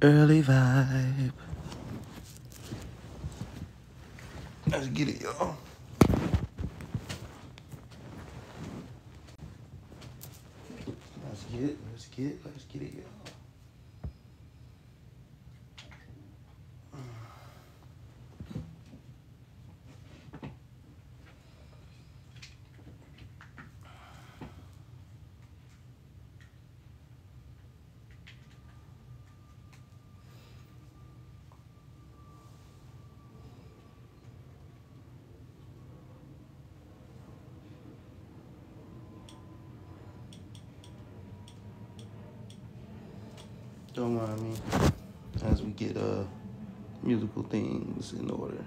Early vibe. Let's get it, y'all. Let's get it, y'all. Don't mind me as we get musical things in order.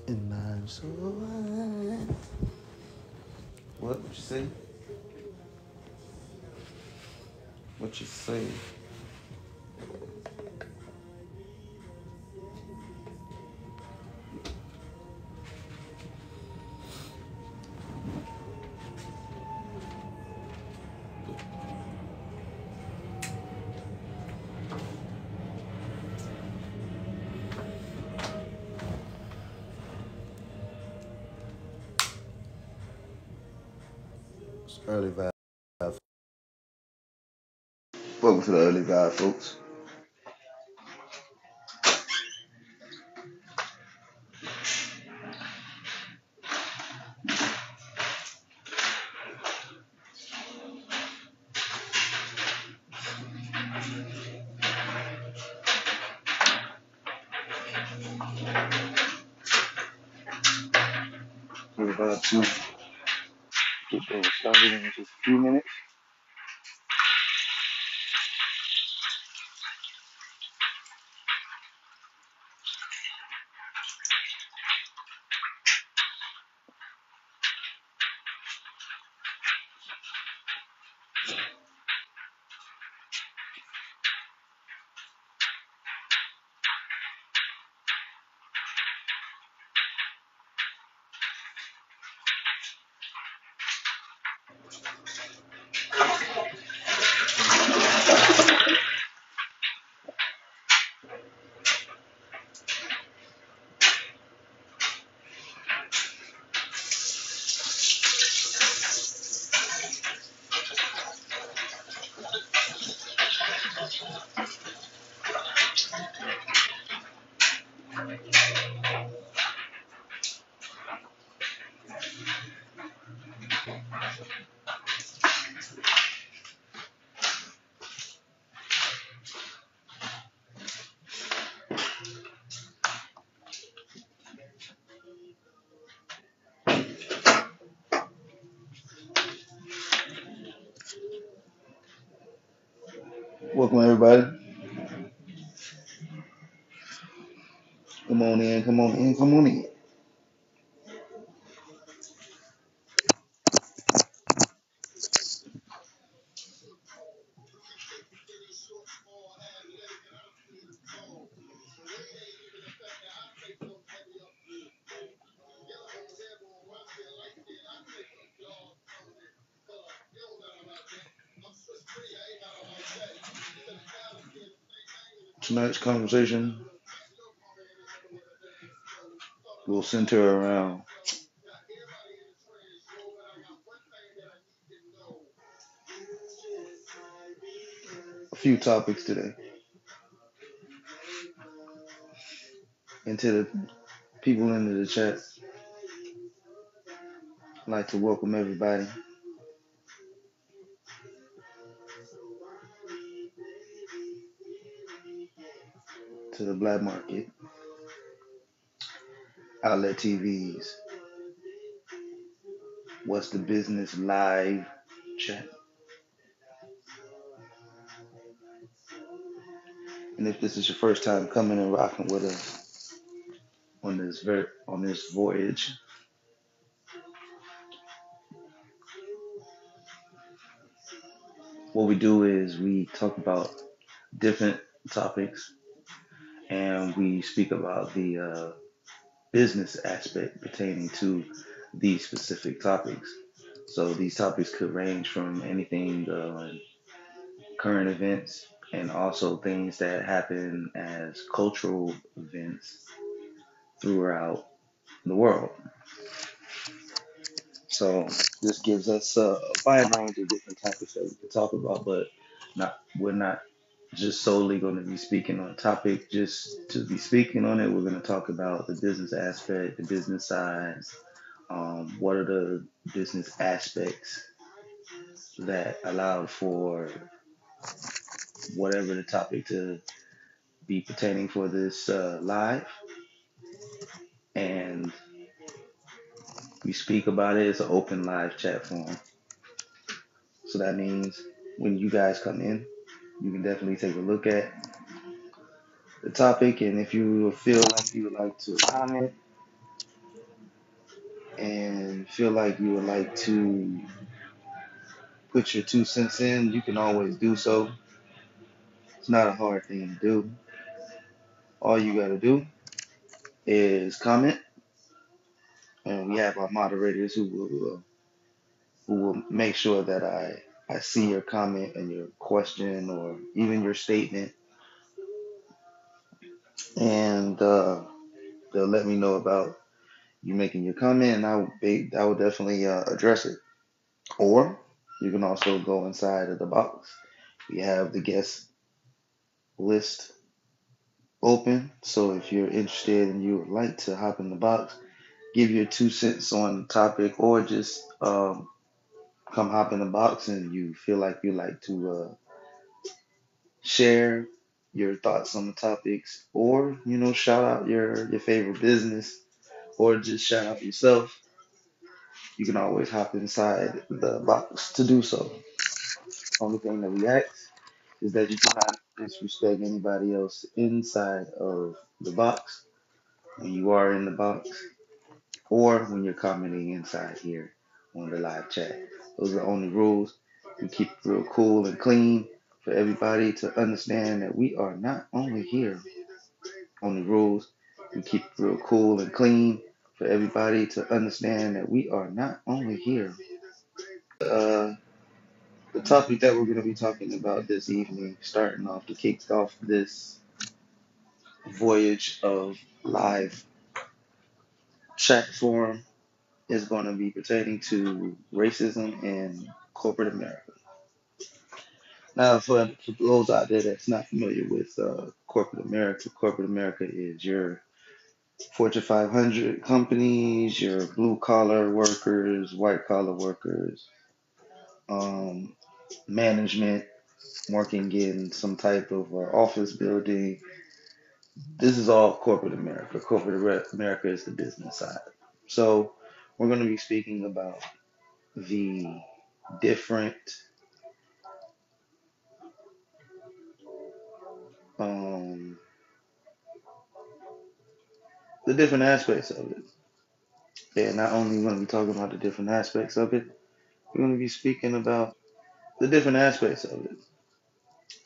And I'm so what you say? What you say? It's early vibe. Welcome to the early vibe, folks. We're about to get those started in just a few minutes. Welcome everybody. Come on in, come on in, come on in. Tonight's conversation will center around a few topics today. And to the people into the chat, I'd like to welcome everybody. to the black market, outlet TVs, what's the business live chat. And if this is your first time coming and rocking with us on this voyage, what we do is we talk about different topics and we speak about the business aspect pertaining to these specific topics. So these topics could range from anything current events and also things that happen as cultural events throughout the world. So this gives us a wide range of different topics that we can talk about, but we're not just solely going to be speaking on a topic just to be speaking on it. We're going to talk about the business aspect, the business sides, what are the business aspects that allowed for whatever the topic to be pertaining for this live, and we speak about it. It's an open live chat forum. So that means when you guys come in, you can definitely take a look at the topic, and if you feel like you would like to comment and feel like you would like to put your 2 cents in, you can always do so. It's not a hard thing to do. All you got to do is comment, and we have our moderators who will make sure that I see your comment and your question or even your statement, and they'll let me know about you making your comment, and I will definitely address it. Or you can also go inside of the box. We have the guest list open, so if you're interested and you would like to hop in the box, give your 2 cents on the topic, or just come hop in the box and you feel like you like to share your thoughts on the topics, or shout out your favorite business, or just shout out yourself, you can always hop inside the box to do so. Only thing that we ask is that you do not disrespect anybody else inside of the box when you are in the box, or when you're commenting inside here on the live chat. Those are the only rules. We keep it real cool and clean for everybody to understand that we are not only here on the rules. We keep it real cool and clean for everybody to understand that we are not only here. Uh, the topic that we're going to be talking about this evening, starting off to kick off this voyage of live chat forum, is going to be pertaining to racism in corporate America. Now, for those out there that's not familiar with corporate America is your Fortune 500 companies, your blue collar workers, white collar workers, um, management working in some type of office building. This is all corporate America. America is the business side. So we're going to be speaking about the different um, the different aspects of it. And not only going to be talking about the different aspects of it, we're going to be speaking about the different aspects of it.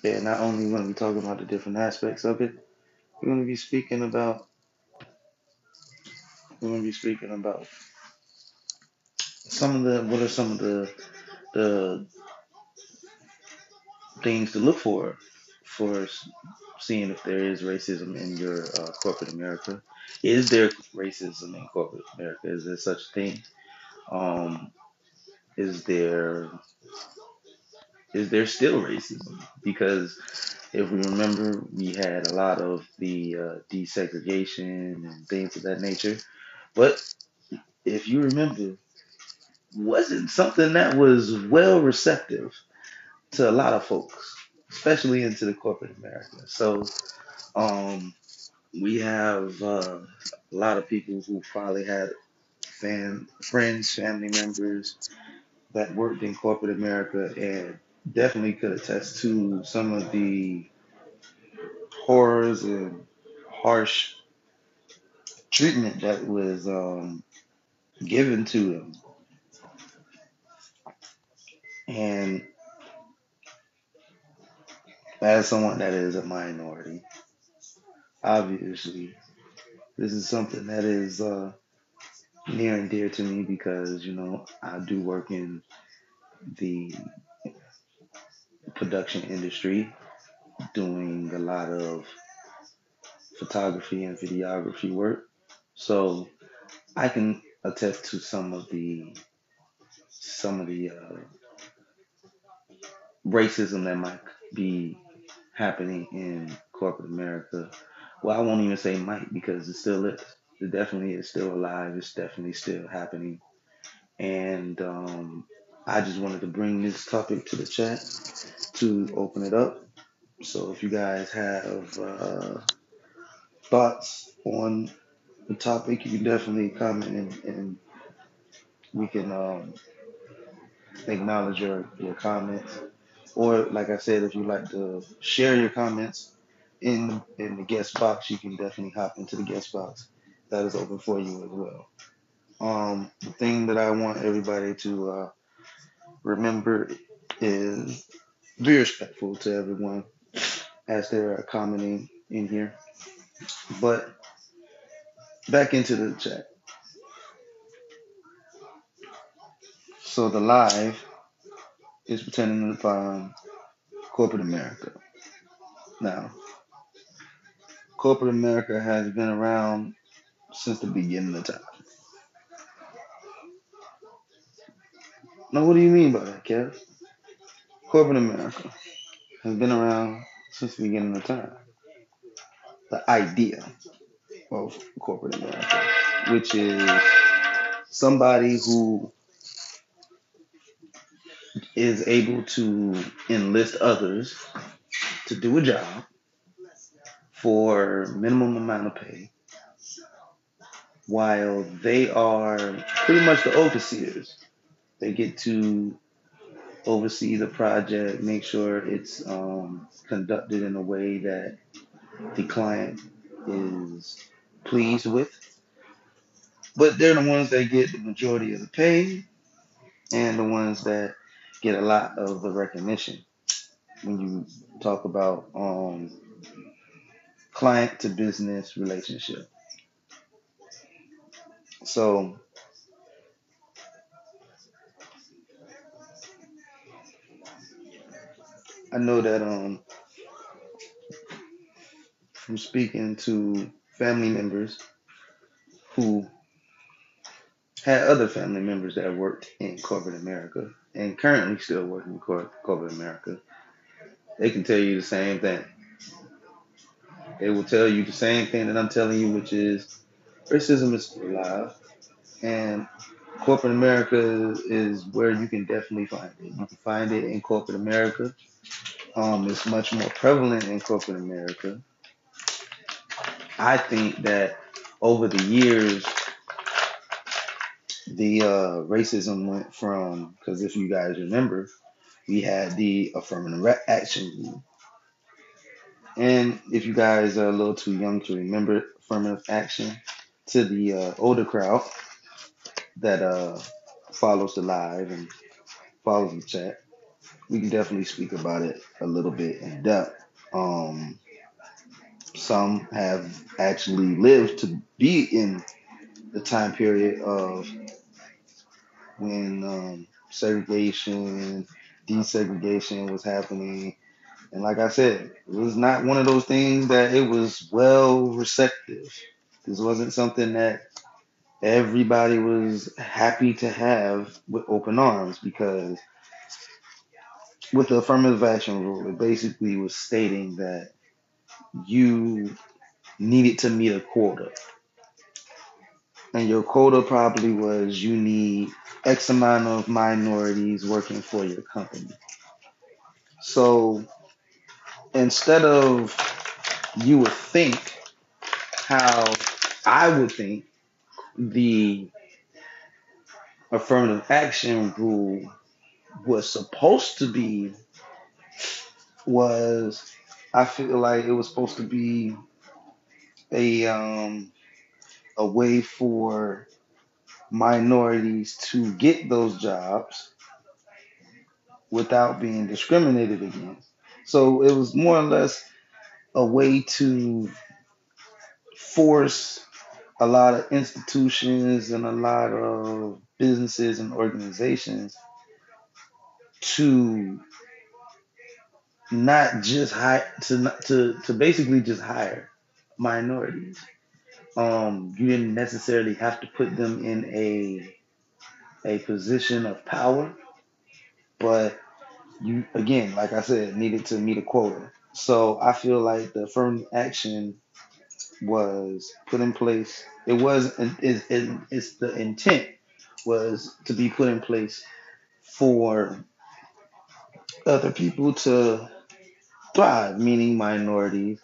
And not only going to be talking about the different aspects of it, we're going to be speaking about we're going to be speaking about some of the what are some of the things to look for seeing if there is racism in your corporate America. Is there racism in corporate America? Is there such a thing? Um, is there is there still racism? Because if we remember, we had a lot of the desegregation and things of that nature. But if you remember, wasn't something that was well receptive to a lot of folks, especially into the corporate America. So we have a lot of people who probably had friends, family members that worked in corporate America and definitely could attest to some of the horrors and harsh treatment that was given to them. And as someone that is a minority, obviously, this is something that is near and dear to me because, I do work in the production industry, doing a lot of photography and videography work. So I can attest to some of the racism that might be happening in corporate America. Well, I won't even say might because it still is. It definitely is still alive. It's definitely still happening. And I just wanted to bring this topic to the chat to open it up. So if you guys have thoughts on the topic, you can definitely comment and we can acknowledge your comments. Or like I said, if you like to share your comments in the guest box, you can definitely hop into the guest box. That is open for you as well. The thing that I want everybody to remember is be respectful to everyone as they're commenting in here. But back into the chat. So the live is pretending upon corporate America. Now, corporate America has been around since the beginning of time. Now, what do you mean by that, Kev? Corporate America has been around since the beginning of time. The idea of corporate America, which is somebody who is able to enlist others to do a job for minimum amount of pay while they are pretty much the overseers. They get to oversee the project, make sure it's conducted in a way that the client is pleased with. But they're the ones that get the majority of the pay and the ones that get a lot of the recognition when you talk about client to business relationship. So I know that from speaking to family members who had other family members that worked in corporate America and currently still work in corporate America, they can tell you the same thing. They will tell you the same thing that I'm telling you, which is racism is still alive, and corporate America is where you can definitely find it. You can find it in corporate America. It's much more prevalent in corporate America. I think that over the years, the racism went from, because if you guys remember, we had the affirmative action rule. And if you guys are a little too young to remember affirmative action, to the older crowd that follows the live and follows the chat, we can definitely speak about it a little bit in depth. Um, some have actually lived to be in the time period of when segregation, desegregation was happening. And like I said, it was not one of those things that it was well receptive. This wasn't something that everybody was happy to have with open arms because with the affirmative action rule, it basically was stating that you needed to meet a quota. And your quota probably was you need X amount of minorities working for your company. So instead of, you would think, how I would think the affirmative action rule was supposed to be was I feel like it was supposed to be a a way for minorities to get those jobs without being discriminated against. So it was more or less a way to force a lot of institutions and a lot of businesses and organizations to not just hire to basically just hire minorities. You didn't necessarily have to put them in a position of power, but you again, like I said, needed to meet a quota. So I feel like the affirmative action was put in place. It was it's the intent was to be put in place for other people to thrive, meaning minorities,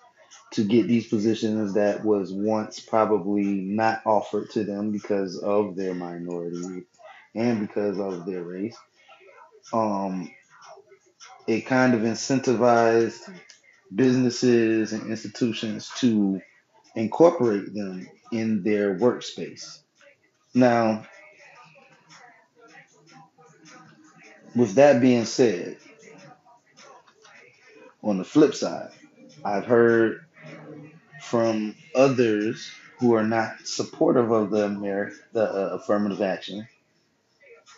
to get these positions that was once probably not offered to them because of their minority and because of their race. Um, it kind of incentivized businesses and institutions to incorporate them in their workspace. Now, with that being said, on the flip side, I've heard from others who are not supportive of the affirmative action.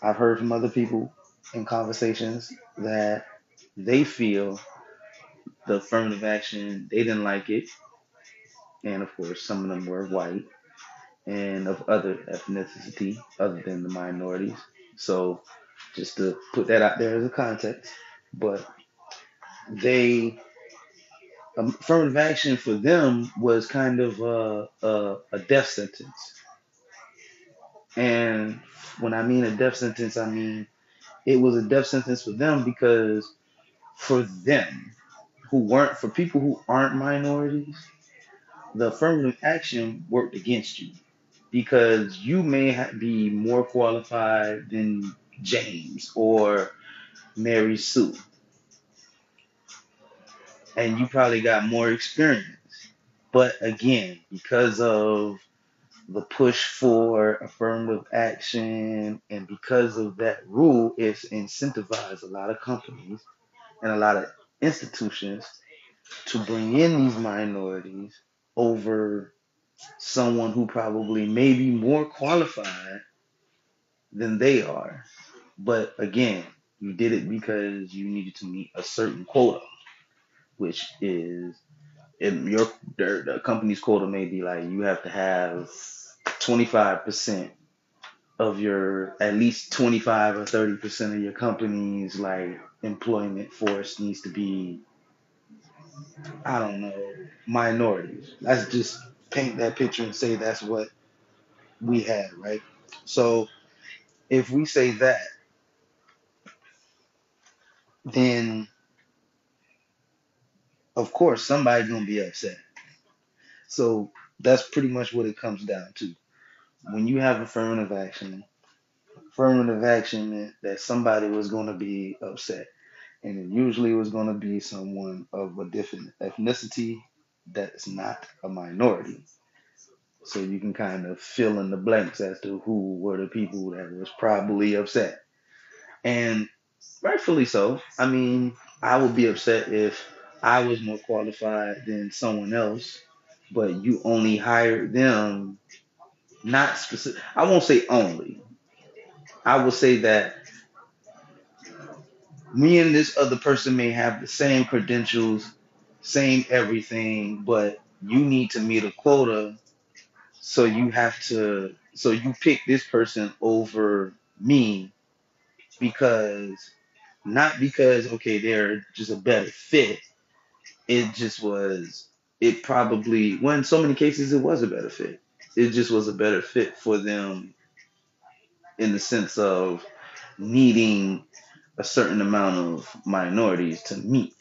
I've heard from other people in conversations that they feel the affirmative action, they didn't like it, and of course some of them were white and of other ethnicity other than the minorities. So just to put that out there as a context, but they affirmative action for them was kind of a death sentence. And when I mean a death sentence, I mean it was a death sentence for them because for them, who weren't for people who aren't minorities, the affirmative action worked against you because you may be more qualified than James or Mary Sue, and you probably got more experience. But again, because of the push for affirmative action and because of that rule, it's incentivized a lot of companies and a lot of institutions to bring in these minorities over someone who probably may be more qualified than they are. But again, you did it because you needed to meet a certain quota, which is in your the company's quota may be like you have to have 25% of your at least 25 or 30% of your company's like employment force needs to be, I don't know, minorities. Let's just paint that picture and say that's what we had, right? So if we say that, then of course somebody's gonna be upset. So that's pretty much what it comes down to. When you have affirmative action meant that somebody was gonna be upset. And it usually was gonna be someone of a different ethnicity that's not a minority. So you can kind of fill in the blanks as to who were the people that was probably upset. And rightfully so. I mean, I would be upset if I was more qualified than someone else, but you only hired them, not specific. I won't say only. I will say that me and this other person may have the same credentials, same everything, but you need to meet a quota, so so you pick this person over me because not because okay they're just a better fit. It just was, it probably, well, in so many cases it was a better fit. It just was a better fit for them in the sense of needing a certain amount of minorities to meet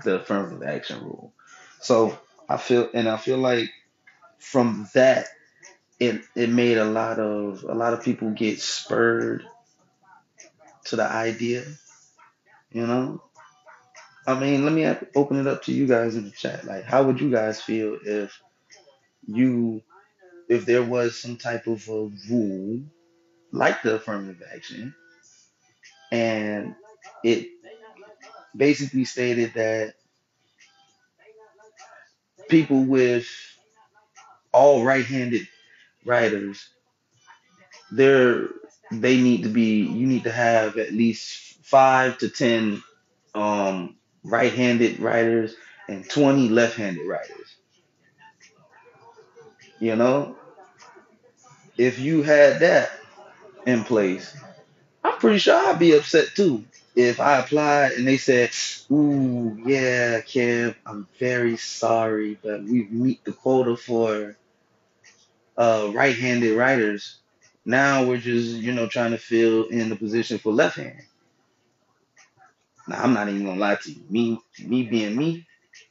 the affirmative action rule. So I feel like from that, it made a lot of people get spurred to the idea, you know. I mean, let me open it up to you guys in the chat. Like, how would you guys feel you if there was some type of a rule like the affirmative action, and it basically stated that people with all right-handed writers, they're they need to be you need to have at least 5 to 10 right-handed writers and 20 left-handed writers. You know, if you had that in place, I'm pretty sure I'd be upset too. If I applied and they said, "Ooh, yeah, Kev, I'm very sorry, but we meet the quota for right-handed writers. Now we're just, trying to fill in the position for left-hand." Now I'm not even gonna lie to you. Me being me,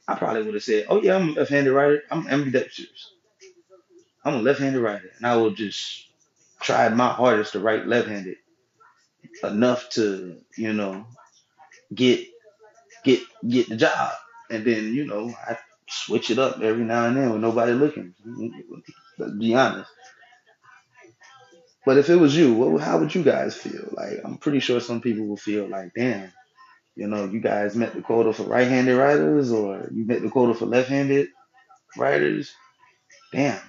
I probably would have said, "Oh yeah, I'm a left-handed writer. I'm ambidextrous. I'm a left-handed writer, and I will just try my hardest to write left-handed enough to, get get the job, and then I switch it up every now and then when nobody looking. Let's be honest. But if it was you, how would you guys feel? Like, I'm pretty sure some people will feel like, damn, you guys met the quota for right-handed writers, or you met the quota for left-handed writers. Damn,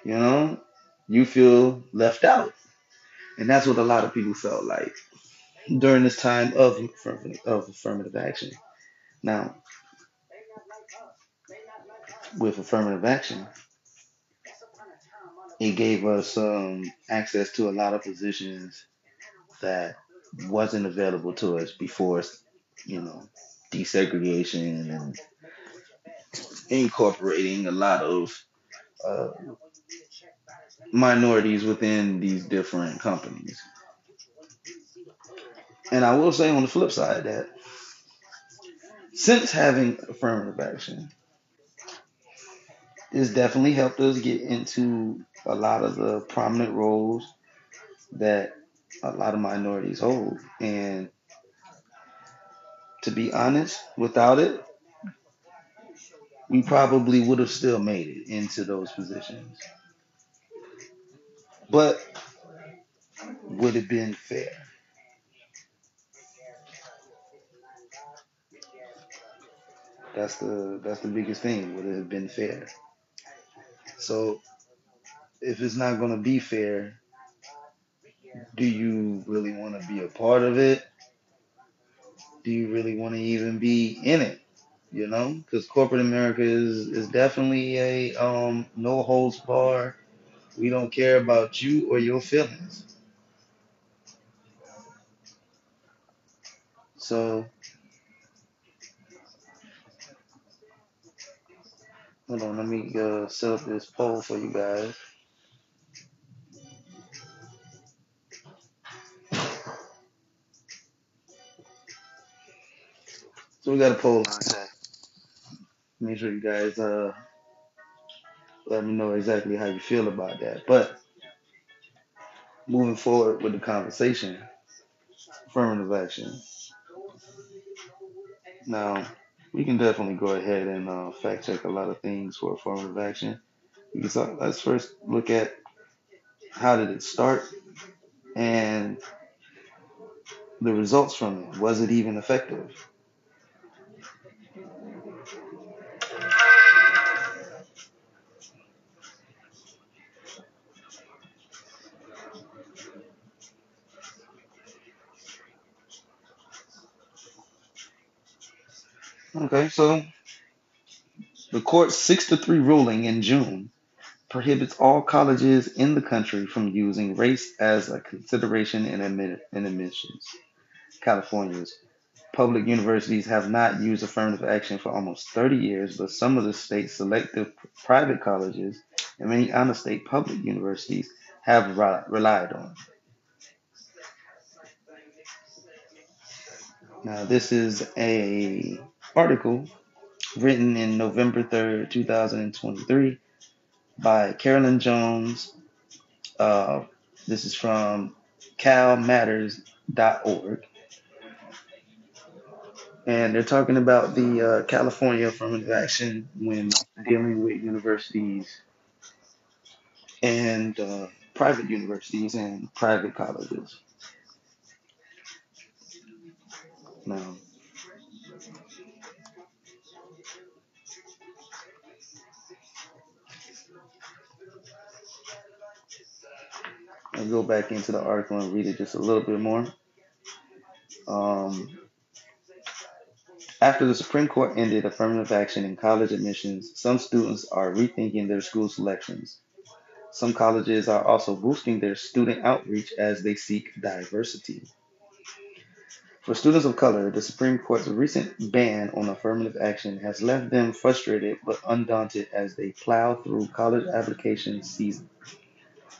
you know, you feel left out, and that's what a lot of people felt like during this time of affirmative action. Now, with affirmative action, it gave us access to a lot of positions that wasn't available to us before, you know, desegregation and incorporating a lot of uh, minorities within these different companies. And I will say on the flip side that since having affirmative action, it's definitely helped us get into a lot of the prominent roles that a lot of minorities hold. And to be honest, without it, we probably would have still made it into those positions. But would have been fair? That's the biggest thing. Would it have been fair? So if it's not gonna be fair, do you really want to be a part of it? Do you really want to even be in it? Because corporate America is definitely a no holds bar. We don't care about you or your feelings. So hold on, let me set up this poll for you guys. So we got a poll on chat. Make sure you guys let me know exactly how you feel about that. But moving forward with the conversation, affirmative action. Now, we can definitely go ahead and fact check a lot of things for affirmative action. Let's first look at how did it start and the results from it. Was it even effective? Okay, so the court's 6-3 ruling in June prohibits all colleges in the country from using race as a consideration in admissions. California's public universities have not used affirmative action for almost 30 years, but some of the state's selective private colleges and many out-of-state public universities have relied on. Now, this is a article written in November 3rd, 2023 by Carolyn Jones. Uh, this is from calmatters.org. And they're talking about the California affirmative action when dealing with universities and private universities and private colleges. Now, I'll go back into the article and read it just a little bit more. Um, After the Supreme Court ended affirmative action in college admissions, some students are rethinking their school selections. Some colleges are also boosting their student outreach as they seek diversity. For students of color, the Supreme Court's recent ban on affirmative action has left them frustrated but undaunted as they plow through college application season.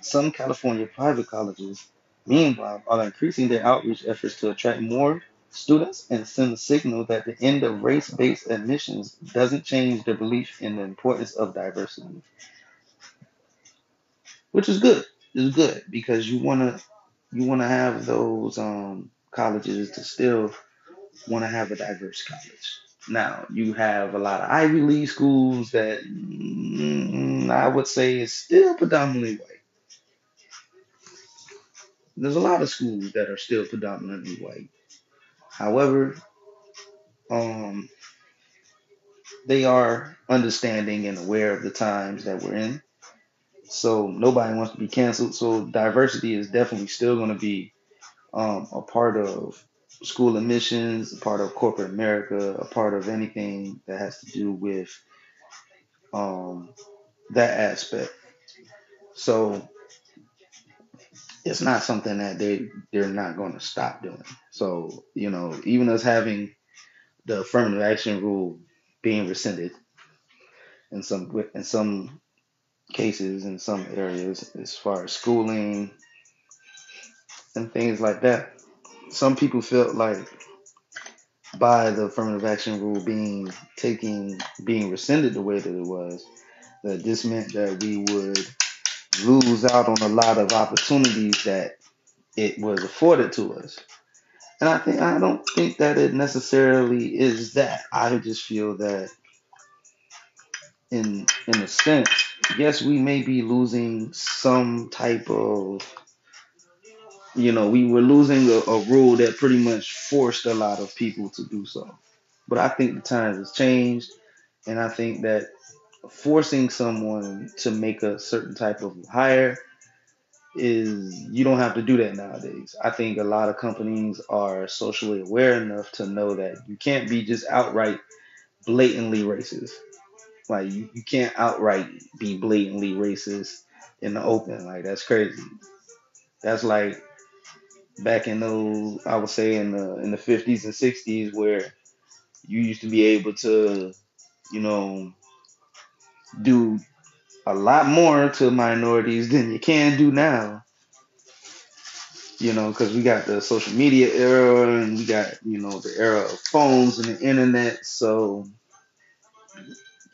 Some California private colleges, meanwhile, are increasing their outreach efforts to attract more students and send a signal that the end of race based admissions doesn't change their belief in the importance of diversity, which is good. It's good because you wanna have those colleges to still want to have a diverse college. Now, you have a lot of Ivy League schools that I would say is still predominantly white. There's a lot of schools that are still predominantly white. However, um, they are understanding and aware of the times that we're in. So nobody wants to be canceled. So diversity is definitely still going to be a part of school admissions, a part of corporate America, a part of anything that has to do with um, that aspect. So it's not something that they're not going to stop doing. So even us having the affirmative action rule being rescinded in some cases in some areas as far as schooling and things like that. Some people felt like by the affirmative action rule being rescinded the way that it was, that this meant that we would lose out on a lot of opportunities that it was afforded to us. And I don't think that it necessarily is that. I just feel that in a sense, yes, we may be losing some type of we were losing a rule that pretty much forced a lot of people to do so. But I think the times has changed, and I think that forcing someone to make a certain type of hire is you don't have to do that nowadays. I think a lot of companies are socially aware enough to know that you can't be just outright blatantly racist. Like you can't outright be blatantly racist in the open. Like that's crazy. That's like back in those I would say in the 50s and 60s where you used to be able to, you know, do a lot more to minorities than you can do now. Because we got the social media era and we got, the era of phones and the internet. So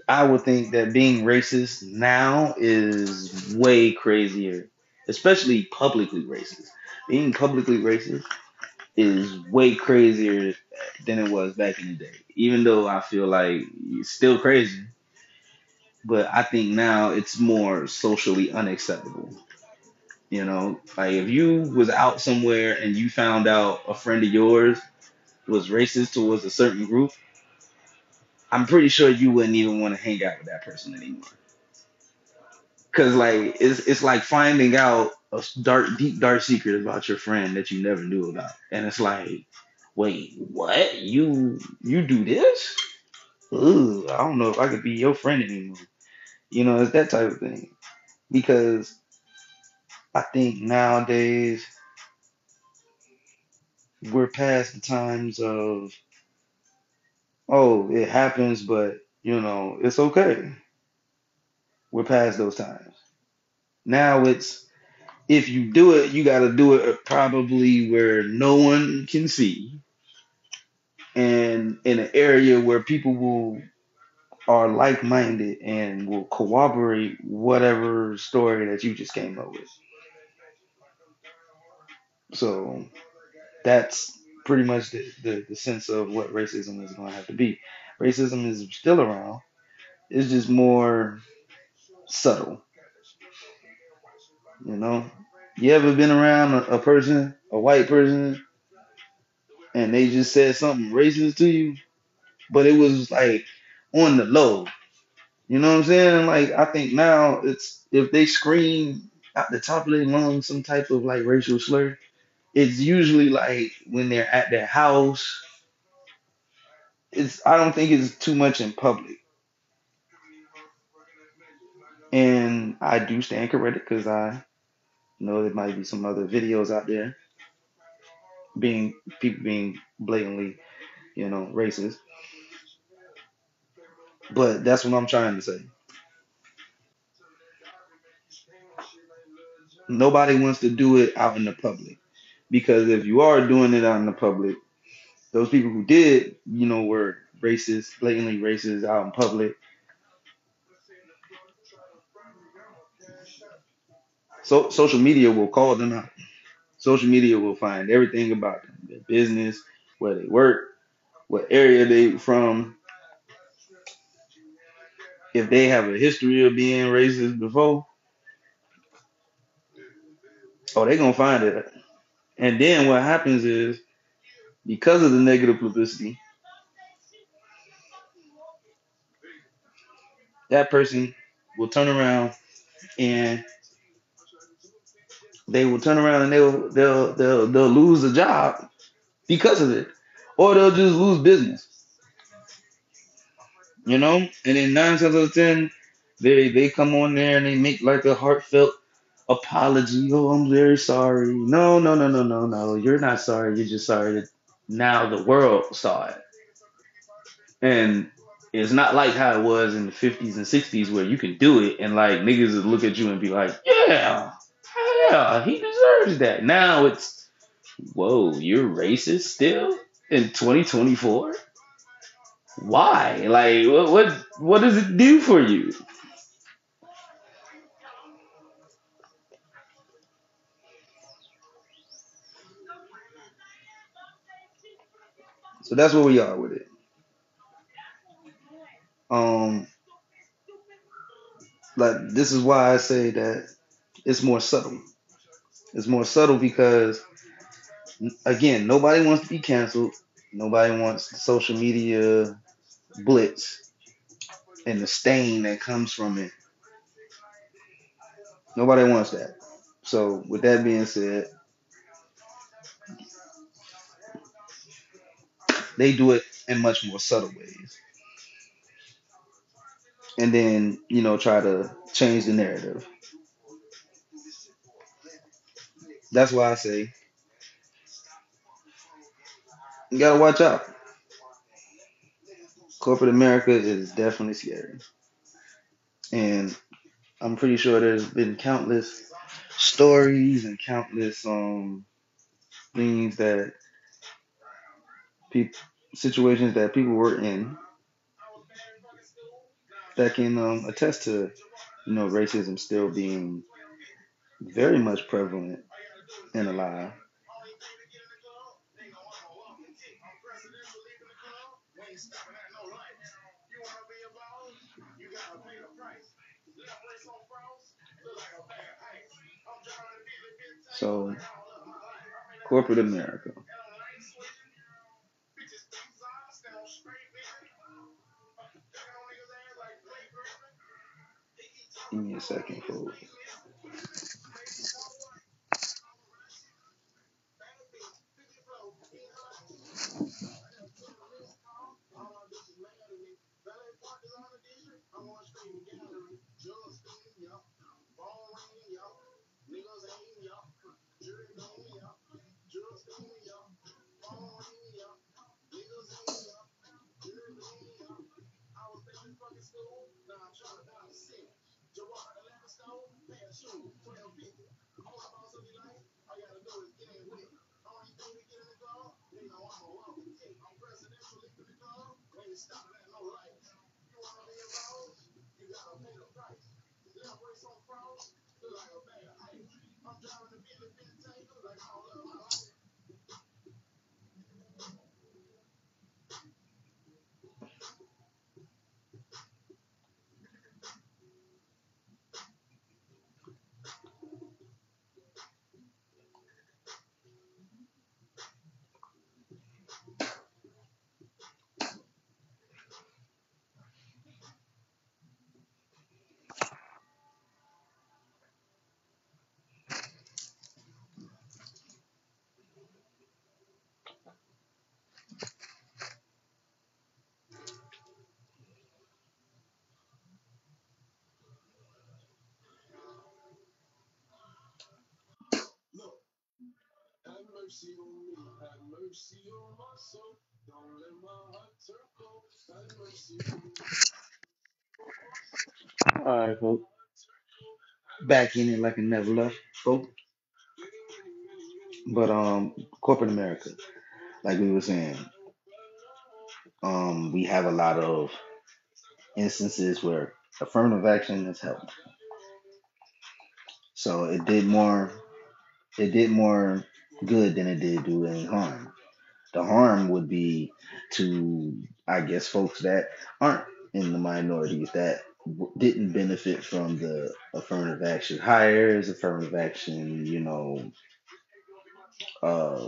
I would think that being racist now is way crazier, especially publicly racist. Being publicly racist is way crazier than it was back in the day. Even though I feel like it's still crazy, but I think now it's more socially unacceptable. Like if you was out somewhere and you found out a friend of yours was racist towards a certain group, I'm pretty sure you wouldn't even want to hang out with that person anymore. Cause like it's like finding out a deep dark secret about your friend that you never knew about, and it's like, wait, what? You do this? Ooh, I don't know if I could be your friend anymore. It's that type of thing. Because I think nowadays we're past the times of, oh, it happens, but it's okay. We're past those times. Now it's if you do it, you got to do it probably where no one can see and in an area where people will are like minded and will corroborate whatever story that you just came up with. So that's pretty much the sense of what racism is going to have to be. Racism is still around, it's just more subtle, you know? You ever been around a person, a white person, and they just said something racist to you, but it was like on the low? You know what I'm saying? Like, I think now it's if they scream at the top of their lungs some type of like racial slur, it's usually like when they're at their house. I don't think it's too much in public. And I do stand corrected because I know there might be some other videos out there being people being blatantly, racist. But that's what I'm trying to say. Nobody wants to do it out in the public because if you are doing it out in the public, those people who did, were racist, blatantly racist out in public. So social media will call them out. Social media will find everything about them, their business, where they work, what area they from. If they have a history of being racist before, oh, they're gonna find it. And then what happens is because of the negative publicity, that person will turn around and they'll lose a job because of it, or they'll just lose business. And then 9 times out of 10, they come on there and they make like a heartfelt apology. Oh, I'm very sorry. No, no, no, no, no, no. You're not sorry. You're just sorry that now the world saw it. And it's not like how it was in the 50s and 60s where you can do it and like niggas would look at you and be like, yeah, yeah, he deserves that. Now it's, whoa, you're racist still in 2024? Why? Like, what does it do for you? So that's where we are with it. Um, like this is why I say that it's more subtle. It's more subtle because again, nobody wants to be canceled. Nobody wants the social media blitz and the stain that comes from it. Nobody wants that. So with that being said, they do it in much more subtle ways. And then, try to change the narrative. That's why I say you gotta watch out. Corporate America is definitely scary. And I'm pretty sure there's been countless stories and countless things that people situations that people were in that can attest to racism still being very much prevalent and alive. So corporate America. Give me a second, folks. All right, folks. Back in it like I never left, folks. But corporate America, like we were saying, we have a lot of instances where affirmative action has helped. So it did more good than it did do any harm. The harm would be to, I guess, folks that aren't in the minorities that didn't benefit from the affirmative action hires, affirmative action, uh,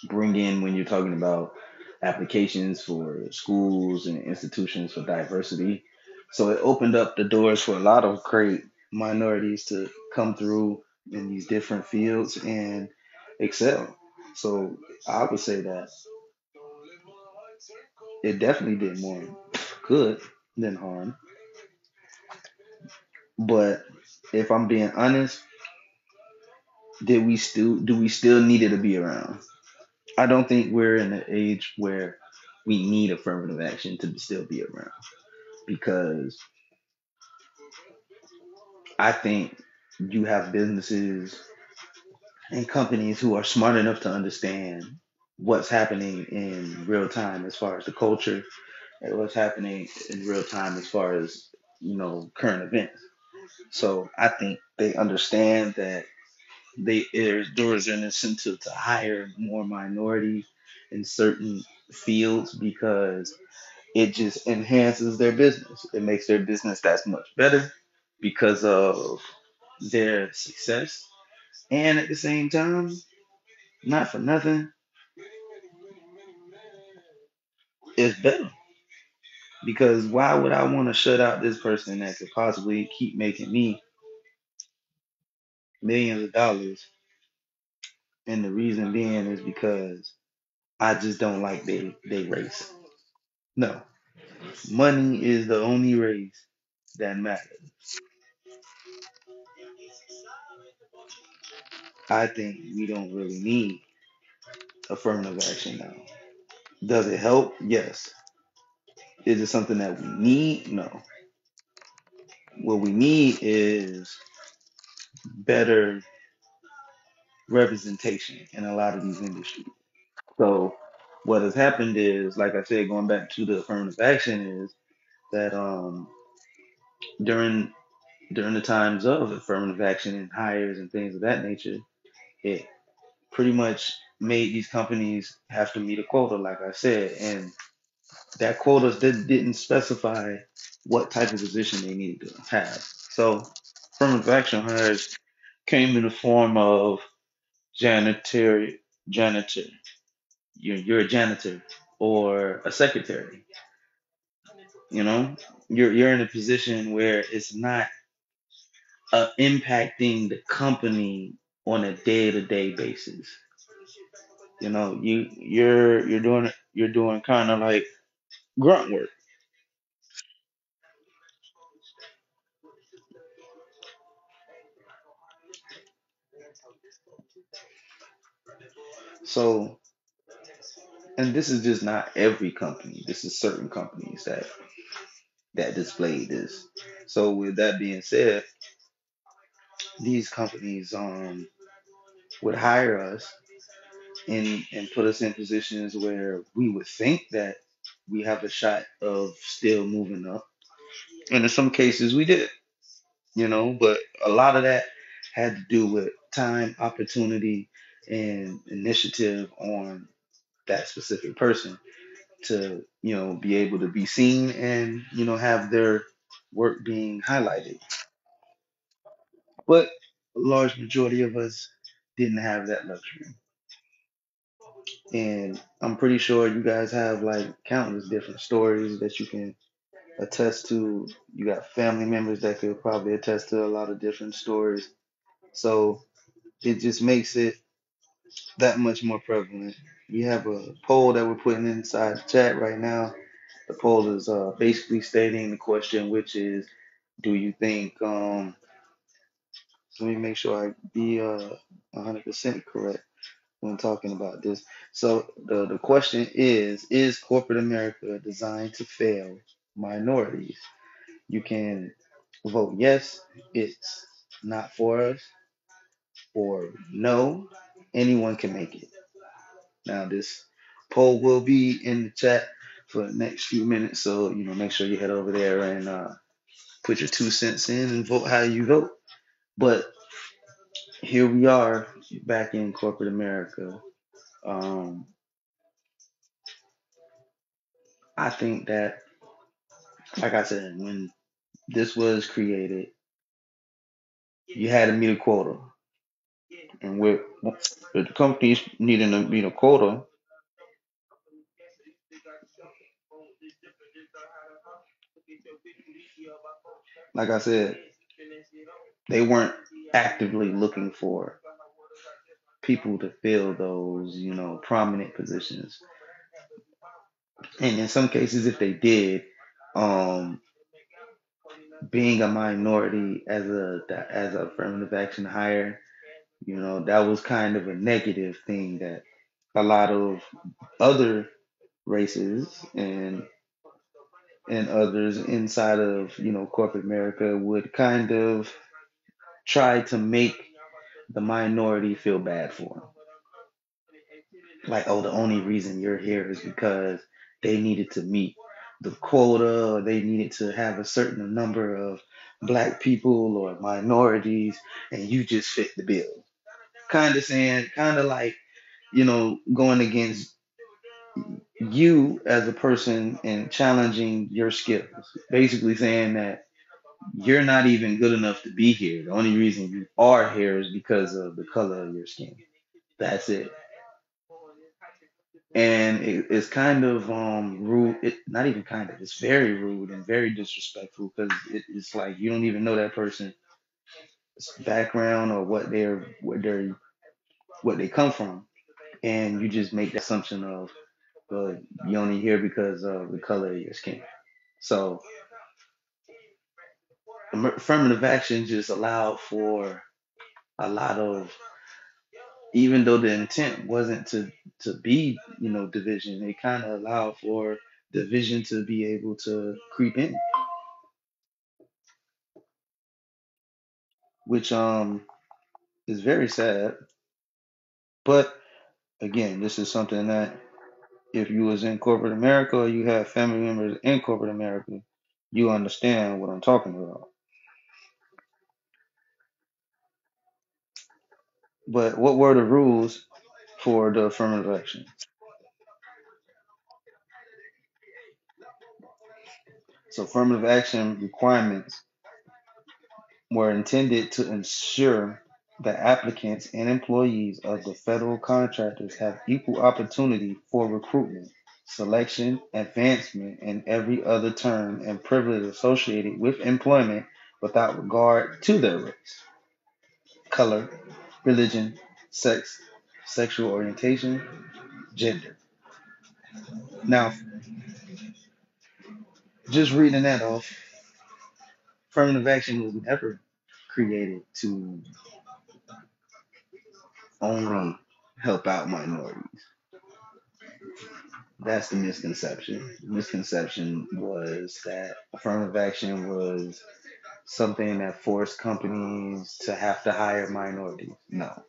bring in when you're talking about applications for schools and institutions for diversity. So it opened up the doors for a lot of great minorities to come through in these different fields and excel. So I would say that it definitely did more good than harm. But if I'm being honest, did we still do we still need it to be around? I don't think we're in an age where we need affirmative action to still be around because I think you have businesses and companies who are smart enough to understand what's happening in real time as far as the culture and what's happening in real time as far as current events. So I think they understand that there's an incentive to hire more minorities in certain fields because it just enhances their business. It makes their business that much better because of their success. And at the same time, not for nothing, it's better. Because why would I want to shut out this person that could possibly keep making me millions of dollars? And the reason being is because I just don't like they race. No, money is the only race that matters. I think we don't really need affirmative action now. Does it help? Yes. Is it something that we need? No. What we need is better representation in a lot of these industries. So what has happened is, like I said, going back to the affirmative action is that during during the times of affirmative action and hires and things of that nature, it pretty much made these companies have to meet a quota, like I said, and that quota didn't specify what type of position they needed to have. So affirmative action hires came in the form of janitor, janitor. You're a janitor or a secretary. You know, you're in a position where it's not impacting the company on a day to day basis. You're doing kind of like grunt work. So, and this is just not every company. This is certain companies that display this. So, with that being said, these companies would hire us and put us in positions where we would think that we have a shot of still moving up. And in some cases, we did. but a lot of that had to do with time, opportunity, and initiative on that specific person to, be able to be seen and, have their work being highlighted. But a large majority of us didn't have that luxury. And I'm pretty sure you guys have like countless different stories that you can attest to. You got family members that could probably attest to a lot of different stories. So it just makes it that much more prevalent. We have a poll that we're putting inside the chat right now. The poll is basically stating the question, which is, do you think, let me make sure I be 100% correct when talking about this. So the question is corporate America designed to fail minorities? You can vote yes, it's not for us, or no, anyone can make it. Now, this poll will be in the chat for the next few minutes, so make sure you head over there and put your 2 cents in and vote how you vote. But here we are back in corporate America. Um, I think that, like I said, when this was created, you had to meet a quota, and with the companies needing to meet a quota, like I said, they weren't actively looking for people to fill those, prominent positions. And in some cases, if they did, um, being a minority as a affirmative action hire, that was kind of a negative thing that a lot of other races and others inside of corporate America would kind of try to make the minority feel bad for them. Like, oh, the only reason you're here is because they needed to meet the quota, or they needed to have a certain number of black people or minorities, and you just fit the bill. Kind of saying, kind of like, going against you as a person and challenging your skills. Basically saying that you're not even good enough to be here. The only reason you are here is because of the color of your skin. That's it. And it's kind of rude. Not even kind of. It's very rude and very disrespectful because it's like you don't even know that person's background or what they come from, and you just make the assumption of, well, you only here because of the color of your skin. So affirmative action just allowed for a lot of, even though the intent wasn't to be division, it kind of allowed for division to be able to creep in, which is very sad. But again, this is something that if you was in corporate America or you have family members in corporate America, you understand what I'm talking about. But what were the rules for the affirmative action? So affirmative action requirements were intended to ensure that applicants and employees of the federal contractors have equal opportunity for recruitment, selection, advancement, and every other term and privilege associated with employment without regard to their race, color, religion, sex, sexual orientation, gender. Now, just reading that off, affirmative action was never created to only help out minorities. That's the misconception. The misconception was that affirmative action was something that forced companies to have to hire minorities. No.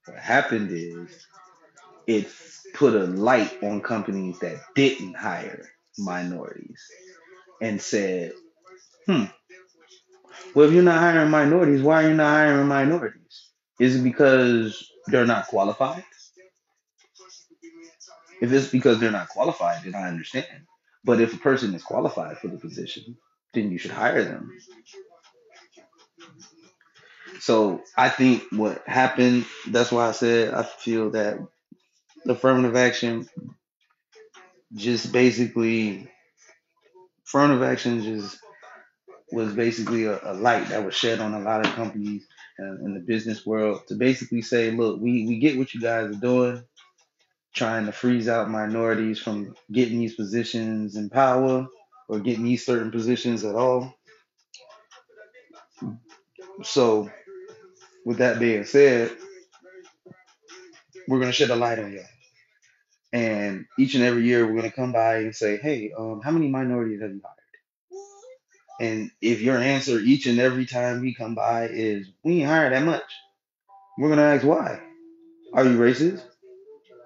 What happened is it put a light on companies that didn't hire minorities and said, hmm, Well, if you're not hiring minorities, why are you not hiring minorities? Is it because they're not qualified? If it's because they're not qualified, then I understand. But if a person is qualified for the position, then you should hire them. So I think what happened, that's why I said I feel that affirmative action just basically, affirmative action just was basically a light that was shed on a lot of companies in the business world to basically say, look, we get what you guys are doing, trying to freeze out minorities from getting these positions in power or getting these certain positions at all. So, with that being said, we're going to shed a light on you. And each and every year, we're going to come by and say, hey, how many minorities have you hired? And if your answer each and every time we come by is, we ain't hired that much, we're going to ask why. Are you racist?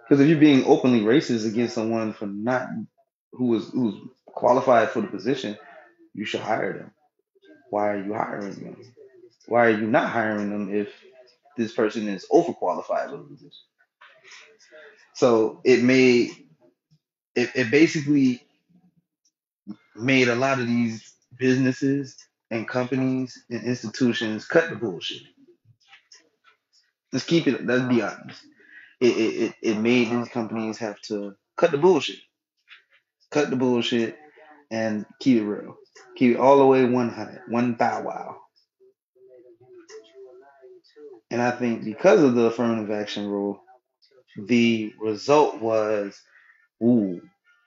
Because if you're being openly racist against someone for not who's qualified for the position, you should hire them. Why are you hiring them? Why are you not hiring them if this person is overqualified for the position? So it basically made a lot of these businesses and companies and institutions cut the bullshit. Let's keep it. Let's be honest. It made these companies have to cut the bullshit, and keep it real. Keep it all the way 100, one thou wow. And I think because of the affirmative action rule, the result was, ooh,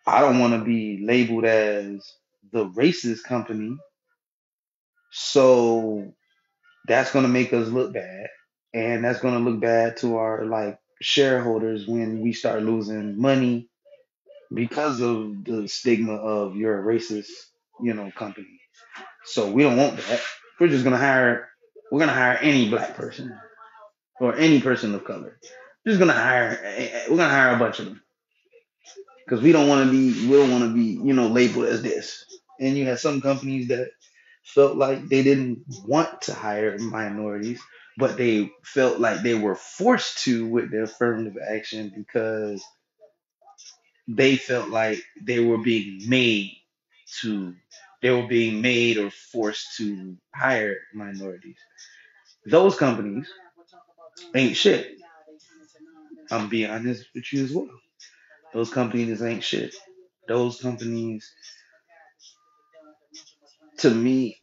I don't want to be labeled as the racist company, so that's going to make us look bad, and that's going to look bad to our like shareholders when we start losing money because of the stigma of you're a racist, company. So we don't want that. We're just gonna hire. We're gonna hire any black person or any person of color. We're just gonna hire. We're gonna hire a bunch of them because we don't want to be. We don't want to be, labeled as this. And you have some companies that felt like they didn't want to hire minorities, but they felt like they were forced to with their affirmative action because they felt like to they were being made or forced to hire minorities. Those companies ain't shit. I'm being honest with you as well. Those companies ain't shit. Those companies, to me,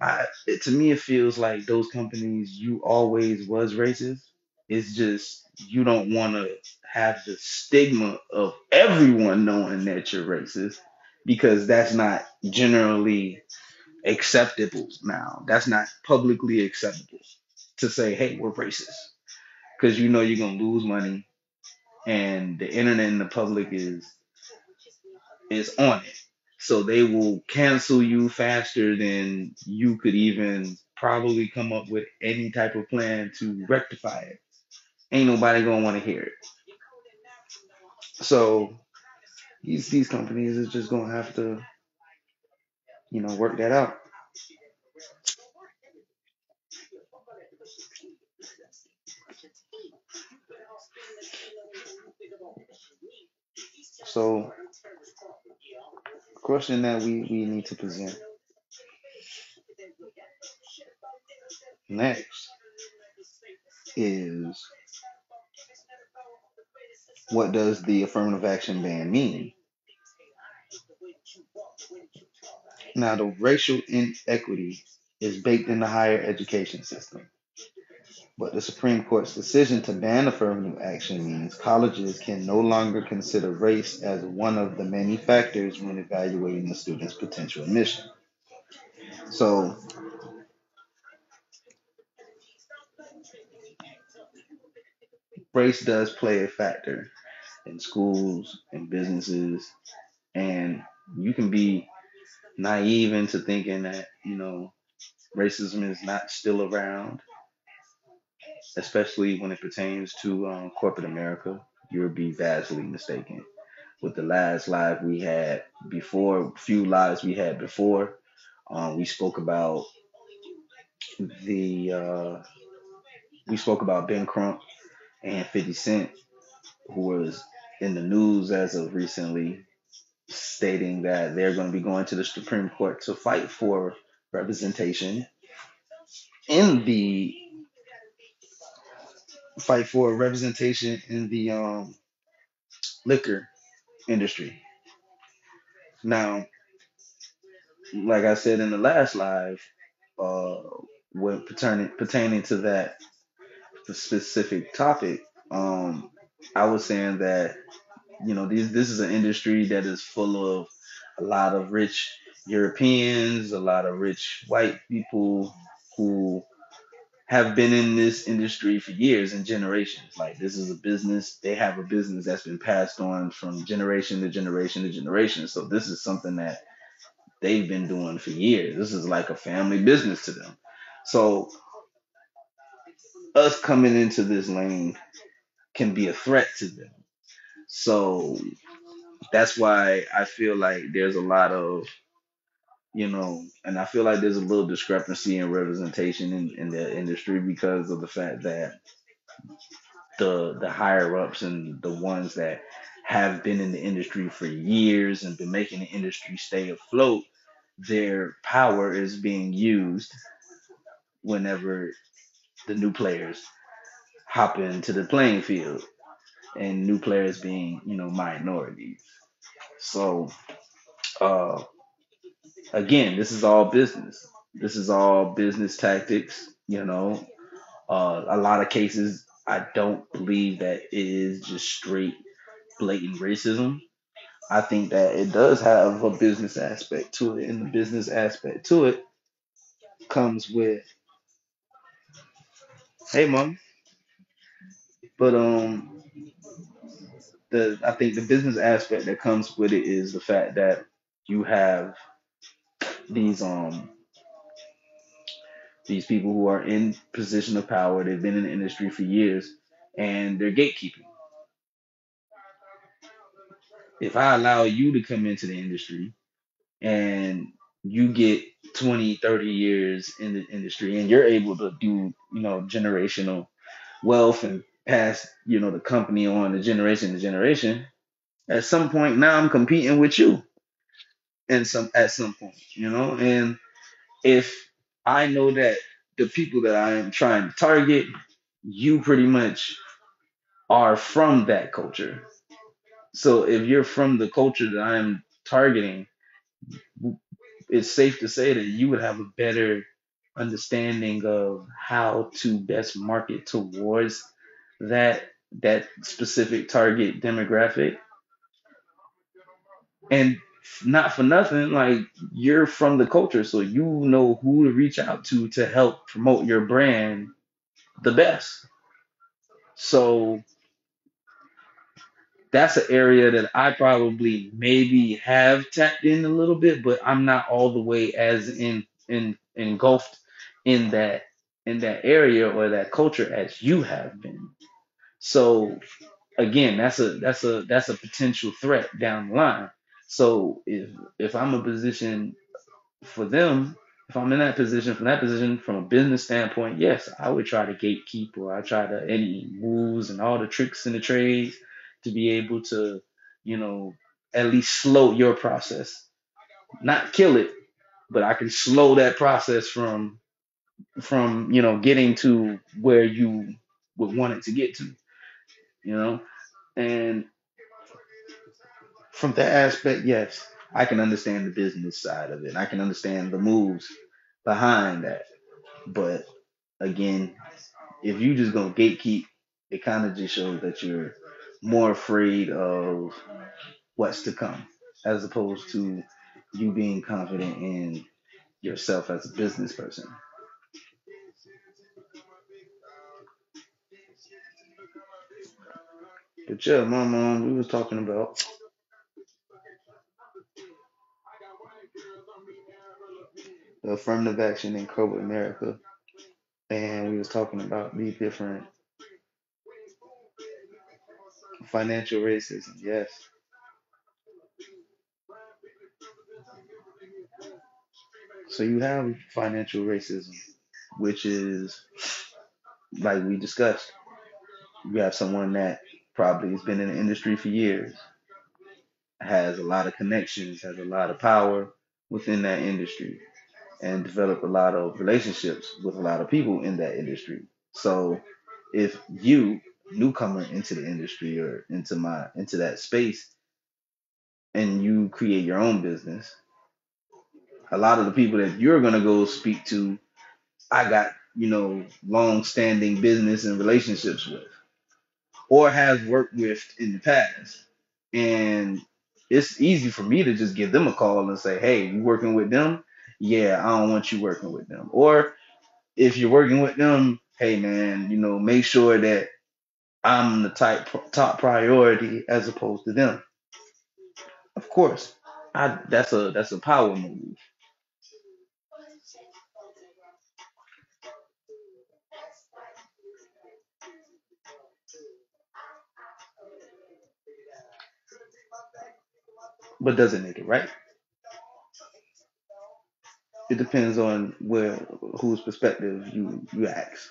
it feels like those companies, you always was racist. It's just you don't want to have the stigma of everyone knowing that you're racist because that's not generally acceptable now. That's not publicly acceptable to say, hey, we're racist. Because you know you're going to lose money and the internet and the public is on it. So they will cancel you faster than you could even probably come up with any type of plan to rectify it. Ain't nobody gonna want to hear it. So these companies is just gonna have to, work that out. So the question that we need to present next is, what does the affirmative action ban mean? Now, the racial inequity is baked in the higher education system, but the Supreme Court's decision to ban affirmative action means colleges can no longer consider race as one of the many factors when evaluating a student's potential admission. So, race does play a factor in schools and businesses, and you can be naive into thinking that, racism is not still around, especially when it pertains to corporate America. You would be vastly mistaken. With the last live we had before, few lives we had before, we spoke about the we spoke about Ben Crump and 50 Cent, who was in the news as of recently, stating that they're going to be going to the Supreme Court to fight for representation in the liquor industry. Now, like I said in the last live, uh, when pertaining to that specific topic, I was saying that this is an industry that is full of a lot of rich Europeans, a lot of rich white people who have been in this industry for years and generations. Like, this is a business. They have a business that's been passed on from generation to generation to generation. So this is something that they've been doing for years. This is like a family business to them. So us coming into this lane can be a threat to them. So that's why I feel like there's a lot of, and I feel like there's a little discrepancy in representation in the industry because of the fact that the higher ups and the ones that have been in the industry for years and been making the industry stay afloat, their power is being used whenever the new players hop into the playing field, and new players being, minorities. So, uh, again, this is all business. This is all business tactics. A lot of cases, I don't believe that it is just straight blatant racism. I think that it does have a business aspect to it, and the business aspect to it comes with, hey, mom. But the I think the business aspect that comes with it is the fact that you have these these people who are in position of power. They've been in the industry for years, and they're gatekeeping. If I allow you to come into the industry and you get 20, 30 years in the industry and you're able to do, generational wealth and pass, the company on to generation, at some point now I'm competing with you and at some point, and if I know that the people that I am trying to target, you pretty much are from that culture. So if you're from the culture that I'm targeting, it's safe to say that you would have a better understanding of how to best market towards that specific target demographic. And not for nothing, like, you're from the culture, so you know who to reach out to help promote your brand the best. So that's an area that I probably maybe have tapped in a little bit, but I'm not all the way as in engulfed in that area or that culture as you have been. So again, that's a potential threat down the line. So if I'm a position for them, if I'm in that position, from that position, from a business standpoint, yes, I would try to gatekeep, or I try to any moves and all the tricks in the trades to be able to, you know, at least slow your process, not kill it, but I can slow that process from getting to where you would want it to get to, you know, and from that aspect, yes, I can understand the business side of it. I can understand the moves behind that. But again, if you just gonna gatekeep, it kind of just shows that you're more afraid of what's to come, as opposed to you being confident in yourself as a business person. But yeah, my mom, we was talking about the affirmative action in corporate America, and we was talking about the different financial racism. Yes, so you have financial racism. which is like we discussed. You have someone that probably has been in the industry for years, has a lot of connections, has a lot of power within that industry, and develop a lot of relationships with a lot of people in that industry. So if you newcomer into the industry or into that space and you create your own business, a lot of the people that you're gonna go speak to, I got, long standing business and relationships with or have worked with in the past. And it's easy for me to just give them a call and say, hey, you working with them? Yeah, I don't want you working with them. Or if you're working with them, hey man, make sure that I'm the top priority as opposed to them. Of course, that's a power move but doesn't make it right. It depends on whose perspective you ask.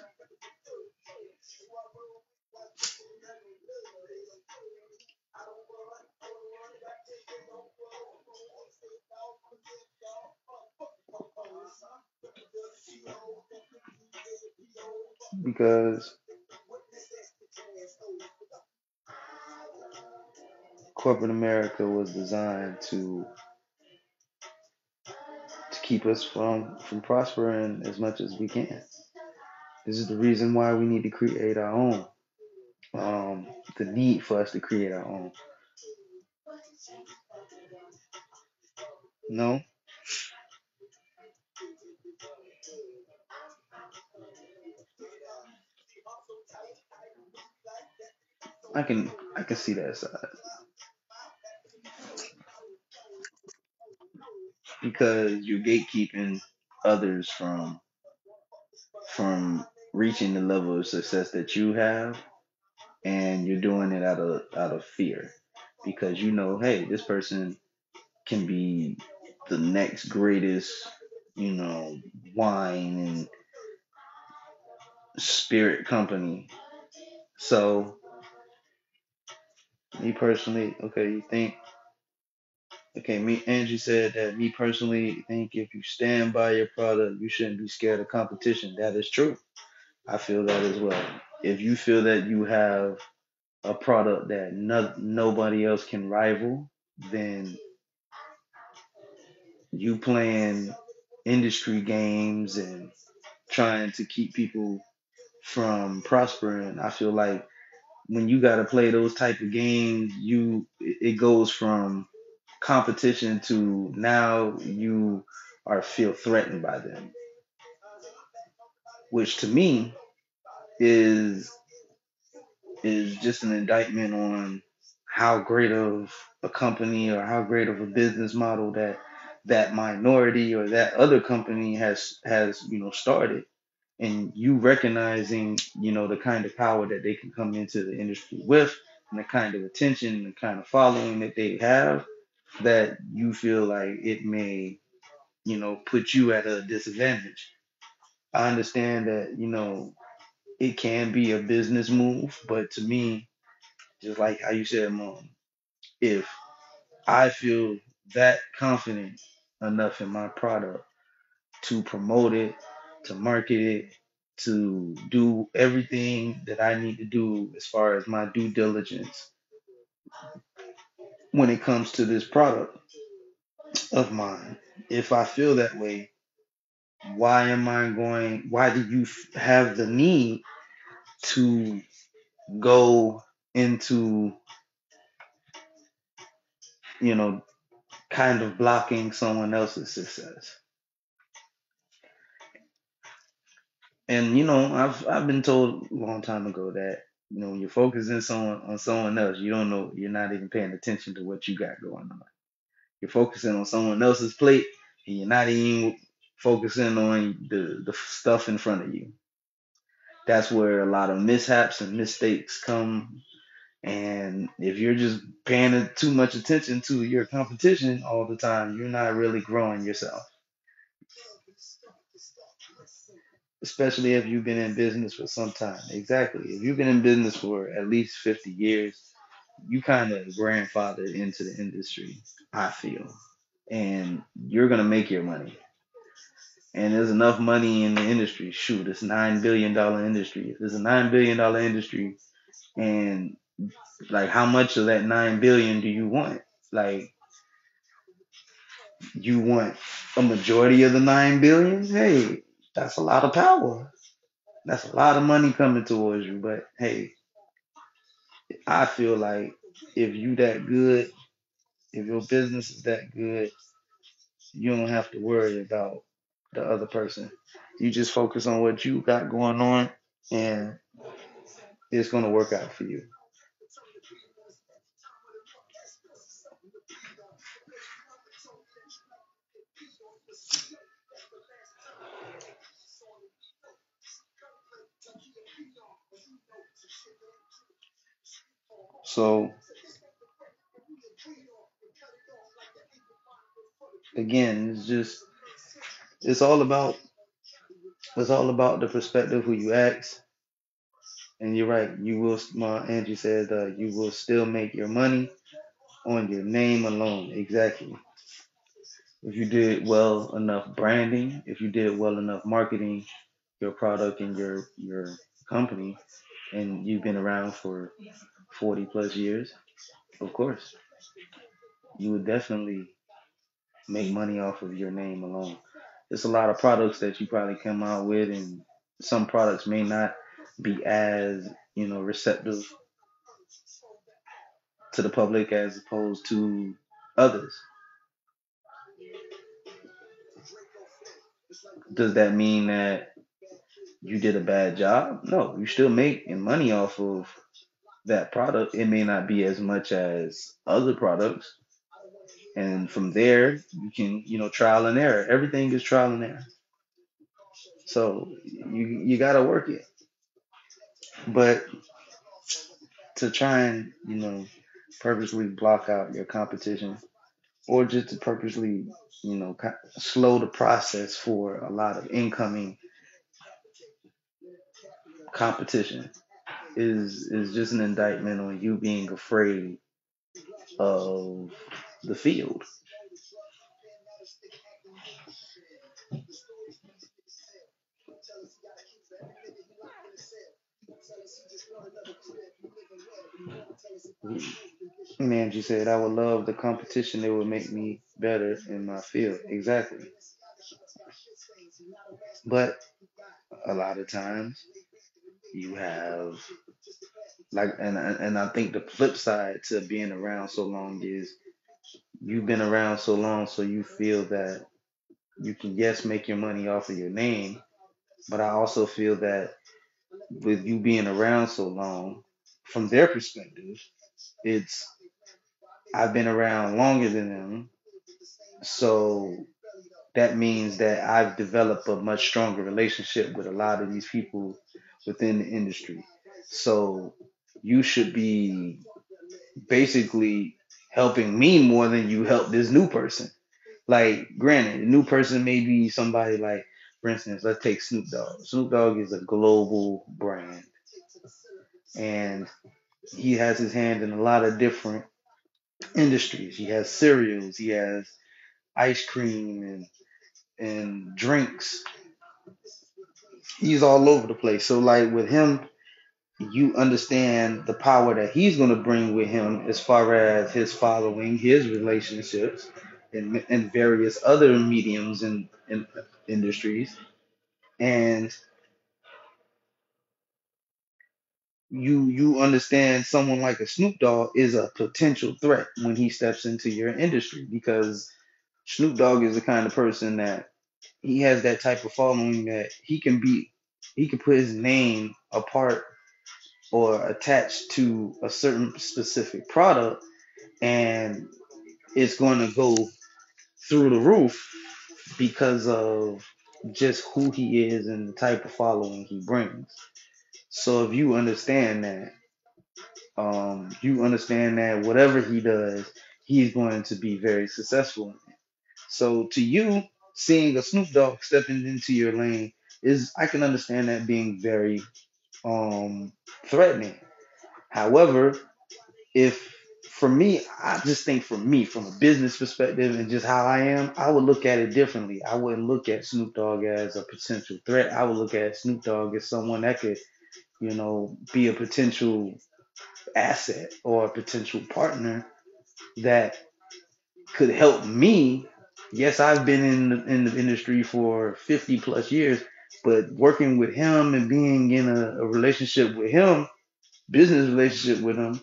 Because corporate America was designed to keep us from prospering as much as we can. This is the reason why we need to create our own. The need for us to create our own. No, I can see that side because you're gatekeeping others from reaching the level of success that you have, and you're doing it out of fear because hey, this person can be the next greatest, you know, wine and spirit company. So, me personally, okay, me, Angie said that me personally think if you stand by your product, you shouldn't be scared of competition. That is true. I feel that as well. If you feel that you have a product that nobody else can rival, then you playing industry games and trying to keep people from prospering. I feel like when you got to play those type of games, it goes from competition to now you are feel threatened by them, which to me is is just an indictment on how great of a company or how great of a business model that minority or that other company has started, and you recognizing the kind of power that they can come into the industry with, and the kind of attention and the kind of following that they have, that you feel like it may put you at a disadvantage. I understand that it can be a business move, but to me, just like how you said, Mom, if I feel that confident enough in my product to promote it, to market it, to do everything that I need to do as far as my due diligence when it comes to this product of mine. If I feel that way, why do you have the need to go into, you know, kind of blocking someone else's success? And I've been told a long time ago that when you're focusing on someone else, you don't know, you're not even paying attention to what you got going on. You're focusing on someone else's plate, and you're not even focusing on the stuff in front of you. That's where a lot of mishaps and mistakes come. And if you're just paying too much attention to your competition all the time, you're not really growing yourself. especially if you've been in business for some time. Exactly. If you've been in business for at least 50 years, you kind of grandfathered into the industry, I feel. And you're going to make your money. And there's enough money in the industry. Shoot, it's $9 billion industry. If it's a $9 billion industry, and like how much of that 9 billion do you want? Like you want a majority of the 9 billion? Hey, that's a lot of power. That's a lot of money coming towards you. But hey, I feel like if you that good, if your business is that good, you don't have to worry about the other person. You just focus on what you got going on, and it's gonna work out for you. So again, it's all about it's all about the perspective who you ask. And you're right. You will. Angie said you will still make your money on your name alone. Exactly. If you did well enough branding, if you did well enough marketing your product and your company, and you've been around for 40 plus years, of course, you would definitely make money off of your name alone. There's a lot of products that you probably come out with, and some products may not be as receptive to the public as opposed to others. Does that mean that you did a bad job? No, you still making money off of that product. It may not be as much as other products, and from there you can trial and error. Everything is trial and error. So you got to work it, but to try and purposely block out your competition, or just to purposely slow the process for a lot of incoming competition is just an indictment on you being afraid of the field. Man, you said I would love the competition. It would make me better in my field. Exactly. But a lot of times you have like, and I think the flip side to being around so long is you've been around so long, so you feel that you can yes make your money off of your name, but I also feel that with you being around so long, from their perspective, it's I've been around longer than them, so that means that I've developed a much stronger relationship with a lot of these people within the industry. So you should be basically helping me more than you help this new person. Like, granted, a new person may be somebody like, for instance, let's take Snoop Dogg. Snoop Dogg is a global brand, and he has his hand in a lot of different industries. He has cereals, he has ice cream and drinks. He's all over the place. So like with him, you understand the power that he's going to bring with him as far as his following, his relationships, and various other mediums and industries. And you understand someone like a Snoop Dogg is a potential threat when he steps into your industry, because Snoop Dogg is the kind of person that he has that type of following that he can put his name apart or attached to a certain specific product, and it's going to go through the roof because of just who he is and the type of following he brings. So if you understand that whatever he does, he's going to be very successful. So to you, seeing a Snoop Dogg stepping into your lane is I can understand that being very threatening. However, if for me, I just think for me, from a business perspective and just how I am, I would look at it differently. I wouldn't look at Snoop Dogg as a potential threat. I would look at Snoop Dogg as someone that could, be a potential asset or a potential partner that could help me. Yes, I've been in the industry for 50 plus years, but working with him and being in a relationship with him, business relationship with him,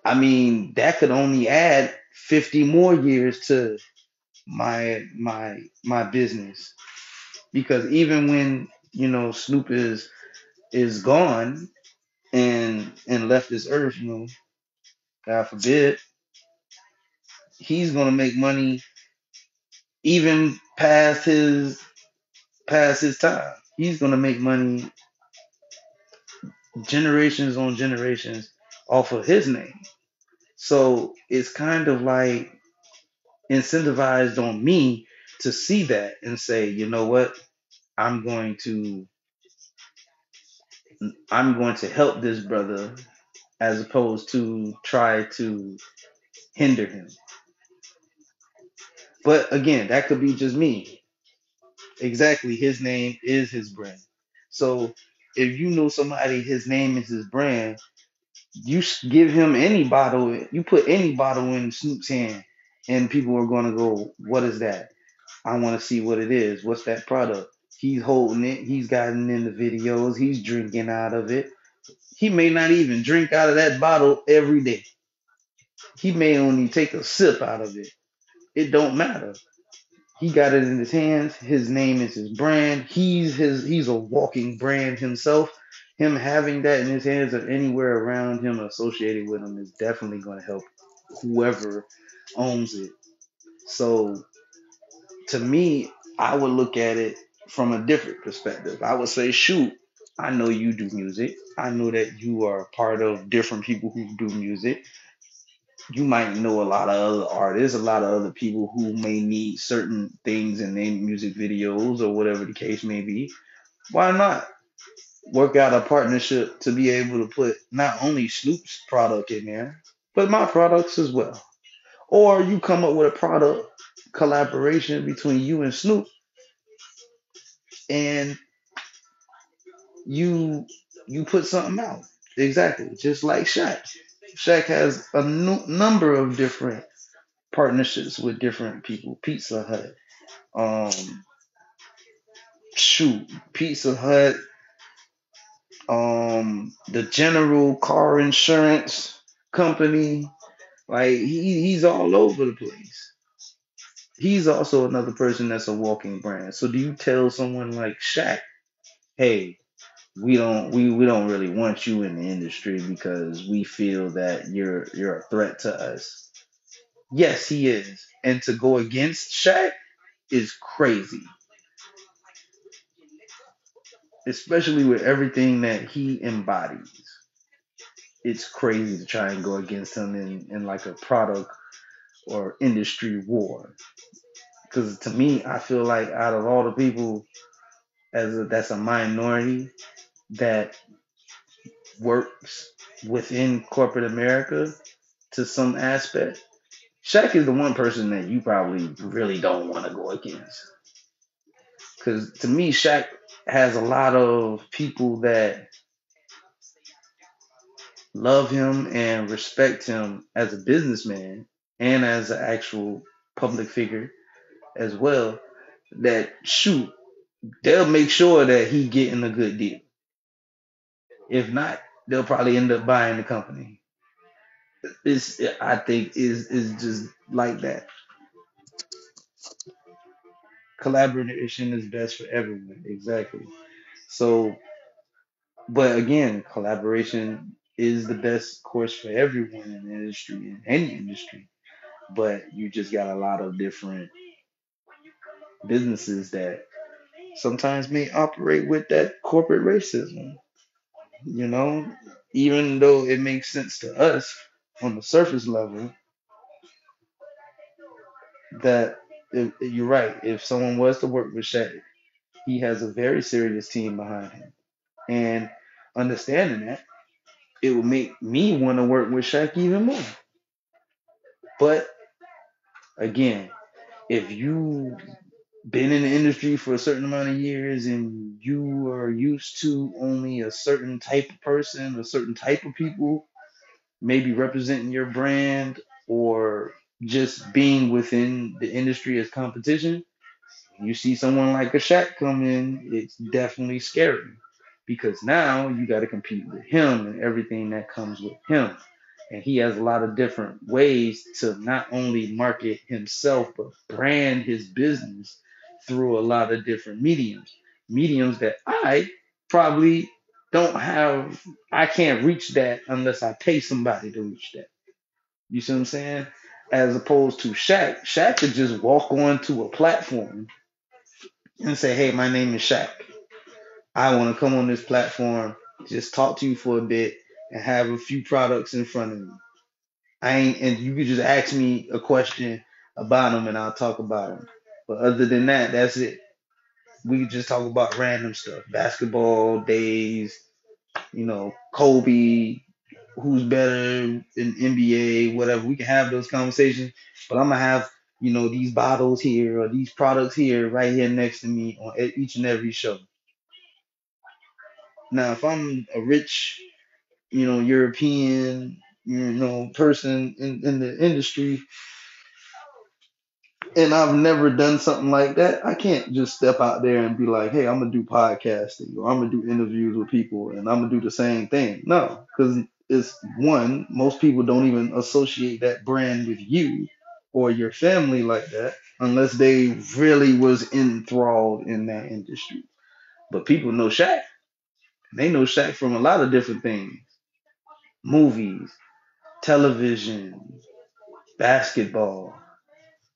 I mean, that could only add 50 more years to my business. Because even when, Snoop is gone and left this earth, God forbid, he's gonna make money even past his time. He's gonna make money generations on generations off of his name. So it's kind of like incentivized on me to see that and say, you know what, I'm going to I'm going to help this brother as opposed to try to hinder him. But again, that could be just me. Exactly, his name is his brand. So if you know somebody, his name is his brand, give him any bottle, you put any bottle in Snoop's hand, and people are going to go, "What is that? I want to see what it is. What's that product?" He's holding it. He's gotten in the videos. He's drinking out of it. He may not even drink out of that bottle every day. He may only take a sip out of it. It don't matter. He got it in his hands. His name is his brand. He's a walking brand himself. Him having that in his hands or anywhere around him associated with him is definitely going to help whoever owns it. So to me, I would look at it from a different perspective. I would say, shoot, I know you do music. I know that you are part of different people who do music. You might know a lot of other artists, a lot of other people who may need certain things in their music videos or whatever the case may be. Why not work out a partnership to be able to put not only Snoop's product in there, but my products as well? Or you come up with a product collaboration between you and Snoop, and you put something out. Exactly, just like Shaq. Shaq has a number of different partnerships with different people. Pizza Hut, um, shoot, Pizza Hut, the General Car Insurance Company. Like he's all over the place. He's also another person that's a walking brand. So do you tell someone like Shaq, hey, we don't really want you in the industry because we feel that you're a threat to us? Yes, he is. And to go against Shaq is crazy, especially with everything that he embodies. It's crazy to try and go against him in like a product or industry war. Because to me, I feel like out of all the people, that's a minority that works within corporate America to some aspect. Shaq is the one person that you probably really don't want to go against. Because to me, Shaq has a lot of people that love him and respect him as a businessman and as an actual public figure as well. That shoot, they'll make sure that he getting a good deal. If not, they'll probably end up buying the company. I think is just like that. Collaboration is best for everyone. Exactly. So, but again, collaboration is the best course for everyone in the industry, in any industry. But you just got a lot of different businesses that sometimes may operate with that corporate racism. You know, even though it makes sense to us on the surface level, that you're right. If someone was to work with Shaq, He has a very serious team behind him. And understanding that, it would make me want to work with Shaq even more. But again, if you been in the industry for a certain amount of years and you are used to only a certain type of person, a certain type of people, maybe representing your brand or just being within the industry as competition, you see someone like a Shaq come in, it's definitely scary because now you got to compete with him and everything that comes with him. And he has a lot of different ways to not only market himself, but brand his business through a lot of different mediums. Mediums that I probably don't have, I can't reach that unless I pay somebody to reach that. You see what I'm saying? As opposed to Shaq. Shaq could just walk onto a platform and say, hey, my name is Shaq. I want to come on this platform, just talk to you for a bit, and have a few products in front of me. I ain't, and you could just ask me a question about them, and I'll talk about them. But other than that, that's it. We could just talk about random stuff, basketball days, Kobe, who's better in NBA, whatever. We can have those conversations, but I'm gonna have these bottles here or these products here, right here next to me on each and every show. Now, if I'm a rich, European, person in the industry, and I've never done something like that, I can't just step out there and be like, hey, I'm gonna do podcasting or I'm gonna do interviews with people and I'm gonna do the same thing. No, because it's one, most people don't even associate that brand with you or your family like that unless they really was enthralled in that industry. But people know Shaq. They know Shaq from a lot of different things: movies, television, basketball,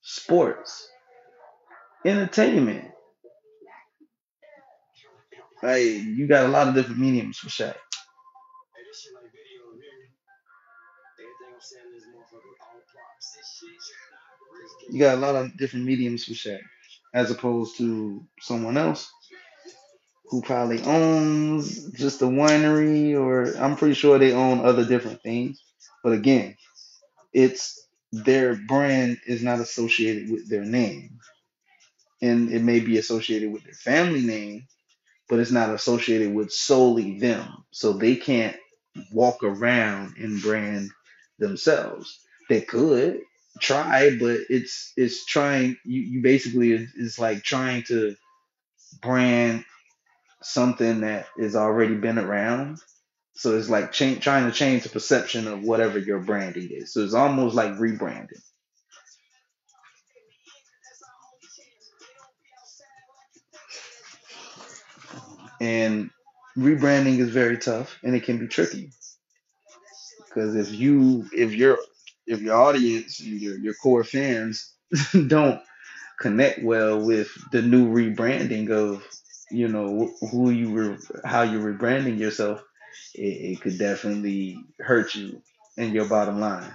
sports, entertainment. Like, you got a lot of different mediums for Shaq. You got a lot of different mediums for Shaq, as opposed to someone else who probably owns just a winery, or I'm pretty sure they own other different things. But again, it's their brand is not associated with their name, and it may be associated with their family name, but it's not associated with solely them. So they can't walk around and brand themselves. They could try, but it's trying. You basically it's like trying to brand something that has already been around. So it's like trying to change the perception of whatever your branding is. So it's almost like rebranding. And rebranding is very tough and it can be tricky because if your audience, your core fans don't connect well with the new rebranding of who you were, how you're rebranding yourself, it could definitely hurt you and your bottom line.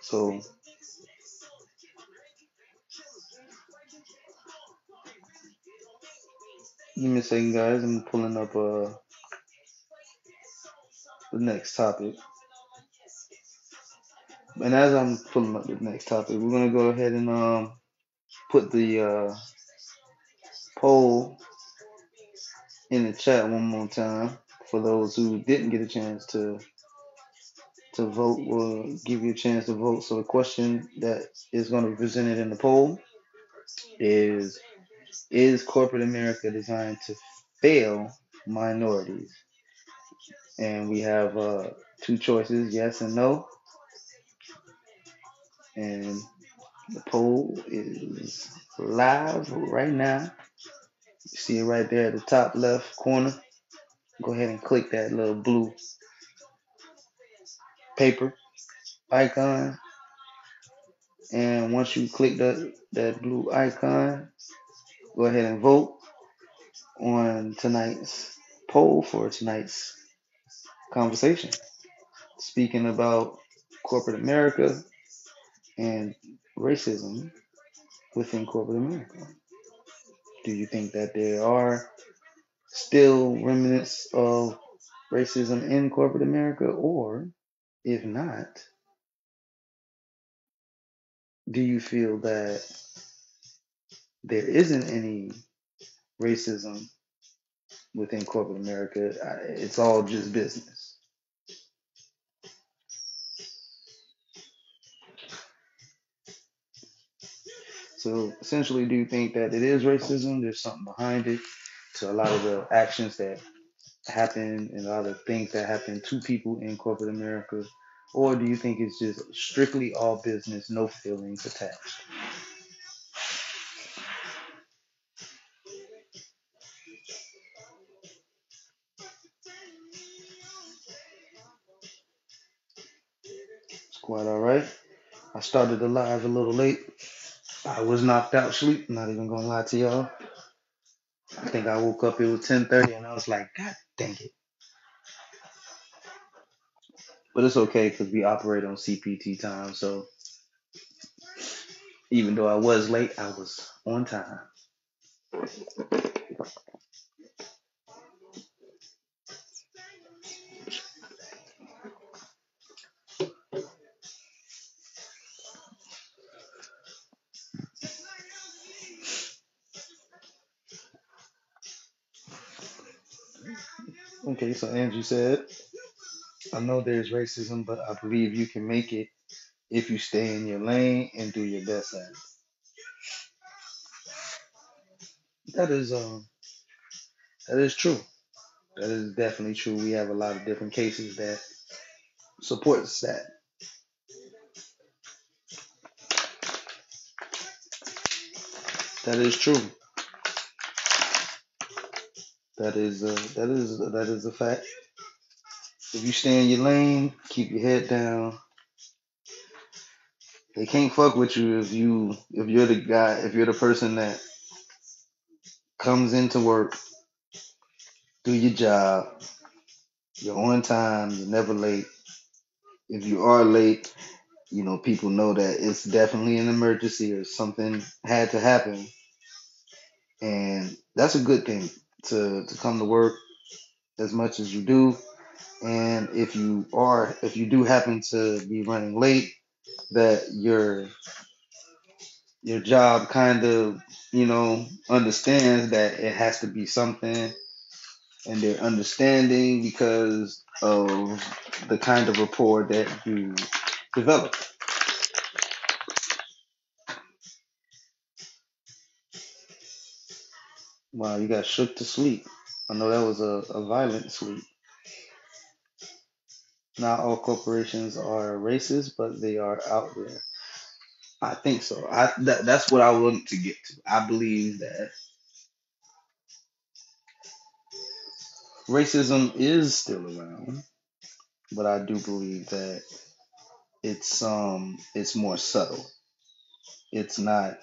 So give me a second, guys. I'm pulling up the next topic. And as I'm pulling up the next topic, we're gonna go ahead and put the poll in the chat one more time for those who didn't get a chance to vote. We'll give you a chance to vote. So the question that is going to be presented in the poll is: is corporate America designed to fail minorities? And we have two choices: yes and no. And the poll is live right now. You see it right there at the top left corner. Go ahead and click that little blue paper icon And once you click that blue icon, go ahead and vote on tonight's poll for tonight's conversation. Speaking about corporate America and racism within corporate America. Do you think that there are still remnants of racism in corporate America? Or if not, do you feel that there isn't any racism within corporate America? It's all just business. So essentially, do you think that it is racism? There's something behind it to a lot of the actions that happen and a lot of things that happen to people in corporate America? Or do you think it's just strictly all business, no feelings attached? It's quite all right. I started the live a little late. I was knocked out sleep. Not even gonna lie to y'all. I think I woke up. It was 10:30, and I was like, God dang it! But it's okay because we operate on CPT time. So even though I was late, I was on time. Okay, so Angie said, I know there's racism, but I believe you can make it if you stay in your lane and do your best at it. That is true. That is definitely true. We have a lot of different cases that supports that. That is true. That is a fact. If you stay in your lane, keep your head down. They can't fuck with you if you're the guy, if you're the person that comes into work, do your job, you're on time, you're never late. If you are late, people know that it's definitely an emergency or something had to happen. And that's a good thing to come to work as much as you do. And if you do happen to be running late, that your job kind of, understands that it has to be something, and they're understanding because of the kind of rapport that you develop. Wow, you got shook to sleep. I know that was a violent sleep. Not all corporations are racist, but they are out there. I think so. That's what I want to get to. I believe that racism is still around, but I do believe that it's more subtle. It's not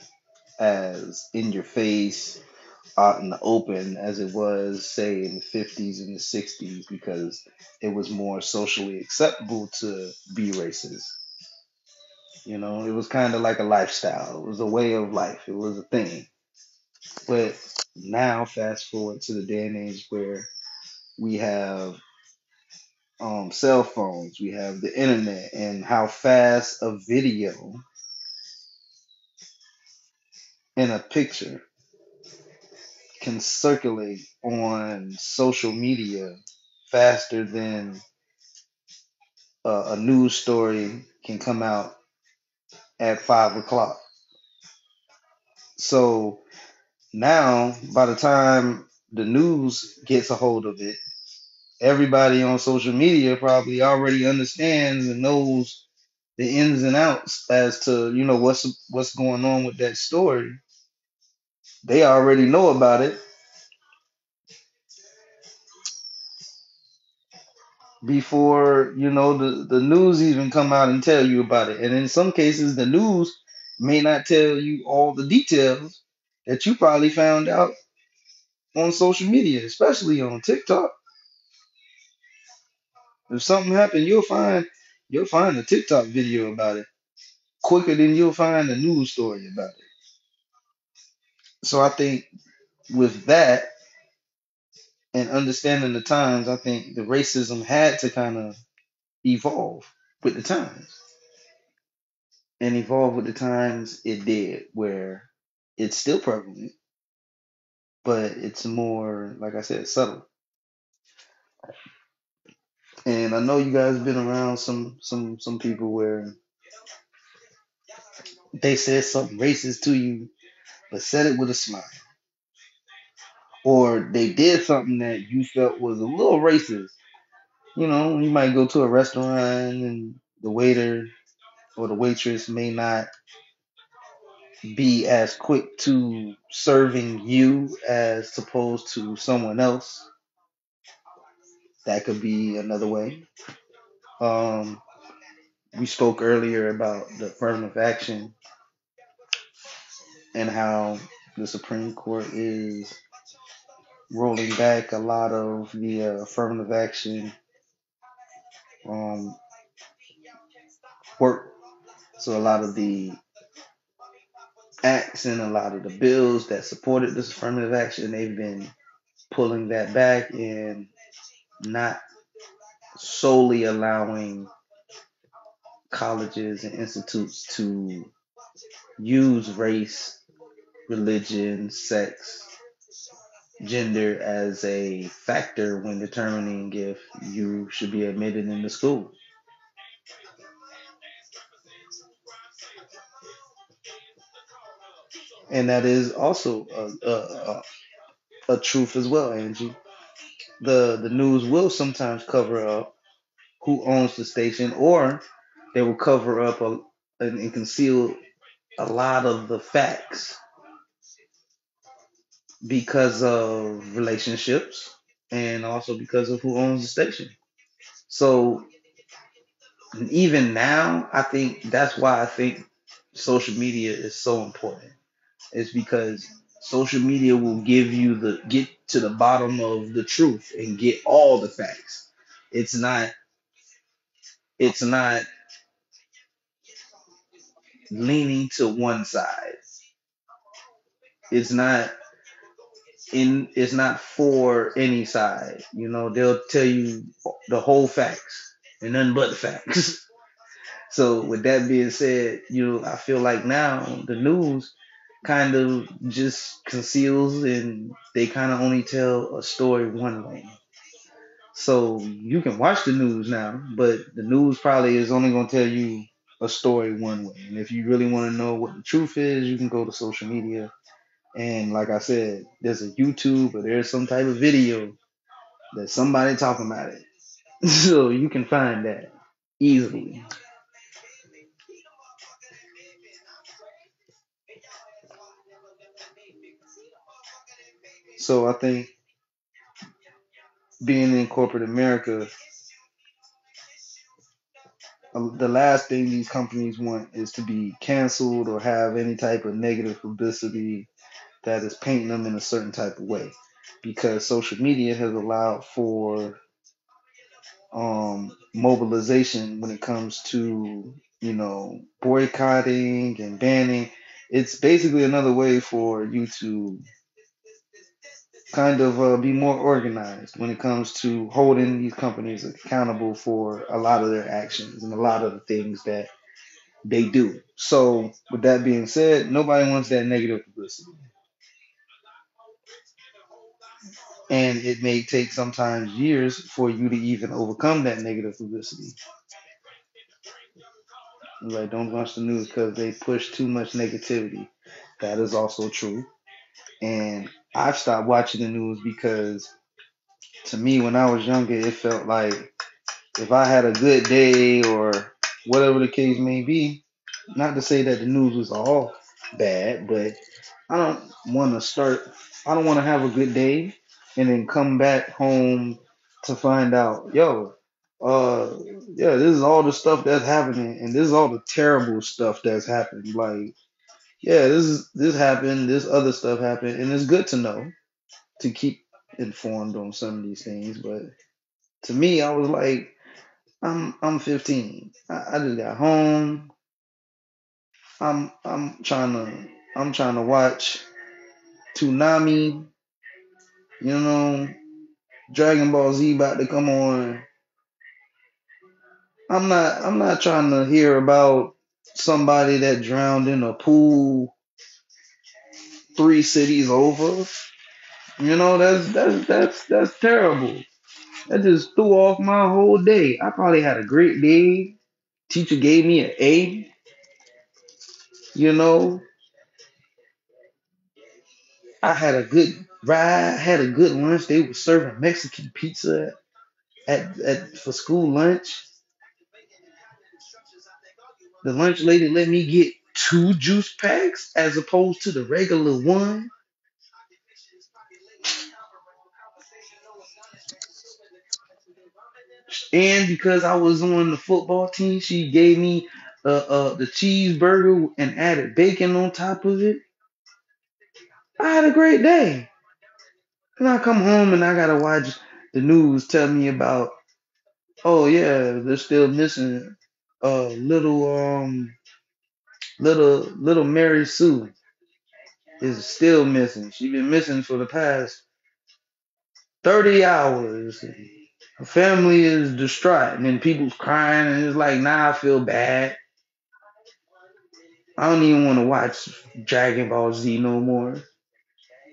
as in your face, out in the open as it was, say, in the 50s and the 60s, because it was more socially acceptable to be racist. It was kind of like a lifestyle. It was a way of life. It was a thing. But now, fast forward to the day and age where we have cell phones, we have the internet, and how fast a video and a picture can circulate on social media faster than a news story can come out at 5 o'clock. So now, by the time the news gets a hold of it, everybody on social media probably already understands and knows the ins and outs as to what's going on with that story. They already know about it before the news even come out and tell you about it. And in some cases, the news may not tell you all the details that you probably found out on social media, especially on TikTok. If something happened, you'll find a TikTok video about it quicker than you'll find a news story about it. So I think with that and understanding the times, I think the racism had to kind of evolve with the times. And evolve with the times it did, where it's still prevalent, but it's more, like I said, subtle. And I know you guys been around some people where they said something racist to you, but said it with a smile. Or they did something that you felt was a little racist. You know, you might go to a restaurant and the waiter or the waitress may not be as quick to serving you as opposed to someone else. That could be another way. Um, we spoke earlier about the affirmative action and how the Supreme Court is rolling back a lot of the affirmative action um, work. So a lot of the acts and a lot of the bills that supported this affirmative action, they've been pulling that back and not solely allowing colleges and institutes to use race, religion, sex, gender as a factor when determining if you should be admitted into school. And that is also a truth as well, Angie. The news will sometimes cover up who owns the station, or they will cover up and conceal a lot of the facts because of relationships and also because of who owns the station. So even now, I think that's why I think social media is so important. It's because social media will give you the get to the bottom of the truth and get all the facts. It's not it's not leaning to one side. It's not it's not for any side. You know, they'll tell you the whole facts and nothing but the facts. So with that being said, I feel like now the news kind of just conceals and they kind of only tell a story one way. So you can watch the news now, but the news probably is only going to tell you a story one way. And if you really want to know what the truth is, you can go to social media. And like I said, there's a YouTube or there's some type of video that somebody talking about it. So you can find that easily. So I think being in corporate America, the last thing these companies want is to be canceled or have any type of negative publicity that is painting them in a certain type of way. Because social media has allowed for mobilization when it comes to, boycotting and banning. It's basically another way for you to kind of be more organized when it comes to holding these companies accountable for a lot of their actions and a lot of the things that they do. So, with that being said, nobody wants that negative publicity. And it may take sometimes years for you to even overcome that negative publicity. Like, don't watch the news because they push too much negativity. That is also true. And I've stopped watching the news because to me, when I was younger, it felt like if I had a good day or whatever the case may be, not to say that the news was all bad, but I don't want to start, I don't want to have a good day and then come back home to find out, yo, yeah, this is all the stuff that's happening and this is all the terrible stuff that's happened. Like, yeah, this happened, this other stuff happened, and it's good to know to keep informed on some of these things. But to me, I was like, I'm 15. I just got home. I'm trying to watch Toonami. You know, Dragon Ball Z about to come on. I'm not trying to hear about somebody that drowned in a pool 3 cities over. That's terrible. That just threw off my whole day. I probably had a great day. Teacher gave me an A. You know, I had a good ride, had a good lunch. They were serving Mexican pizza at for school lunch. The lunch lady let me get 2 juice packs as opposed to the regular one. And because I was on the football team, she gave me the cheeseburger and added bacon on top of it. I had a great day. And I come home and I gotta watch the news tell me about, oh yeah, they're still missing little Mary Sue is still missing. She's been missing for the past 30 hours. Her family is distraught and then people's crying and it's like, nah, I feel bad. I don't even want to watch Dragon Ball Z no more.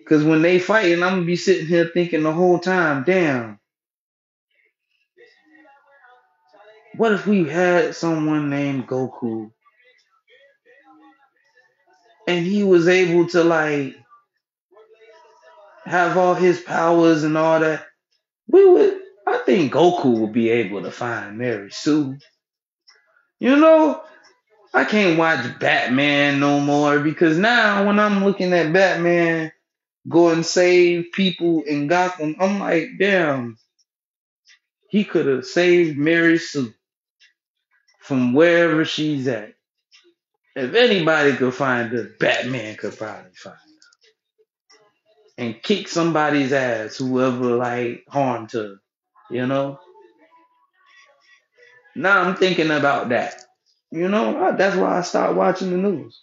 Cause when they fighting, I'm gonna be sitting here thinking the whole time, damn, what if we had someone named Goku and he was able to like have all his powers and all that? We would I think Goku would be able to find Mary Sue. You know, I can't watch Batman no more because now when I'm looking at Batman go and save people in Gotham, I'm like, damn, he could have saved Mary Sue from wherever she's at. If anybody could find her, Batman could probably find her and kick somebody's ass, whoever like harmed her. You know. Now I'm thinking about that. That's why I stopped watching the news.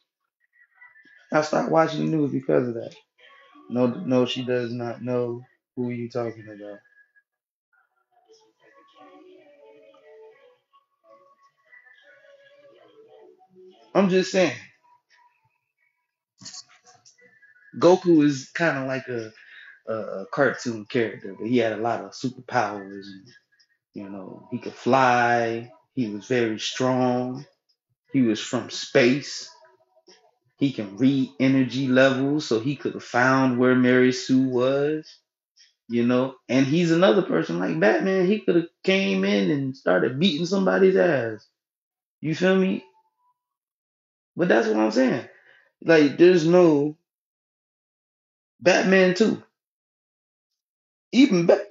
I stopped watching the news because of that. No, no, she does not know who you talking about. I'm just saying, Goku is kind of like a cartoon character, but he had a lot of superpowers. And, he could fly. He was very strong. He was from space. He can read energy levels, so he could have found where Mary Sue was. And he's another person like Batman. He could have came in and started beating somebody's ass. You feel me? But that's what I'm saying. Like, there's no Batman 2.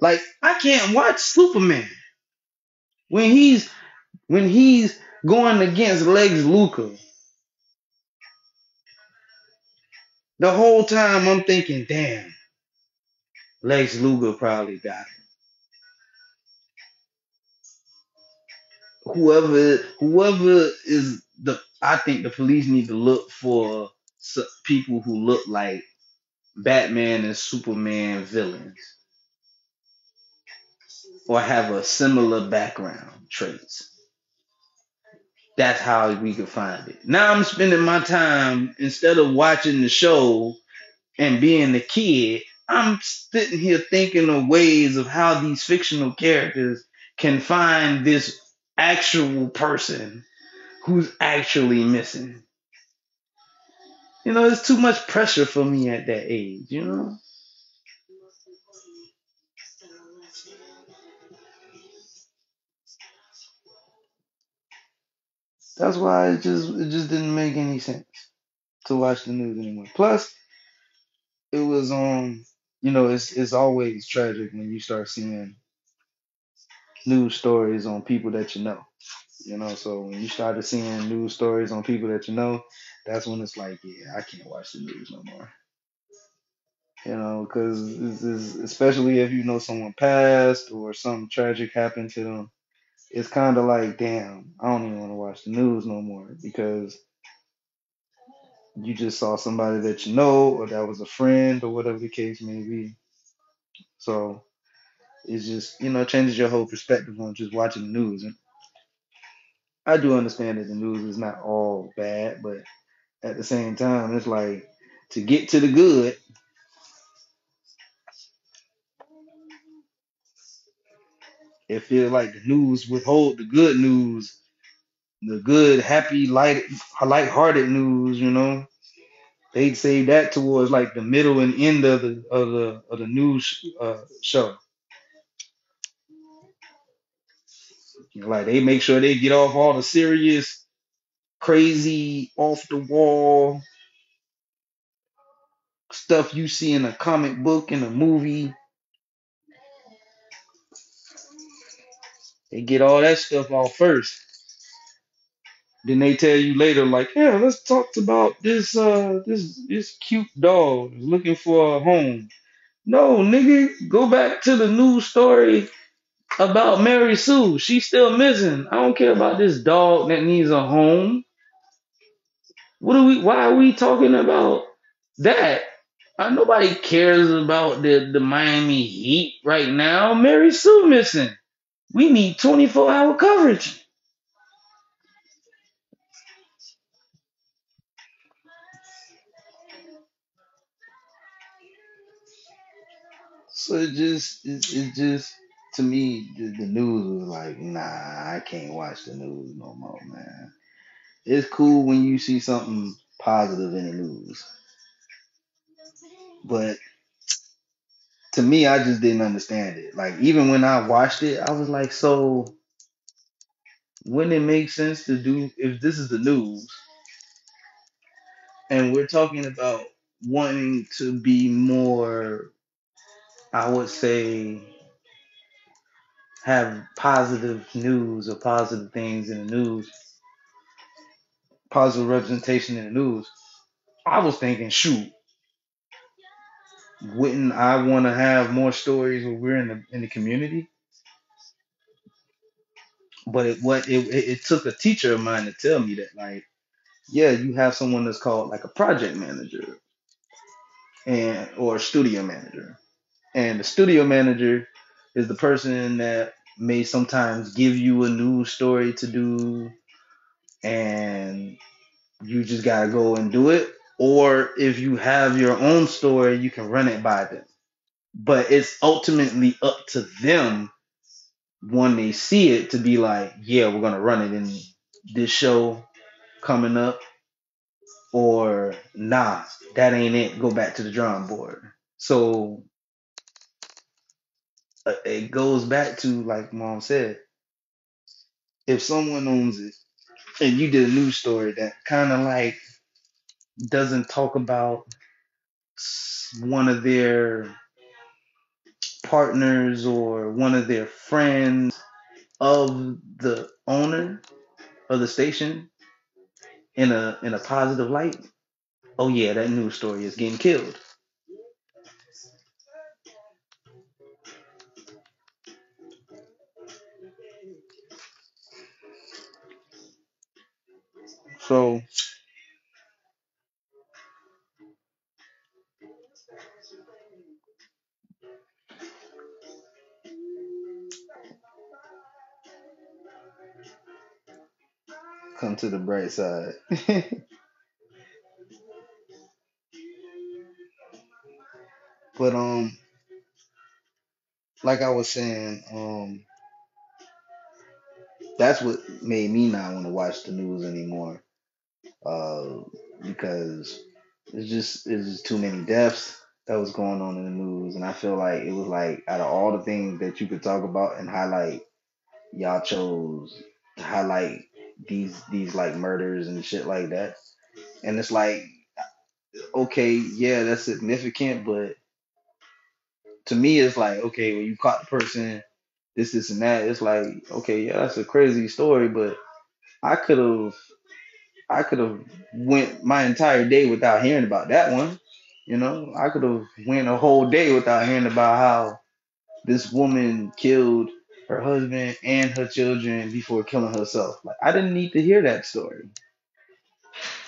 Like, I can't watch Superman when he's going against Lex Luthor. The whole time I'm thinking, damn, Lex Luthor probably got him. Whoever is I think the police need to look for people who look like Batman and Superman villains or have a similar background traits. That's how we could find it. Now I'm spending my time instead of watching the show and being a kid, I'm sitting here thinking of ways of how these fictional characters can find this actual person who's actually missing. It's too much pressure for me at that age. That's why it just didn't make any sense to watch the news anymore. Plus, it was it's always tragic when you start seeing news stories on people that you know. So when you started seeing news stories on people that you know, that's when it's like, yeah, I can't watch the news no more. You know, because this is, especially if you know someone passed or something tragic happened to them, it's kind of like, damn, I don't even want to watch the news no more because you just saw somebody that you know or that was a friend or whatever the case may be. So it's just, changes your whole perspective on just watching the news. And I do understand that the news is not all bad, but at the same time, it's like to get to the good, it feels like the news withhold the good news, the good, happy, light-hearted news. They'd say that towards like the middle and end of the news show. Like they make sure they get off all the serious, crazy, off the wall stuff you see in a comic book, in a movie. They get all that stuff off first. Then they tell you later, like, yeah, let's talk about this cute dog looking for a home. No, nigga, go back to the news story about Mary Sue. She's still missing. I don't care about this dog that needs a home. Why are we talking about that? Nobody cares about the Miami Heat right now. Mary Sue missing. We need 24-hour coverage. So it just to me the news was like, nah, I can't watch the news no more, man. It's cool when you see something positive in the news, but to me, I just didn't understand it. Like even when I watched it, I was like, so wouldn't it make sense to do if this is the news and we're talking about wanting to be more, I would say, have positive news or positive things in the news, positive representation in the news. I was thinking, shoot, wouldn't I want to have more stories where we're in the community? But it took a teacher of mine to tell me that, like, yeah, you have someone that's called like a project manager and or a studio manager, and the studio manager is the person that may sometimes give you a news story to do, and you just gotta go and do it. Or if you have your own story, you can run it by them. But it's ultimately up to them when they see it to be like, yeah, we're gonna run it in this show coming up, or nah, that ain't it. Go back to the drawing board. So it goes back to like mom said, if someone owns it and you did a news story that kind of like doesn't talk about one of their partners or one of their friends of the owner of the station in a positive light, oh yeah, that news story is getting killed. So come to the bright side. But like I was saying, that's what made me not want to watch the news anymore. Uh, because it's just too many deaths that was going on in the news, and I feel like it was like out of all the things that you could talk about and highlight, y'all chose to highlight these like murders and shit like that. And it's like, okay, yeah, that's significant, but to me, it's like, okay, when you caught the person, this, and that, it's like, okay, yeah, that's a crazy story, but I could have. I could have went my entire day without hearing about that one. You know, I could have went a whole day without hearing about how this woman killed her husband and her children before killing herself. Like I didn't need to hear that story.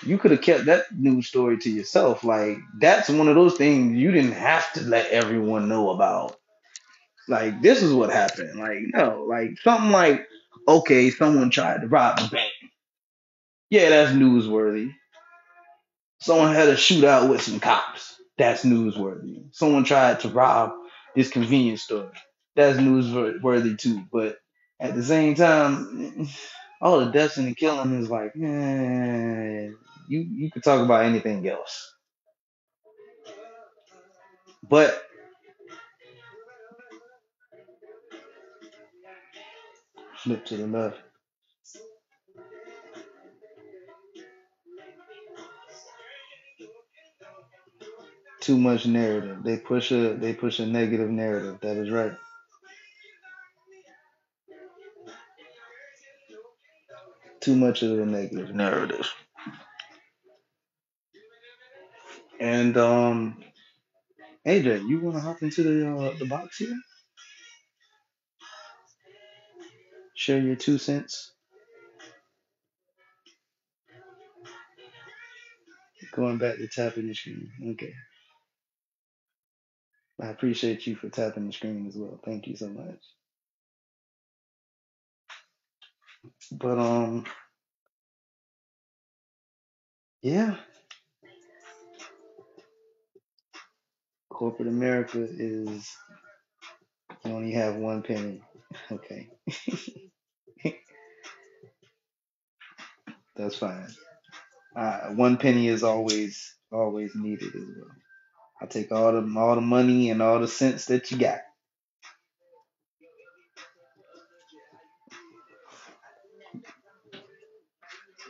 You could have kept that news story to yourself. Like that's one of those things you didn't have to let everyone know about. Like this is what happened. Like no, like something like okay, someone tried to rob the bank. Yeah, that's newsworthy. Someone had a shootout with some cops. That's newsworthy. Someone tried to rob this convenience store. That's newsworthy too. But at the same time, all the deaths and the killing is like, you could talk about anything else. But flip to the left. Too much narrative. They push a negative narrative. That is right. Too much of a negative narrative. And AJ, you wanna hop into the box here? Share your 2 cents. Going back to tapping the screen. Okay. I appreciate you for tapping the screen as well. Thank you so much. But yeah, corporate America is you only have 1 penny. Okay. That's fine. 1 penny is always needed as well. I'll take all the money and all the cents that you got.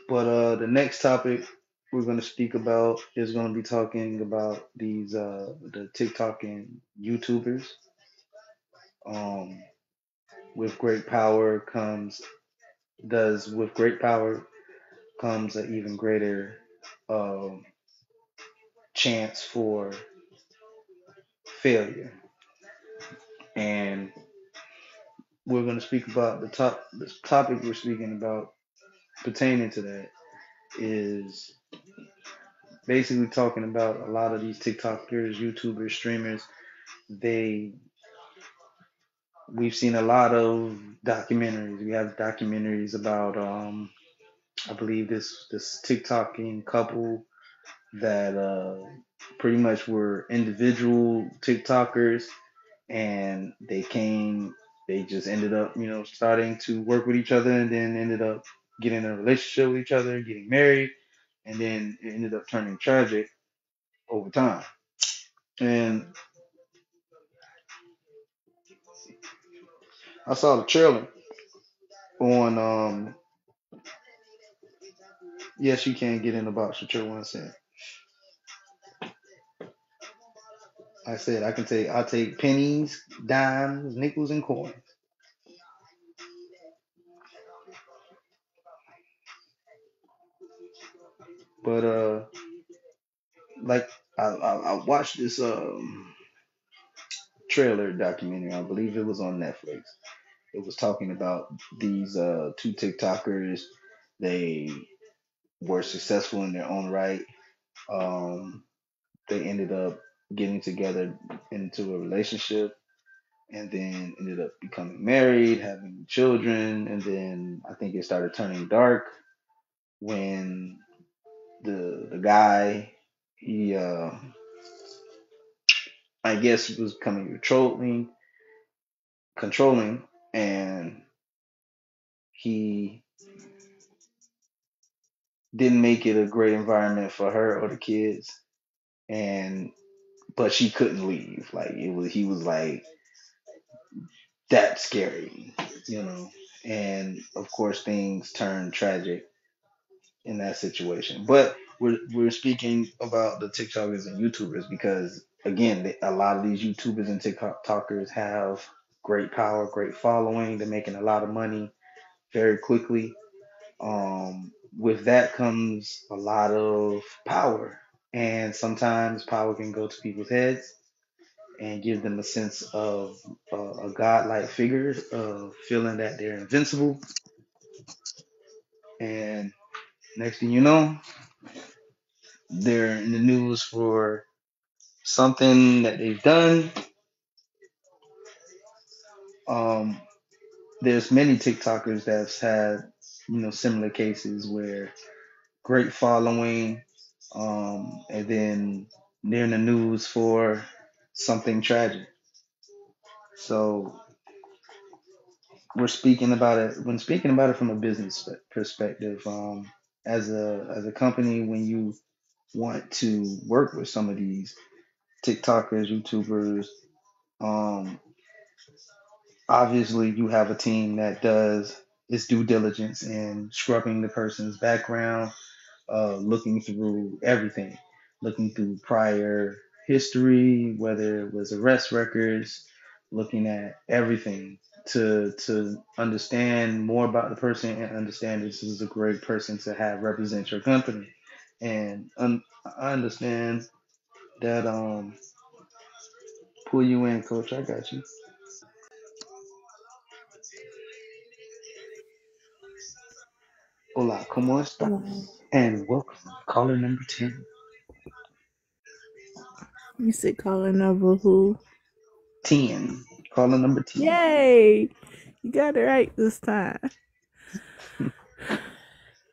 But the next topic we're gonna speak about is gonna be talking about these the TikTok and YouTubers. Um, with great power comes does with great power comes an even greater um, chance for failure. And we're going to speak about the topic we're speaking about pertaining to that is basically talking about a lot of these TikTokers, YouTubers, streamers. They we've seen a lot of documentaries. We have documentaries about I believe this TikToking couple that pretty much were individual TikTokers and they just ended up, starting to work with each other and then ended up getting in a relationship with each other, getting married, and then it ended up turning tragic over time. And I saw the trailer on yes you can get in the box with your 1 cent. I said I'll take pennies, dimes, nickels and coins. But like I watched this trailer documentary. I believe it was on Netflix. It was talking about these two TikTokers. They were successful in their own right. Um, they ended up getting together into a relationship and then ended up becoming married, having children, and then I think it started turning dark when the guy he I guess he was becoming controlling, and he didn't make it a great environment for her or the kids, and but she couldn't leave. Like he was like that scary, you know. And of course, things turned tragic in that situation. But we're speaking about the TikTokers and YouTubers because again, a lot of these YouTubers and TikTokers have great power, great following. They're making a lot of money very quickly. with that comes a lot of power. And sometimes power can go to people's heads and give them a sense of a godlike figure of feeling that they're invincible. And next thing you know, they're in the news for something that they've done. Um, there's many TikTokers that's had, similar cases where great following, and then they're in the news for something tragic. So we're speaking about it when speaking about it from a business perspective. As a company, when you want to work with some of these TikTokers, YouTubers, um, obviously you have a team that does its due diligence in scrubbing the person's background, looking through everything, looking through prior history, whether it was arrest records, looking at everything to understand more about the person and understand this is a great person to have represent your company. And I understand that pull you in, coach. I got you. Hola, ¿cómo Well, estás? And welcome, caller number 10. you said calling number who? 10. Caller number 10. Yay! You got it right this time.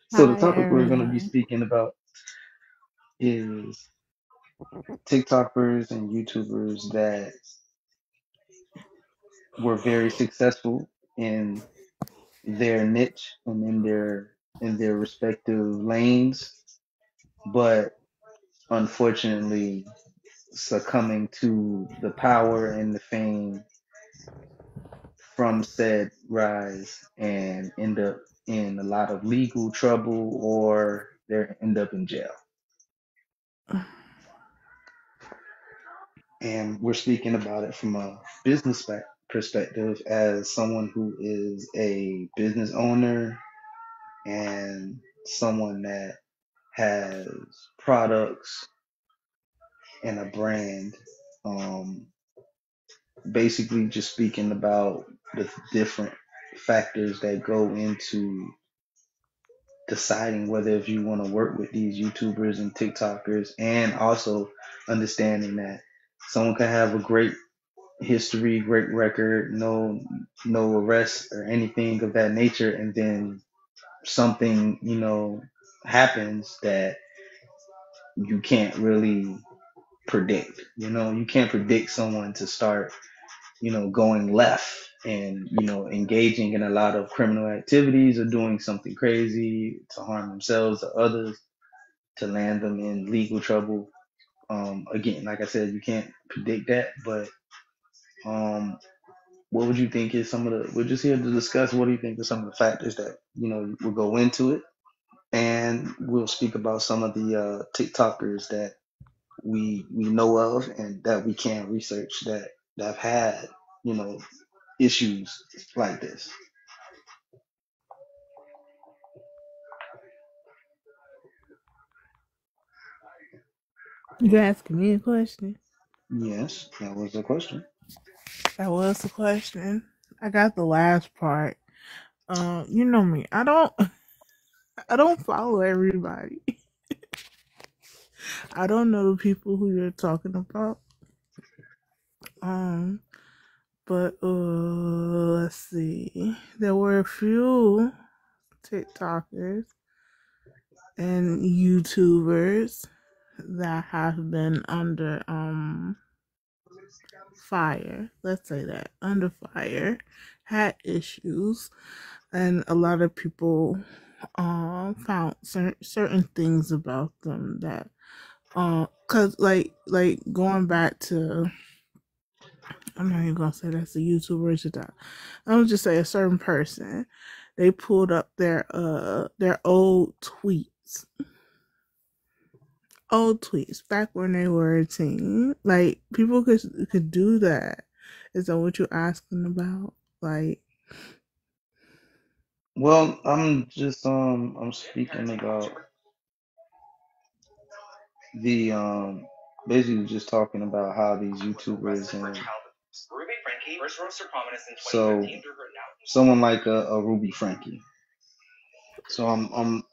So the Hi, topic we're going to be everyone. speaking about is TikTokers and YouTubers that were very successful in their niche and in their respective lanes, but unfortunately succumbing to the power and the fame from said rise and end up in a lot of legal trouble or they end up in jail. And we're speaking about it from a business perspective as someone who is a business owner and someone that has products and a brand. Um, Basically, just speaking about the different factors that go into deciding whether if you want to work with these YouTubers and TikTokers, and also understanding that someone can have a great history, great record, no arrests or anything of that nature, and then something happens that you can't really predict. You can't predict someone to start going left and engaging in a lot of criminal activities or doing something crazy to harm themselves or others to land them in legal trouble. Again, like I said, you can't predict that, but um, what would you think is some of the? We're just here to discuss. What do you think are some of the factors that will go into it, and we'll speak about some of the TikTokers that we know of and that we can research that have had you know issues like this. You asking me a question? Yes, that was the question. That was the question. I got the last part. You know me. I don't follow everybody. I don't know the people who you're talking about. Um, but let's see. There were a few TikTokers and YouTubers that have been under fire. Let's say that under fire, had issues, and a lot of people found certain things about them that cause like going back to, I'm not even gonna say that's a YouTuber or that. I'm gonna just say a certain person. They pulled up their old tweets back when they were a teen. Like people could do that. Is that what you're asking about? Like Well, I'm speaking about the basically just talking about how these YouTubers and so someone like a Ruby Frankie. So I'm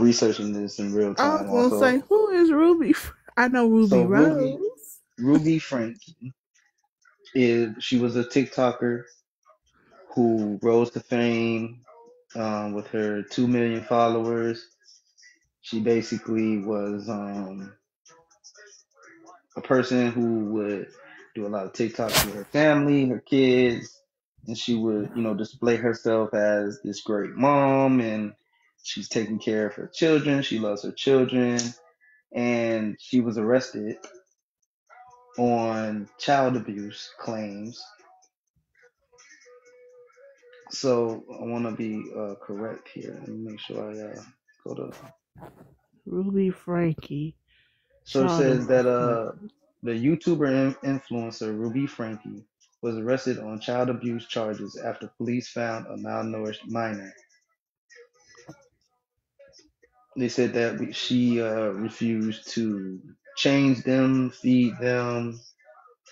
researching this in real I was time gonna also. say, who is Ruby? I know Ruby So Rose. Ruby Frankie is she was a TikToker who rose to fame with her 2 million followers. She basically was a person who would do a lot of TikToks with her family, her kids, and she would, display herself as this great mom and she's taking care of her children. She loves her children. And she was arrested on child abuse claims. So I want to be correct here. Let me make sure I go to. Ruby Frankie, So it child says that abuse claims. the YouTuber influencer Ruby Frankie was arrested on child abuse charges after police found a malnourished minor. They said that she refused to change them, feed them,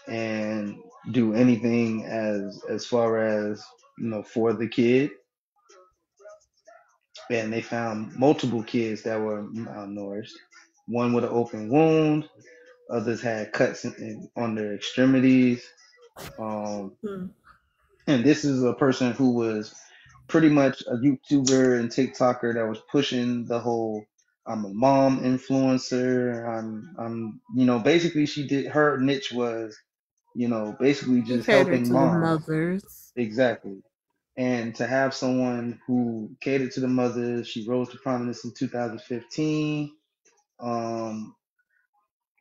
and do anything as far as for the kid. And they found multiple kids that were malnourished. One with an open wound. Others had cuts on their extremities. Um, Hmm. and this is a person who was pretty much a YouTuber and TikToker that was pushing the whole I'm a mom influencer. Basically she did her niche was, basically He just catered helping to the moms. mothers. Exactly. And to have someone who catered to the mothers, she rose to prominence in 2015. Um,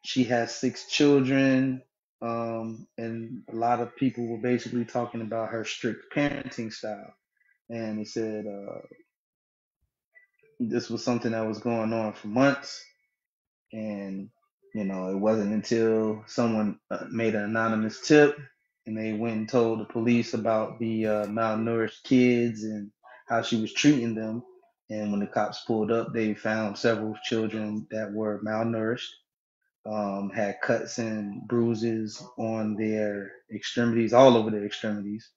she has 6 children. And a lot of people were basically talking about her strict parenting style. And they said this was something that was going on for months. And, it wasn't until someone made an anonymous tip and they went and told the police about the malnourished kids and how she was treating them. And when the cops pulled up, they found several children that were malnourished, had cuts and bruises on their extremities, all over their extremities.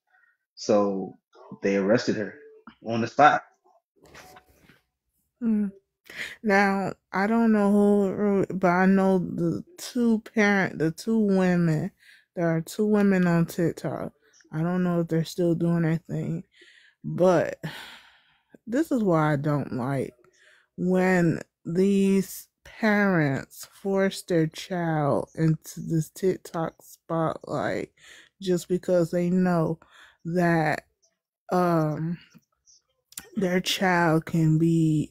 So they arrested her on the spot. Hmm. Now, I don't know who, but I know the two women. There are two women on TikTok. I don't know if they're still doing their thing, but this is why I don't like when these parents force their child into this TikTok spotlight just because they know that um their child can be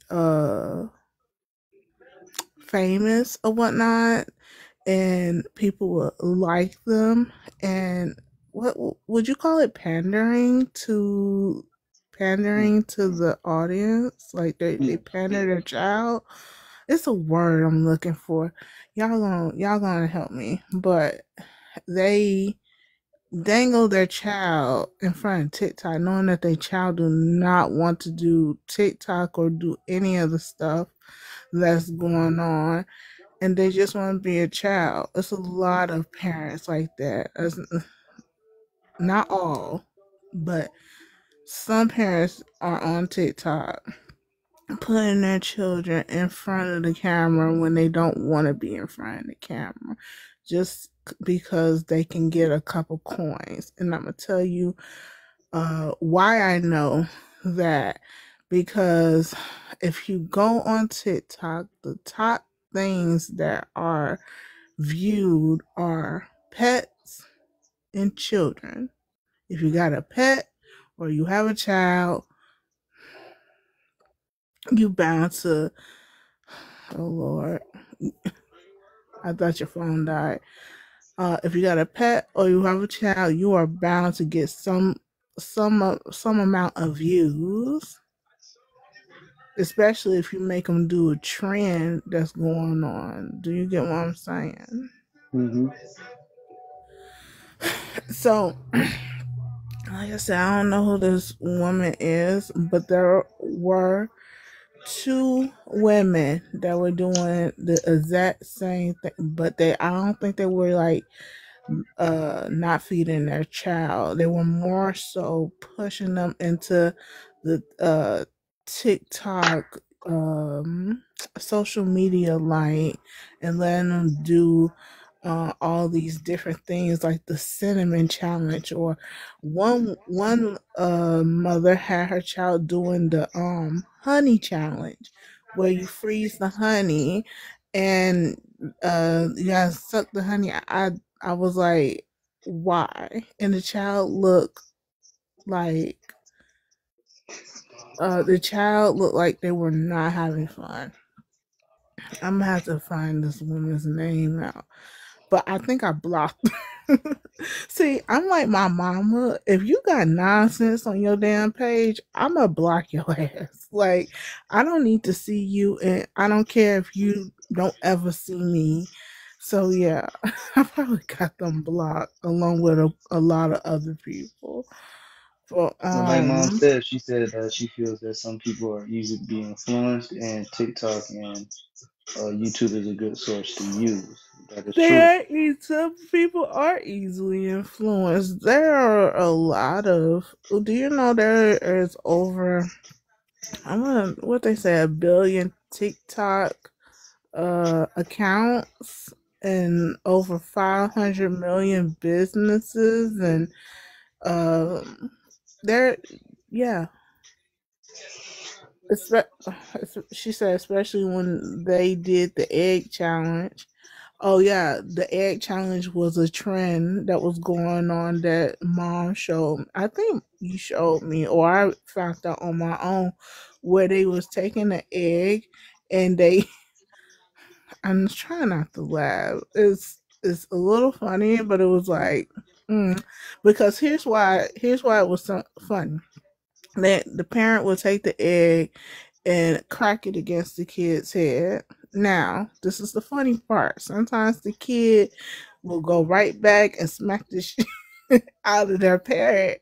famous or whatnot and people will like them. And what would you call it, pandering to the audience, like they pander their child. It's a word I'm looking for. Y'all gonna help me. But they dangle their child in front of TikTok, knowing that their child do not want to do TikTok or do any of the stuff that's going on, and they just want to be a child. It's a lot of parents like that. Not all, but some parents are on TikTok putting their children in front of the camera when they don't want to be in front of the camera just because they can get a couple coins. And I'm going to tell you why I know that, because if you go on TikTok, the top things that are viewed are pets and children. If you got a pet or you have a child, you bound to, oh Lord, I thought your phone died. If you got a pet or you have a child, you are bound to get some amount of views, especially if you make them do a trend that's going on. Do you get what I'm saying? Mm-hmm. So Like I said, I don't know who this woman is, but there were two women that were doing the exact same thing, but I don't think they were like not feeding their child. They were more so pushing them into the TikTok social media light and letting them do all these different things like the cinnamon challenge, or one mother had her child doing the honey challenge, where you freeze the honey and you gotta suck the honey. I was like, why? And the child looked like they were not having fun. I'm gonna have to find this woman's name out. But I think I blocked her. See, I'm like my mama. If you got nonsense on your damn page, I'm gonna block your ass. Like, I don't need to see you, and I don't care if you don't ever see me. So yeah, I probably got them blocked along with a lot of other people. But But like mom said, she said that she feels that some people are easy to be influenced, and TikTok and YouTube is a good source to use. That is true. some people are easily influenced. There are a lot of. Do you know there is over? I'm gonna what they say, 1 billion TikTok accounts and over 500 million businesses, and um there, yeah. She said, especially when they did the egg challenge. Oh yeah, the egg challenge was a trend that was going on that mom showed. I think you showed me, or I found out on my own, where they was taking the egg and they. I'm trying not to laugh. It's a little funny, but it was like, because here's why it was so funny. That the parent will take the egg and crack it against the kid's head. Now, this is the funny part. Sometimes the kid will go right back and smack the shit out of their parent,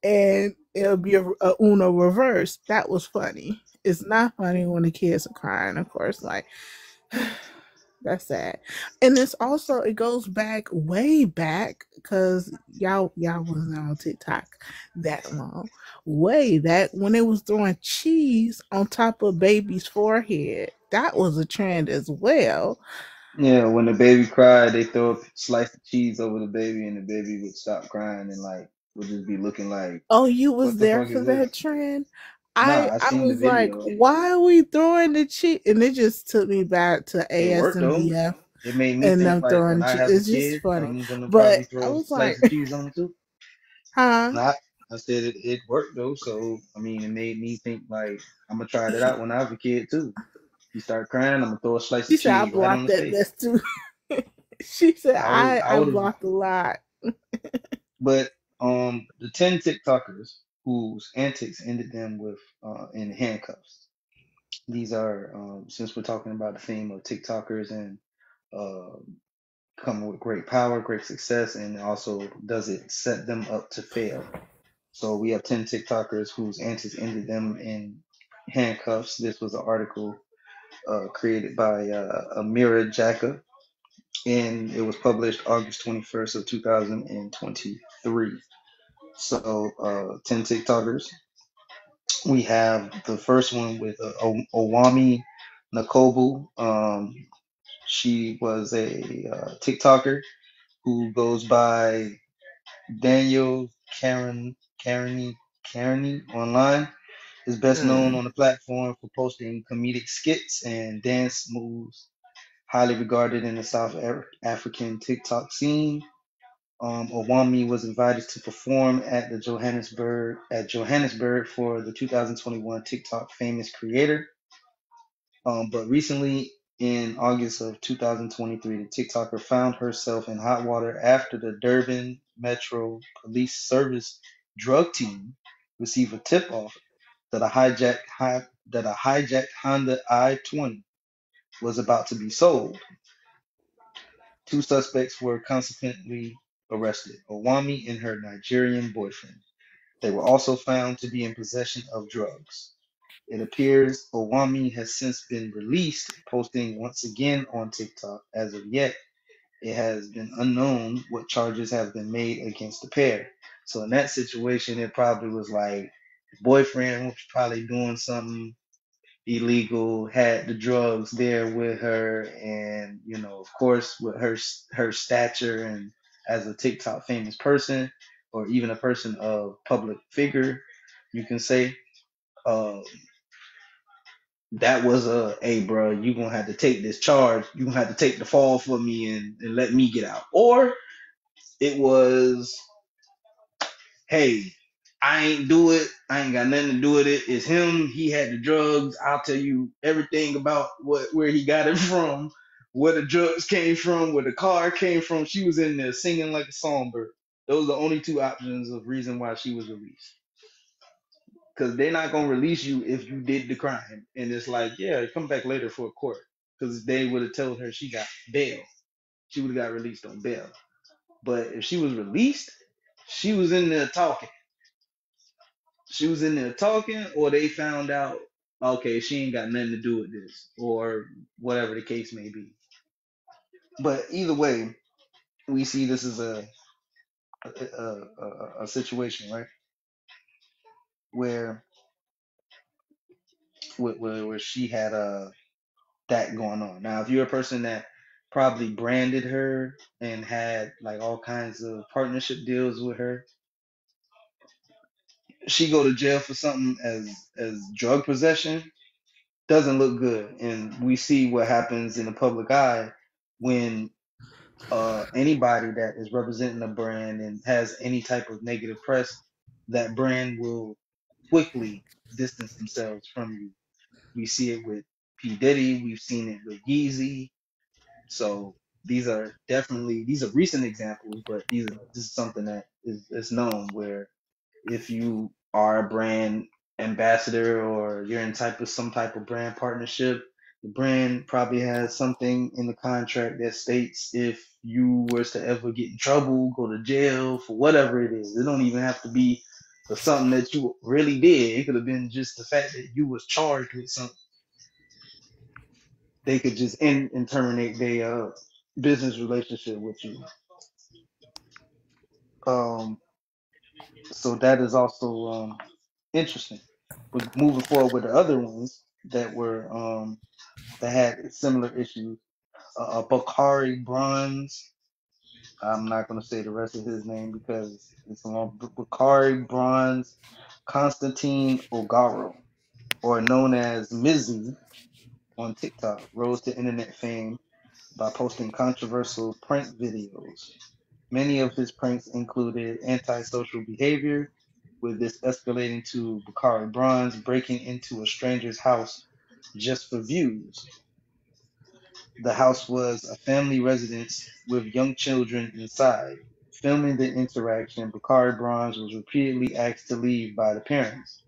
and it'll be a Uno reverse. That was funny. It's not funny when the kids are crying, of course. Like, that's sad. And it's also, it goes back way back because y'all wasn't on TikTok that long. Way back when they was throwing cheese on top of baby's forehead. That was a trend as well. Yeah, when the baby cried, they throw a slice of cheese over the baby, and the baby would stop crying and like would just be looking like, Oh, you "What was the there fuck for is that this?" trend? Nah, I I I seen the was like, video. why are we throwing the cheese? And it just took me back to It worked though. ASMBF It made me and think them like throwing when the I cheese. have a It's just kid, funny. I'm gonna But probably I throw a was slice like, of cheese on it too. huh? Not, I said it worked though. So I mean, it made me think like I'm gonna try that out when I have a kid too. You start crying, I'm gonna throw a slice She of said I cheese right on blocked the that face. mess too. She said I I would have, blocked a lot. but the 10 TikTokers whose antics ended them with in handcuffs. These are since we're talking about the theme of TikTokers and uh, coming with great power, great success, and also does it set them up to fail? So we have 10 TikTokers whose antics ended them in handcuffs. This was an article created by Amira Jacka, and it was published August 21st of 2023. So 10 TikTokers. We have the first one with Owami Nakobu. She was a TikToker who goes by Daniel Kareni online, is best known Mm. on the platform for posting comedic skits and dance moves, highly regarded in the African TikTok scene. Owami was invited to perform at Johannesburg for the 2021 TikTok Famous Creator. But recently, in August of 2023, the TikToker found herself in hot water after the Durban Metro Police Service drug team received a tip-off that a hijacked Honda i20 was about to be sold. Two suspects were consequently arrested: Owami and her Nigerian boyfriend. They were also found to be in possession of drugs. It appears Owami has since been released, posting once again on TikTok. As of yet, it has been unknown what charges have been made against the pair. So in that situation, it probably was like the boyfriend was probably doing something illegal, had the drugs there with her, and of course, with her stature and as a TikTok famous person, or even a person of public figure, you can say, uh, that was a, hey, bro, you gonna have to take this charge. You gonna have to take the fall for me and let me get out. Or it was, hey, I ain't do it. I ain't got nothing to do with it. It's him. He had the drugs. I'll tell you everything about where he got it from, where the drugs came from, where the car came from. She was in there singing like a songbird. Those are the only two options of reason why she was released. Because they're not gonna release you if you did the crime. And it's like, yeah, come back later for a court. Because they would have told her she got bail. She would have got released on bail. But if she was released, she was in there talking. She was in there talking, or they found out, okay, she ain't got nothing to do with this, or whatever the case may be. But either way, we see this is a situation, right, where where she had that going on. Now, if you're a person that probably branded her and had like all kinds of partnership deals with her, she go to jail for something as drug possession doesn't look good. And we see what happens in the public eye when anybody that is representing a brand and has any type of negative press, that brand will quickly distance themselves from you. We see it with P. Diddy, we've seen it with Yeezy. So these are recent examples, but this is something that is known where if you are a brand ambassador or you're in type of some type of brand partnership, the brand probably has something in the contract that states if you was to ever get in trouble, go to jail for whatever it is. It don't even have to be for something that you really did. It could have been just the fact that you was charged with something. They could just end and terminate their business relationship with you. Um, so that is also interesting. But moving forward with the other ones that were that had similar issues, Bakari Bronze. I'm not going to say the rest of his name because it's long. Bakari Bronze, Constantine Ogaro, or known as Mizzy on TikTok, rose to internet fame by posting controversial prank videos. Many of his pranks included antisocial behavior, with this escalating to Bakari Bronze breaking into a stranger's house just for views. The house was a family residence with young children inside. Filming the interaction, Bakari Bronze was repeatedly asked to leave by the parents.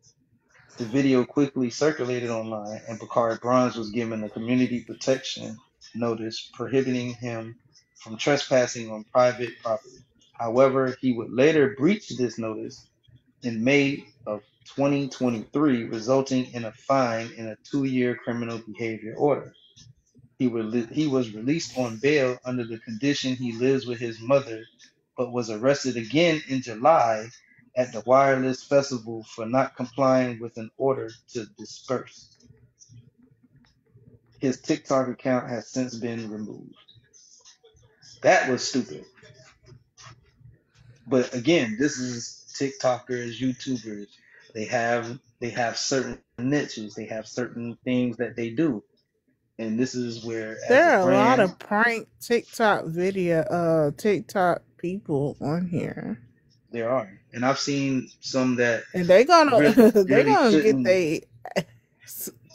The video quickly circulated online, and Bakari Bronze was given a community protection notice prohibiting him from trespassing on private property. However, he would later breach this notice in May of 2023, resulting in a fine and a 2-year criminal behavior order. He was released on bail under the condition he lives with his mother, but was arrested again in July at the Wireless Festival for not complying with an order to disperse. His TikTok account has since been removed. That was stupid. But again, this is TikTokers, YouTubers. They have certain niches. They have certain things that they do. And this is where, as a There are a lot brand, of prank TikTok people on here. there are. And I've seen some that And they really, gonna they really gonna get shouldn't. they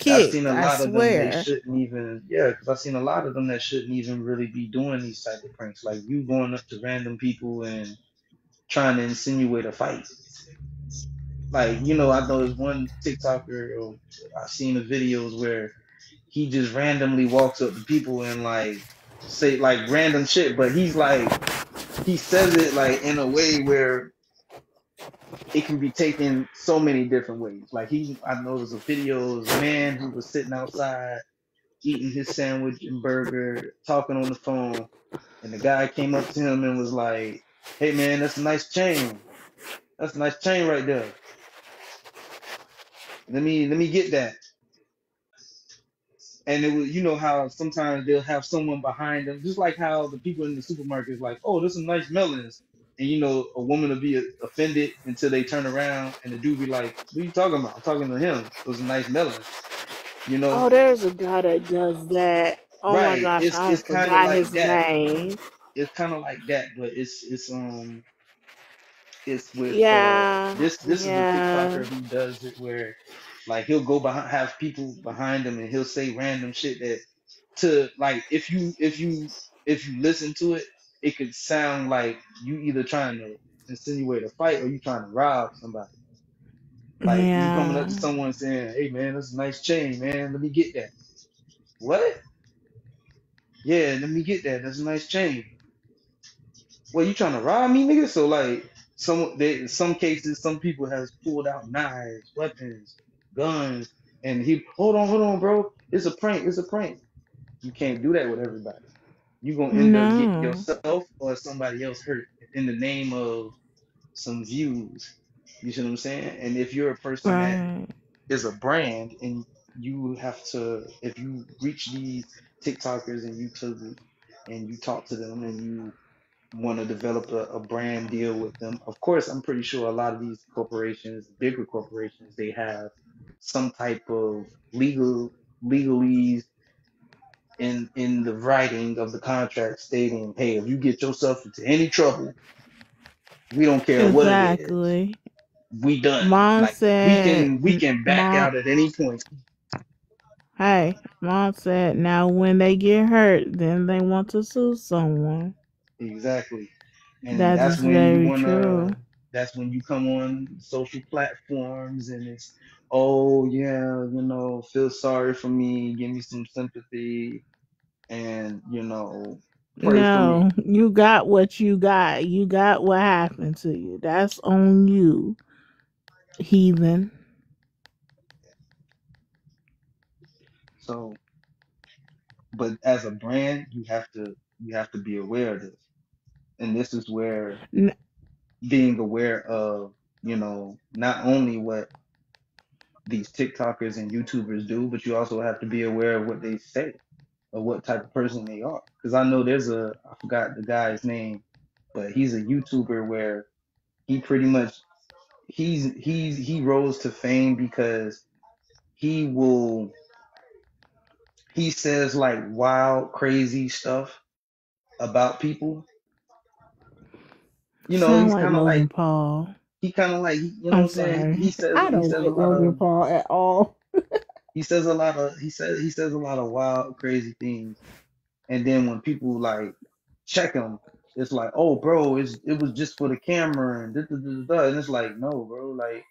I've seen kicked, a I lot of them, they swear. shouldn't even, yeah, because I've seen a lot of them that shouldn't even really be doing these type of pranks. Like you going up to random people and trying to insinuate a fight. Like, I know there's one TikToker, or I've seen the videos where he just randomly walks up to people and like say like random shit, but he says it like in a way where it can be taken so many different ways. Like I know there's a video of a man who was sitting outside eating his sandwich and burger, talking on the phone, and the guy came up to him and was like, "Hey man, that's a nice chain. That's a nice chain right there. Let me get that." And it was, you know how sometimes they'll have someone behind them, just like how the people in the supermarket is like, "Oh, there's some nice melons," and a woman will be offended until they turn around, and the dude be like, "What are you talking about? I'm talking to him. Those are nice melons." You know, Oh, there's a guy that does that. Oh my right? gosh, It's I it's kind of forgot like his that. name. It's kind of like that, but it's with Yeah, this is a yeah, TikToker who does it where like he'll go behind have people behind him and he'll say random shit that to like if you listen to it, it could sound like you either trying to insinuate a fight or you trying to rob somebody. Like you coming up to yeah. someone saying, "Hey man, that's a nice chain, man. Let me get that." What? Yeah, let me get that. That's a nice chain. Well, you trying to rob me, nigga? So like in some cases, some people has pulled out knives, weapons, guns, and he hold on, bro. It's a prank. It's a prank. You can't do that with everybody. You're gonna end up getting No, yourself or somebody else hurt in the name of some views. You see what I'm saying? And if you're a person that right. is a brand and you have to, if you reach these TikTokers and YouTubers and you talk to them and you want to develop a brand deal with them, of course, I'm pretty sure a lot of these corporations, bigger corporations, they have some type of legalese in the writing of the contract stating, hey, if you get yourself into any trouble, we don't care what it is, Exactly. we done. Mom Like we said, can we can back "Mom, out at any point. hey, mom said, now when they get hurt, then they want to sue someone." Exactly. And That that's is when you very wanna true. that's when you come on social platforms and it's, oh yeah, feel sorry for me, give me some sympathy and pray for me. No, you got what you got. You got what happened to you. That's on you, heathen. So but as a brand, you have to be aware of this. And this is where N- being aware of, not only what these TikTokers and YouTubers do, but you also have to be aware of what they say or what type of person they are. Because I know I forgot the guy's name, but he's a YouTuber where he pretty much he rose to fame because he will he says like wild, crazy stuff about people. Sound He's like kind of like Logan Paul. you know what I'm I'm saying? He sorry. says I he don't says a like lot Logan of Paul at all. he says a lot of wild, crazy things. And then when people like check him, it's like, oh, bro, it was just for the camera and da, da, da, da, da. And it's like, no, bro, like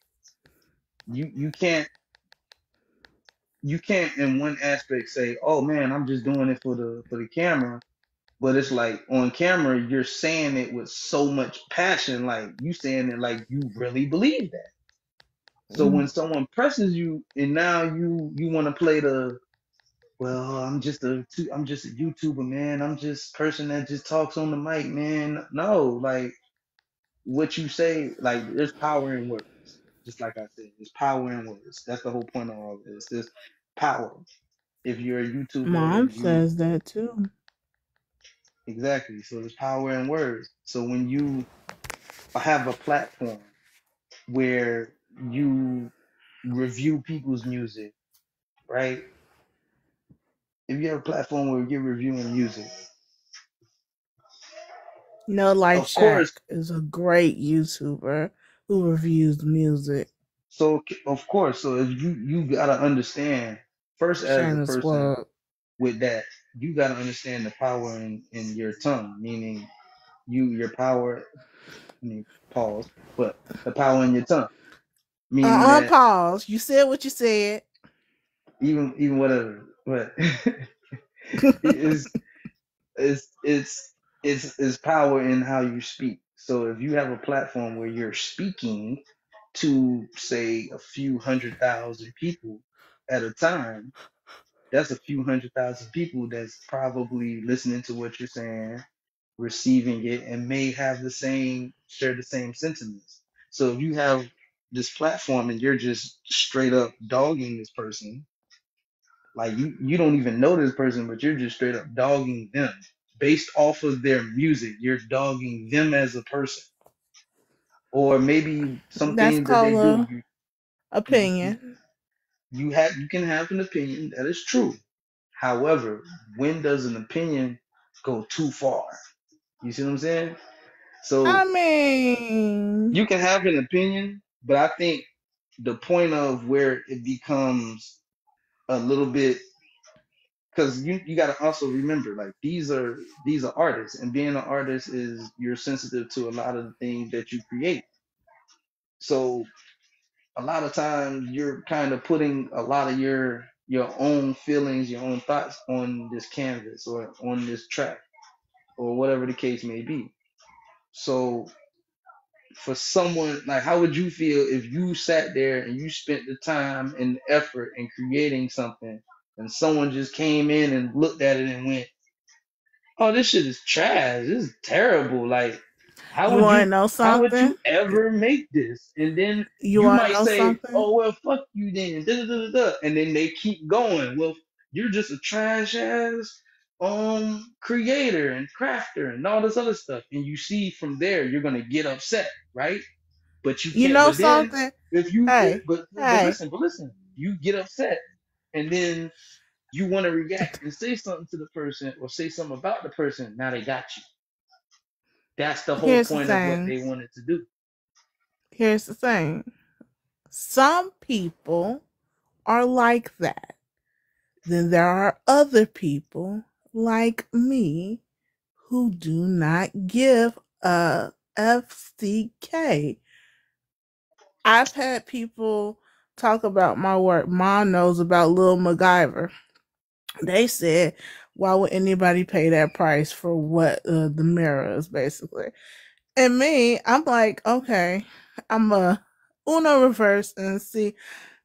you can't in one aspect say, oh man, I'm just doing it for the camera. But it's like on camera, you're saying it with so much passion, like you saying it like you really believe that. So Mm. when someone presses you and now you want to play the, well, I'm just a YouTuber, man. I'm just a person that just talks on the mic, man. No, like what you say, like there's power in words. Just like I said, there's power in words. That's the whole point of all of this. There's power. If you're a YouTuber Mom and you says that too. exactly, so there's power in words. So when you have a platform where you review people's music, right? If you have a platform where you're reviewing music, No Life of course. Shack is a great YouTuber who reviews music. So of course, so if you gotta understand first as a Shameless person plug. with that, you gotta understand the power in your tongue, meaning your power. I mean, pause, but the power in your tongue, meaning that Pause. You said what you said. even whatever, but it is it's power in how you speak. So if you have a platform where you're speaking to, say, a few 100,000 people at a time, that's a few 100,000 people that's probably listening to what you're saying, receiving it, and may have the same, share the same sentiments. So if you have this platform and you're just straight up dogging this person, like you don't even know this person, but you're just straight up dogging them based off of their music. You're dogging them as a person, or maybe That's something that they called do. a You you opinion. you can have an opinion that is true. However, when does an opinion go too far? You see what I'm saying? So I mean, you can have an opinion, but I think the point of where it becomes a little bit, because you got to also remember, like, these are artists, and being an artist is you're sensitive to a lot of the things that you create. So a lot of times you're kind of putting a lot of your own feelings, your own thoughts on this canvas or on this track or whatever the case may be. So for someone, like, how would you feel if you sat there and you spent the time and the effort in creating something, and someone just came in and looked at it and went, "Oh, this shit is trash. This is terrible. Like, how you would want you to know how would something? you ever make this?" And then You you want to might know say, something? "Oh, well, fuck you then." Da, da, da, da, da. And then they keep going. Well, you're just a trash ass creator and crafter and all this other stuff. And you see from there you're gonna get upset, right? But you You can't. know But then something? if you if, Hey, hey, but listen, you get upset, and then you want to react and say something to the person or say something about the person. Now they got you. That's the whole here's the point of what thing. they wanted to do. Here's the thing. Some people are like that. Then there are other people like me who do not give a FCK. I've had people talk about my work. Mom knows about Lil MacGyver. They said, why would anybody pay that price for what the mirror is, basically? And me, I'm like, okay, I'm a Uno reverse and see,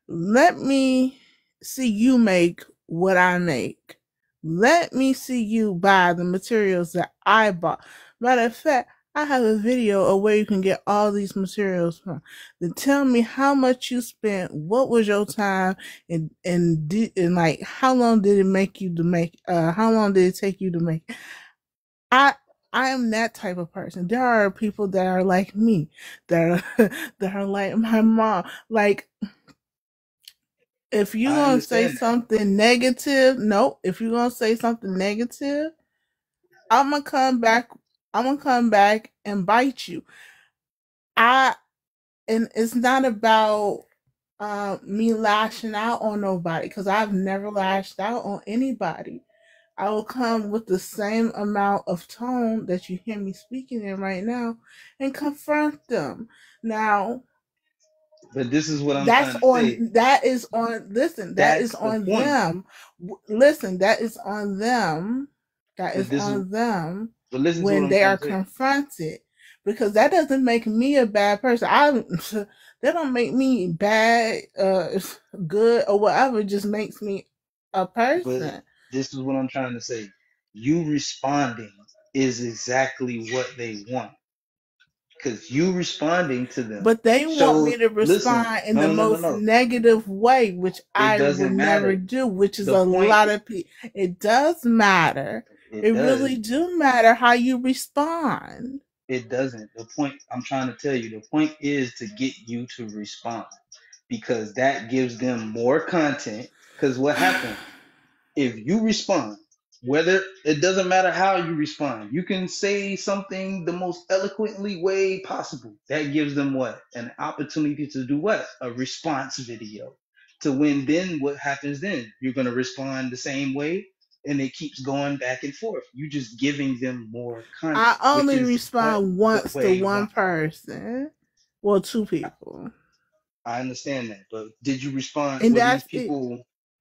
let me see you make what I make. Let me see you buy the materials that I bought. Matter of fact, I have a video of where you can get all these materials from. Then tell me how much you spent, what was your time, and like how long did it make you to make? How long did it take you to make? I I am that type of person. There are people that are like me, that are that are like my mom. Like, if you I gonna say understand that. something negative, no. If you gonna say something negative, I'm gonna come back. I'm gonna come back and bite you. I and it's not about me lashing out on nobody, because I've never lashed out on anybody. I will come with the same amount of tone that you hear me speaking in right now and confront them. Now, But this is what I'm trying to say. that is on listen, that is That's the on point. them. Listen, that is on them. That But is this is on them but listen to what when I'm they trying are to say. confronted, because that doesn't make me a bad person. I that don't make me bad, good or whatever. It just makes me a But person. this is what I'm trying to say. You responding is exactly what they want. Because you responding to them But they want shows, me to listen, respond in no, the no, no, no, most no. negative way, which It I would doesn't never matter. do, which is The a point, lot of people. It does matter. it It does. really do matter how you respond. It doesn't. The point I'm trying to tell you, the point is to get you to respond because that gives them more content. Because what happens if you respond, whether it doesn't matter how you respond, you can say something the most eloquently way possible. That gives them what? An opportunity to do what? A response video. To when then what happens then? You're going to respond the same way and it keeps going back and forth. You're just giving them more I content, which only is what respond the once to way one one. person. Well, two people. I understand that, but did you respond? And that's it.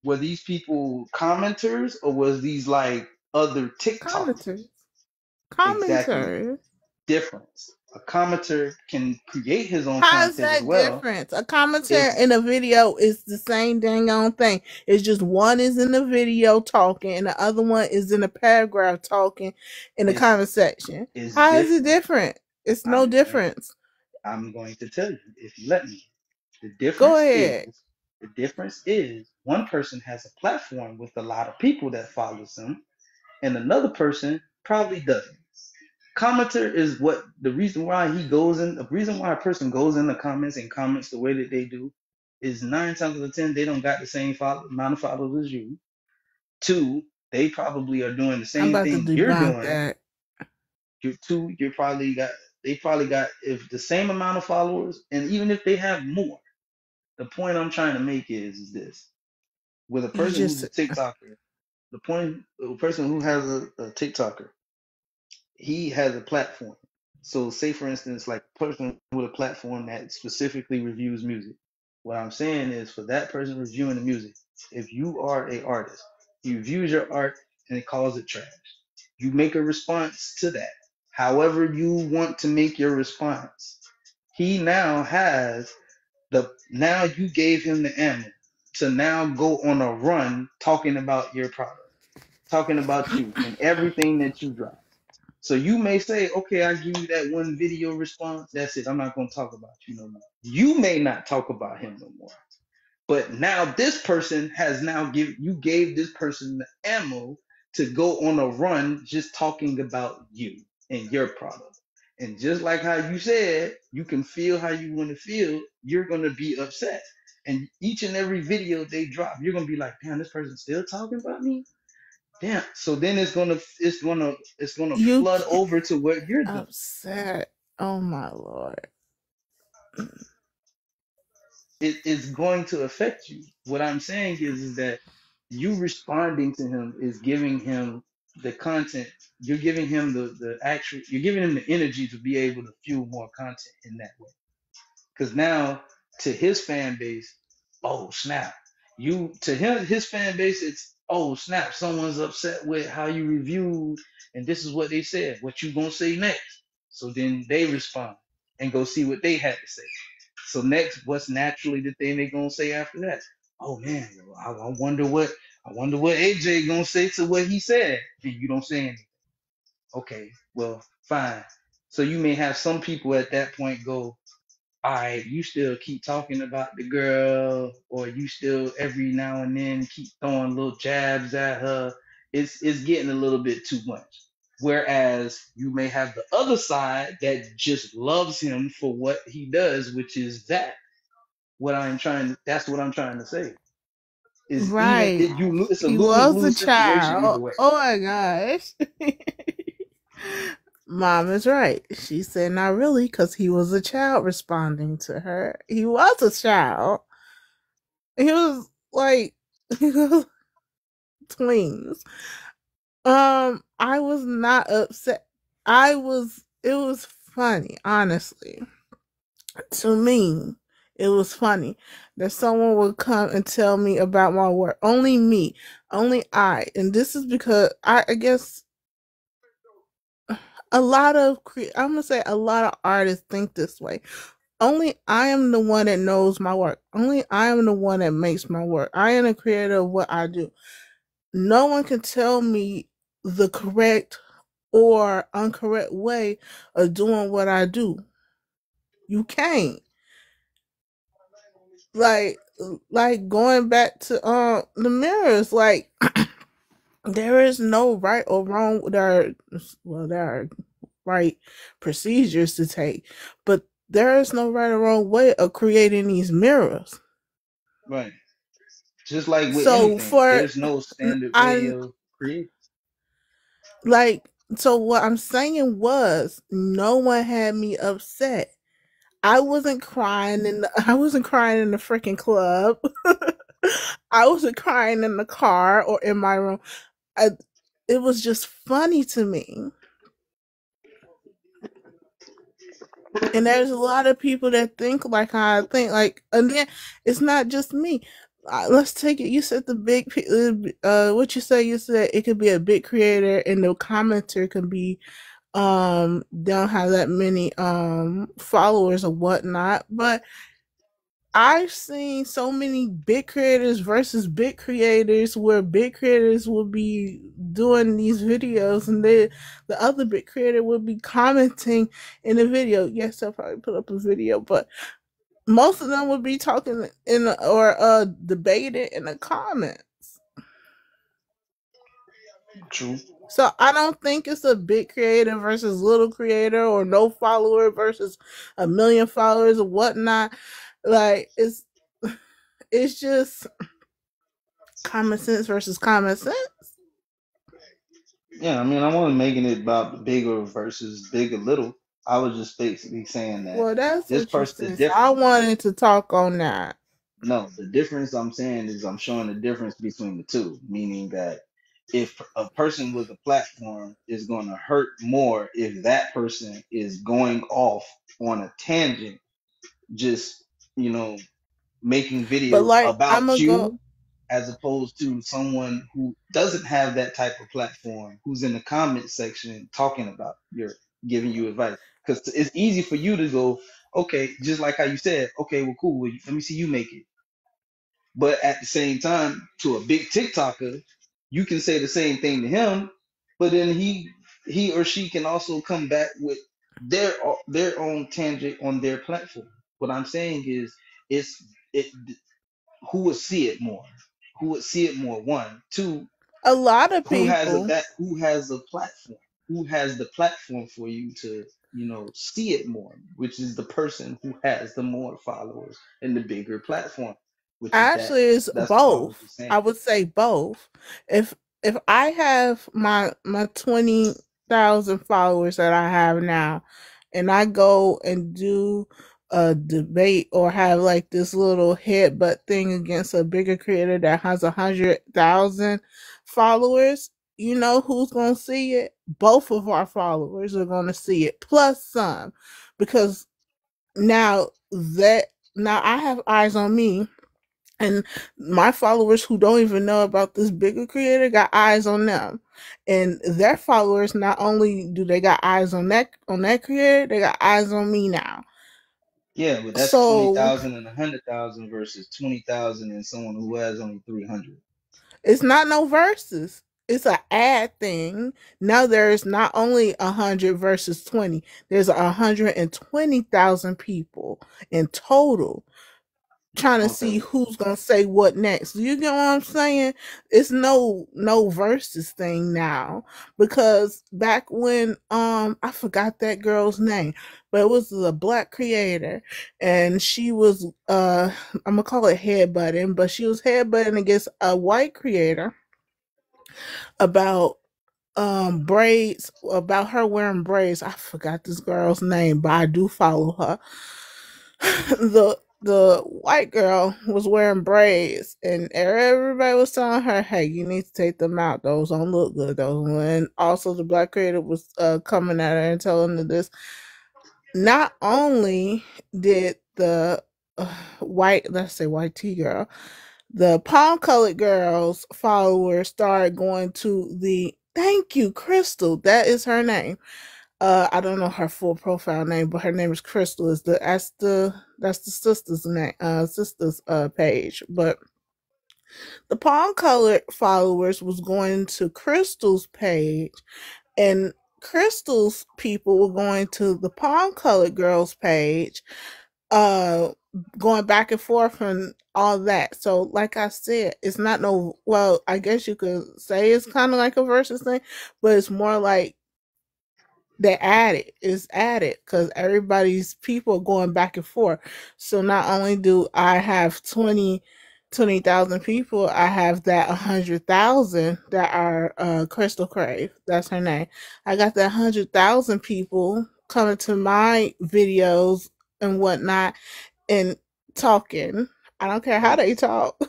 Were these people commenters or was these like other TikTok? Commenters. Exactly. Commenters. Difference. A commenter can create his own How is content as that well. different? A commentary It's in a video is the same dang on thing. It's just one is in the video talking and the other one is in a paragraph talking in the it's comment section. it's How is it different. different? It's no I'm going difference. I'm going to tell you if you let me. The Go difference ahead. is the difference is one person has a platform with a lot of people that follows them, and another person probably doesn't. Commenter is what the reason why he goes in. The reason why a person goes in the comments and comments the way that they do is 9 times out of 10 they don't got the same amount of followers as you. Two, they probably are doing the I'm same about to thing you're debunk doing. that. You're probably got they probably got if the same amount of followers, and even if they have more. The point I'm trying to make is this: with a You person who's just a TikToker, a person who has a TikToker, he has a platform. So, say for instance, like a person with a platform that specifically reviews music. What I'm saying is, for that person reviewing the music, if you are a artist, he reviews your art and it calls it trash. You make a response to that. However, you want to make your response. He now has now you gave him the ammo to now go on a run talking about your product, talking about you and everything that you drop. So you may say, okay, I give you that one video response. That's it. I'm not going to talk about you no more. You may not talk about him no more. But now this person has now you gave this person the ammo to go on a run just talking about you and your product. And just like how you said, you can feel how you want to feel, you're gonna be upset. And each and every video they drop, you're gonna be like, damn, this person's still talking about me. Damn. So then it's gonna you flood can't over to what you're doing. upset. Oh my lord. It's going to affect you. What I'm saying is that you responding to him is giving him the content. You're giving him the actual. You're giving him the energy to be able to fuel more content in that way. Because now to his fan base, oh snap! You to his fan base, it's oh snap! Someone's upset with how you reviewed, and this is what they said. What you gonna say next? So then they respond and go see what they had to say. So next, what's naturally the thing they gonna say after that? Oh man, I wonder what AJ gonna say to what he said, and you don't say anything. Okay, well, fine. So you may have some people at that point go, all right, you still keep talking about the girl, or you still every now and then keep throwing little jabs at her. It's getting a little bit too much. Whereas you may have the other side that just loves him for what he does, which is that. That's what I'm trying to say. Is even Right. it, you it's a He lose was a lose situation either child. way. Oh my gosh. Mom is right. She said not really because he was a child responding to her. He was a child. He was like he was twins. I was not upset. It was funny, honestly. To me, it was funny that someone would come and tell me about my work. Only me, only I. And this is because I guess I'm gonna say a lot of artists think this way. Only I am the one that knows my work. Only I am the one that makes my work. I am the creator of what I do. No one can tell me the correct or incorrect way of doing what I do. You can't. Like like going back to the mirrors, like there is no right or wrong. There are right procedures to take, but there is no right or wrong way of creating these mirrors. Right. Just like with So anything, for there's no standard way I of creating. like so what I'm saying was no one had me upset. I wasn't crying in the freaking club. I wasn't crying in the car or in my room. I, it was just funny to me. And there's a lot of people that think like I think. Like, and then it's not just me. Let's take it. You said the what you say? You said it could be a big creator, and the commenter can be don't have that many followers or whatnot. But I've seen so many big creators versus big creators where big creators will be doing these videos and the other big creator will be commenting in the video. Yes, I'll probably put up a video, but most of them would be talking in or debating in the comments. True. So I don't think it's a big creator versus little creator or no follower versus a million followers or whatnot. Like it's just common sense versus common sense. Yeah, I mean, I wasn't making it about the bigger versus big or little. I was just basically saying that Well, that's this what you person, the said. So I difference. wanted to talk on that. No, the difference I'm saying is I'm showing the difference between the two, meaning that if a person with a platform is going to hurt more if that person is going off on a tangent, just, you know, making But videos like I'm about gonna go. you as opposed to someone who doesn't have that type of platform who's in the comment section talking about your giving you advice because it's easy for you to go, okay, just like how you said, okay, well, cool, well, let me see you make it. But at the same time, to a big TikToker, you can say the same thing to him, but then he or she can also come back with their own tangent on their platform. What I'm saying is, it's it who would see it more? Who would see it more? One, two, A lot of people, who has a platform? Who has the platform for you to see it more? Which is the person who has the more followers and the bigger platform, which is that. actually, it's That's all I was both. just I saying. would say both. If if I have my 20,000 followers that I have now, and I go and do a debate or have like this little headbutt thing against a bigger creator that has 100,000 followers, you know who's gonna see it? Both of our followers are gonna see it, plus some, because now that now I have eyes on me, and my followers who don't even know about this bigger creator got eyes on them, and their followers, not only do they got eyes on that creator, they got eyes on me now. Yeah, but that's twenty So thousand and 100,000 versus 20,000 and someone who has only 300. it's not no verses, it's an ad thing. Now there's not only 100 versus 20, there's 120,000 people in total trying to see Okay. who's gonna say what next. You get what I'm saying? It's no versus thing now, because back when I forgot that girl's name, but it was a black creator, and she was I'm gonna call it headbutting, but she was headbutting against a white creator about braids, about her wearing braids. I forgot this girl's name, but I do follow her. The white girl was wearing braids, and everybody was telling her, "Hey, you need to take them out. Those don't look good." Those, and also the black creator was coming at her and telling her this. Not only did the white, let's say white tea girl, the palm colored girl's followers started going to the thank you, Crystal. That is her name. I don't know her full profile name, but her name is Crystal. Is that's the sister's name, sister's page. But the palm colored followers was going to Crystal's page, and Crystal's people were going to the palm colored girl's page, uh going back and forth and all that. So like I said, it's not no, well, I guess you could say it's kind of like a versus thing, but it's more like they added it's added because everybody's people are going back and forth. So not only do I have 20,000 people, I have that 100,000 that are Crystal Crave, that's her name. I got that 100,000 people coming to my videos and whatnot and talking. I don't care how Ex- they talk,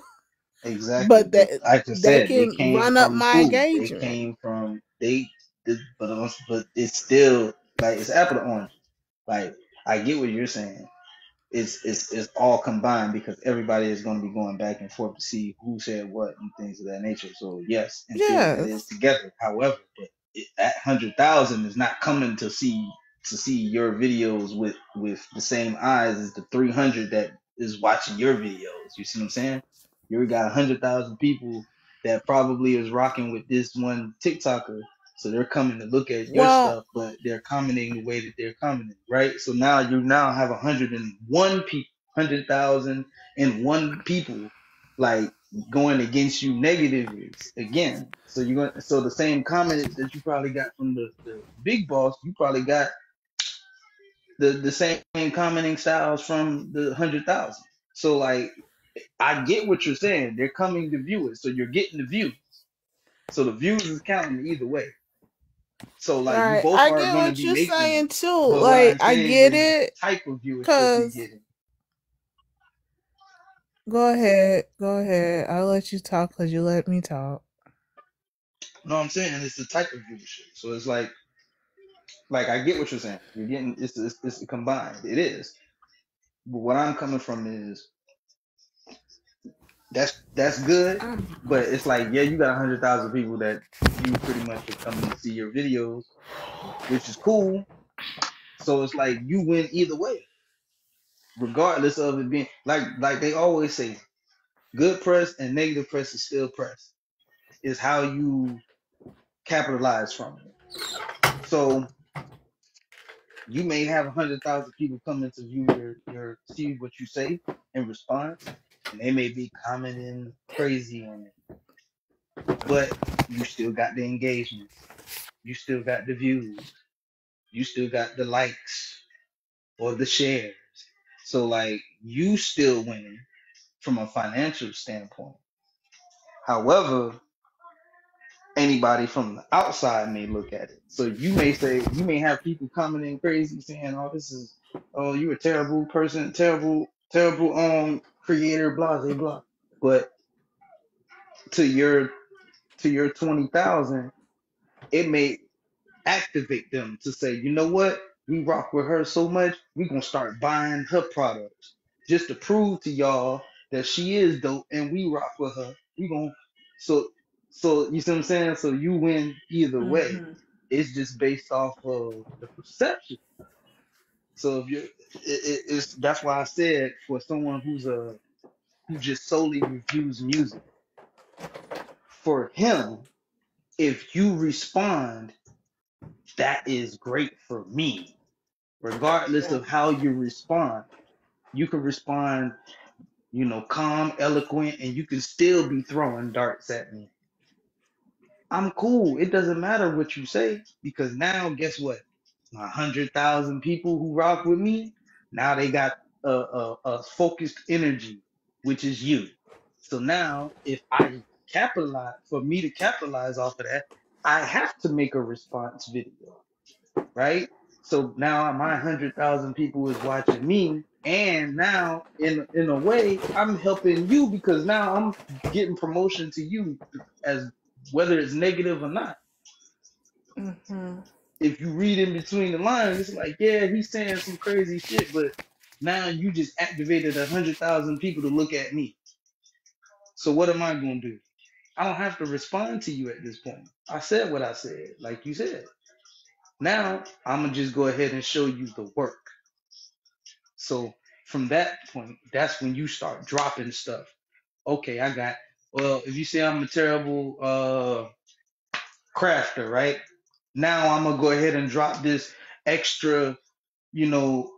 Exactly. but But that like I they said, they can came run up from my who? They engagement. came from but it's still like it's apple to orange. Like I get what you're saying. It's all combined because everybody is going to be going back and forth to see who said what and things of that nature. So yes, in theory, it is Yes. together. However, but that 100,000 is not coming to see your videos with the same eyes as the 300 that is watching your videos. You see what I'm saying? You already got 100,000 people that probably is rocking with this one TikToker, so they're coming to look at your Well, stuff, but they're commenting the way that they're commenting, right? So now you now have 101 people, 100,001 people like going against you negatively again. So you're going so the same comment that you probably got from the big boss, you probably got the same commenting styles from the 100,000. So like I get what you're saying. They're coming to view it. So you're getting the views. So the views is counting either way. So like you right, both I are get going to what be you're making it. saying too. But what Like, I'm I saying get is the it. type of viewership you're Cause getting. go ahead, go ahead. I'll let you talk because you let me talk. You know what I'm saying? It's the type of viewership. So it's like I get what you're saying. You're getting it's combined. It is. But what I'm coming from is that's good, but it's like yeah, you got 100,000 people that you pretty much are coming to see your videos, which is cool. So it's like you win either way, regardless of it being like they always say, good press and negative press is still press. Is how you capitalize from it. So you may have 100,000 people coming to view your see what you say in response, and they may be commenting crazy on it, but you still got the engagement, you still got the views, you still got the likes or the shares. So like you still winning from a financial standpoint. However, anybody from the outside may look at it. So you may have people commenting crazy saying, "Oh, this is oh you a terrible person, terrible creator, blah blah blah." But to your 20,000, it may activate them to say, you know what? We rock with her so much, we gonna start buying her products just to prove to y'all that she is dope and we rock with her. We gonna so you see what I'm saying? So you win either way. Mm-hmm. It's just based off of the perception. So if it's that's why I said for someone who just solely reviews music, for him, if you respond, that is great for me regardless of how you respond. You can respond, calm, eloquent, and you can still be throwing darts at me. I'm cool. It doesn't matter what you say because now, guess what? 100,000 people who rock with me, now they got a focused energy, which is you. So now, if I capitalize, for me to capitalize off of that, I have to make a response video, right? So now my 100,000 people is watching me, and now in a way I'm helping you because now I'm getting promotion to you, as whether it's negative or not. Mm-hmm. If you read in between the lines, it's like yeah, he's saying some crazy shit, but now you just activated 100,000 people to look at me. So what am I gonna do? I don't have to respond to you at this point. I said what I said, like you said. Now I'm gonna just go ahead and show you the work. So from that point, that's when you start dropping stuff. Okay, well, if you say I'm a terrible crafter, right? Now I'm gonna go ahead and drop this extra, you know,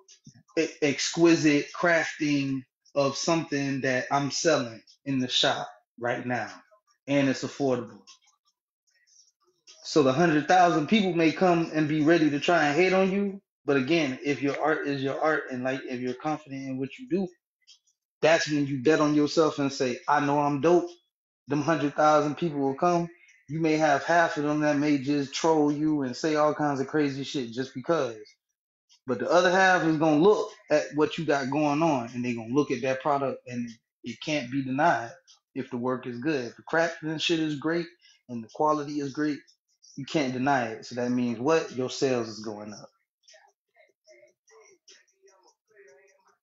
exquisite crafting of something that I'm selling in the shop right now. And it's affordable. So the 100,000 people may come and be ready to try and hate on you. But again, if your art is your art and like if you're confident in what you do, that's when you bet on yourself and say, I know I'm dope. Them 100,000 people will come. You may have half of them that may just troll you and say all kinds of crazy shit just because. But the other half is gonna look at what you got going on and they're gonna look at that product and it can't be denied if the work is good. If the crafting shit is great and the quality is great, you can't deny it. So that means what? Your sales is going up.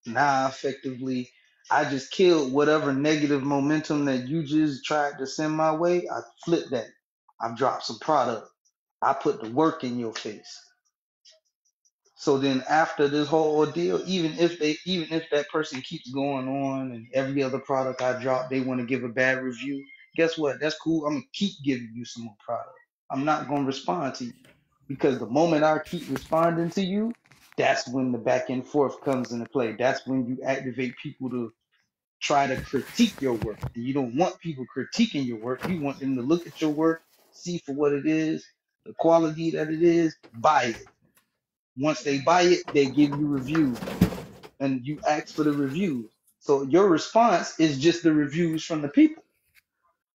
Now, effectively, I just killed whatever negative momentum that you just tried to send my way. I flipped that. I've dropped some product. I put the work in your face. So then after this whole ordeal, even if that person keeps going on and every other product I drop, they want to give a bad review, guess what? That's cool. I'm gonna keep giving you some more product. I'm not gonna respond to you. Because the moment I keep responding to you, that's when the back and forth comes into play. That's when you activate people to try to critique your work. And you don't want people critiquing your work. You want them to look at your work, see for what it is, the quality that it is, buy it. Once they buy it, they give you reviews and you ask for the reviews. So your response is just the reviews from the people.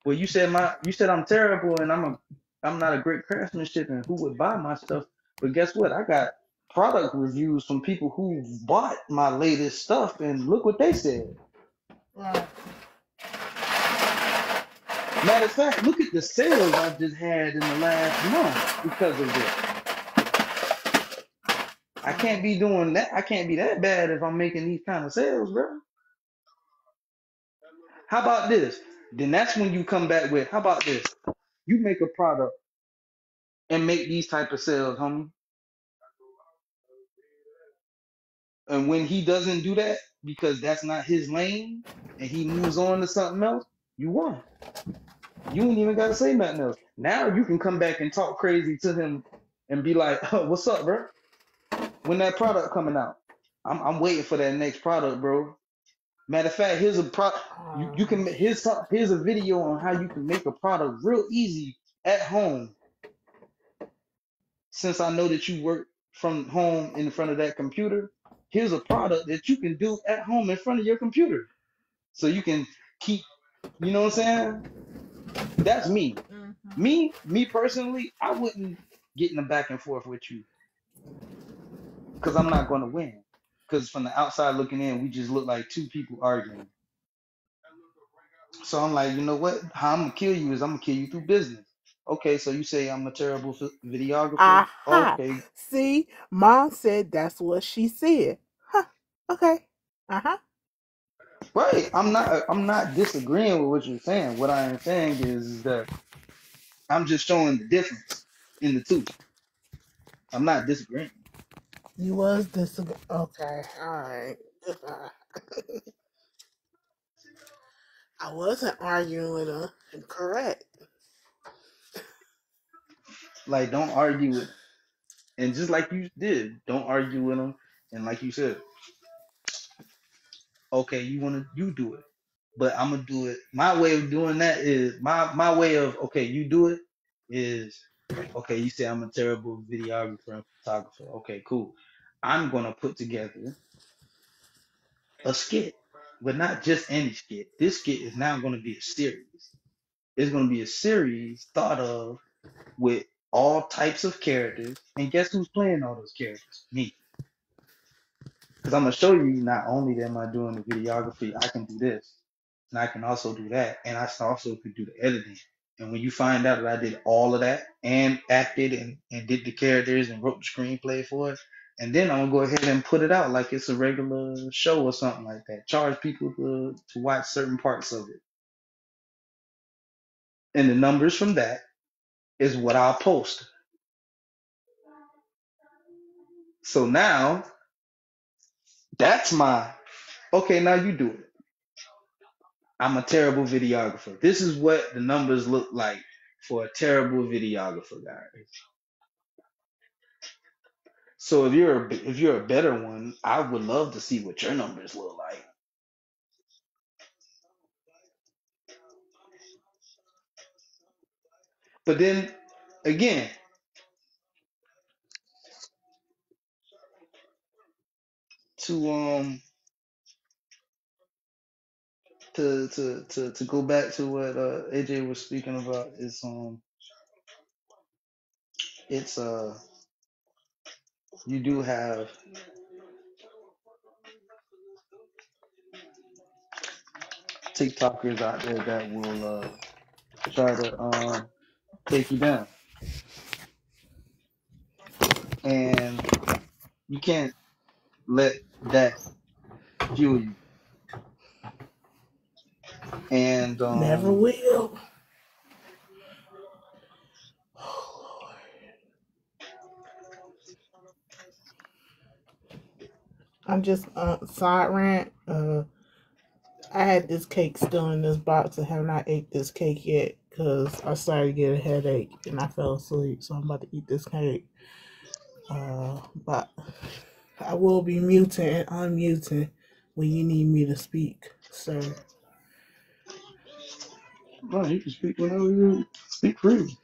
Well, you said I'm terrible and I'm not a great craftsmanship and who would buy my stuff. But guess what? I got product reviews from people who bought my latest stuff and look what they said. Right. Matter of fact, look at the sales I just had in the last month because of this. I can't be doing that. I can't be that bad if I'm making these kind of sales, bro. How about this? Then that's when you come back with, how about this? You make a product and make these type of sales, homie. And when he doesn't do that because that's not his lane and he moves on to something else, you won. You ain't even got to say nothing else. Now you can come back and talk crazy to him and be like, oh, "What's up, bro? When that product coming out? I'm waiting for that next product, bro." Matter of fact, here's a pro. You can here's a video on how you can make a product real easy at home. Since I know that you work from home in front of that computer, here's a product that you can do at home in front of your computer. So you can keep, you know what I'm saying? That's me. Mm-hmm. Me personally, I wouldn't get in the back and forth with you because I'm not going to win. Because from the outside looking in, we just look like two people arguing. So I'm like, you know what? How I'm gonna kill you is I'm gonna kill you through business. Okay, so you say I'm a terrible videographer. Aha. Okay, See, mom said that's what she said. Huh. Okay. Uh-huh. right. I'm not disagreeing with what you're saying. What I am saying is that I'm just showing the difference in the two. I'm not disagreeing. You was disagree. Okay. All right. I wasn't arguing with her. Correct. Like, don't argue with, and just like you did, don't argue with them. And like you said, okay, you do it, but I'm gonna do it. My way of doing that is my way of okay, you do it is okay. You say I'm a terrible videographer and photographer. Okay, cool. I'm gonna put together a skit, but not just any skit. This skit is now gonna be a series. It's gonna be a series thought of with all types of characters, and guess who's playing all those characters? Me. Because I'm gonna show you not only am I doing the videography, I can do this, and I can also do that, and I also could do the editing. And when you find out that I did all of that and acted and did the characters and wrote the screenplay for it, and then I'm gonna go ahead and put it out like it's a regular show or something like that. Charge people to watch certain parts of it. And the numbers from that is what I'll post. So now that's my okay, now you do it. I'm a terrible videographer. This is what the numbers look like for a terrible videographer, guys. So if you're a better one, I would love to see what your numbers look like. But then again, to to go back to what AJ was speaking about is it's you do have TikTokers out there that will try to take you down, and you can't let that fuel you. And Never will. Oh, Lord. I'm just side rant. I had this cake still in this box and have not ate this cake yet because I started to get a headache and I fell asleep. So I'm about to eat this cake. But I will be muting and unmuting when you need me to speak, sir. No, you can speak whenever you speak freely.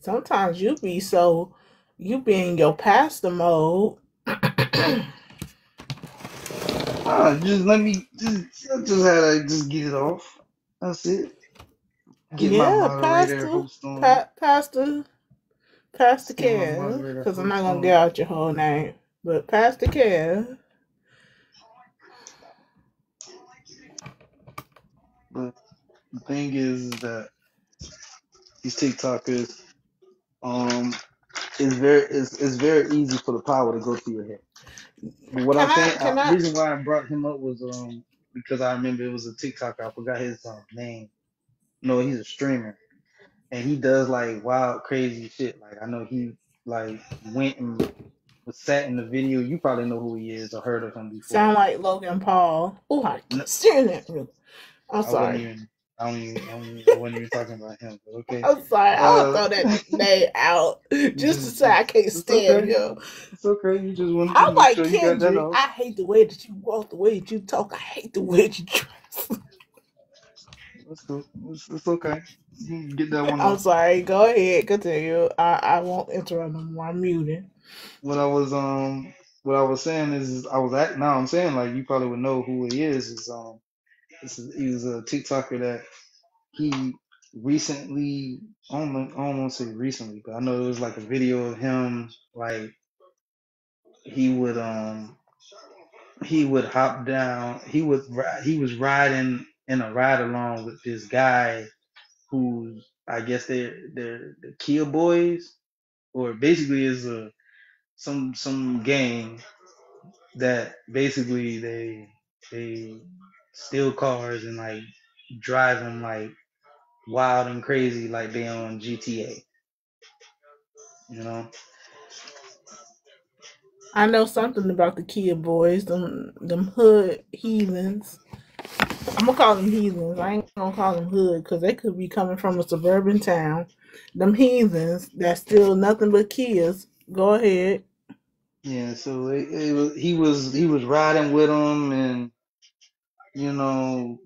Sometimes you be in your pastor mode. Nah, just let me I just had to just get it off. That's it. Get my Yeah, moderator host on. Pastor Just get my Kev, moderator because I'm not host gonna on. get out your whole name, but Pastor Kev. But the thing is that these TikTokers, um, it's very easy for the power to go to your head. But what I'm Can I? saying, Can I? reason why I brought him up was because I remember it was a TikToker. I forgot his name. No, he's a streamer, and he does like wild, crazy shit. Like I know he like went and was sat in the video. You probably know who he is or heard of him before. Sound like Logan Paul. Oh, I No, can't stand that room. I'm I wasn't sorry. even. I wasn't even talking about him. But okay. I'm sorry. I'll Uh, throw that name out you just to just say I can't it's stand okay. him. It's okay. You just wanted to I'm make like sure you got that Kendrick. off. I hate the way that you walk, the way that you talk. I hate the way that you dress. That's cool. It's okay. You can get that one I'm off. sorry. Go ahead. Continue. I won't interrupt no more. I'm muting. What I was what I was saying is I was at now I'm saying like you probably would know who he is he was a TikToker that he recently I don't want to say recently but I know it was like a video of him like he would he would hop down he was riding in a ride along with this guy who's I guess they're the Kia Boys or basically is a some gang that basically they steal cars and like drive them like wild and crazy like they on GTA, you know? I know something about the Kia boys, them hood heathens. I'm gonna call them heathens. I ain't gonna call them hood because they could be coming from a suburban town. Them heathens that steal nothing but Kias. Go ahead. Yeah, so he was riding with them and you know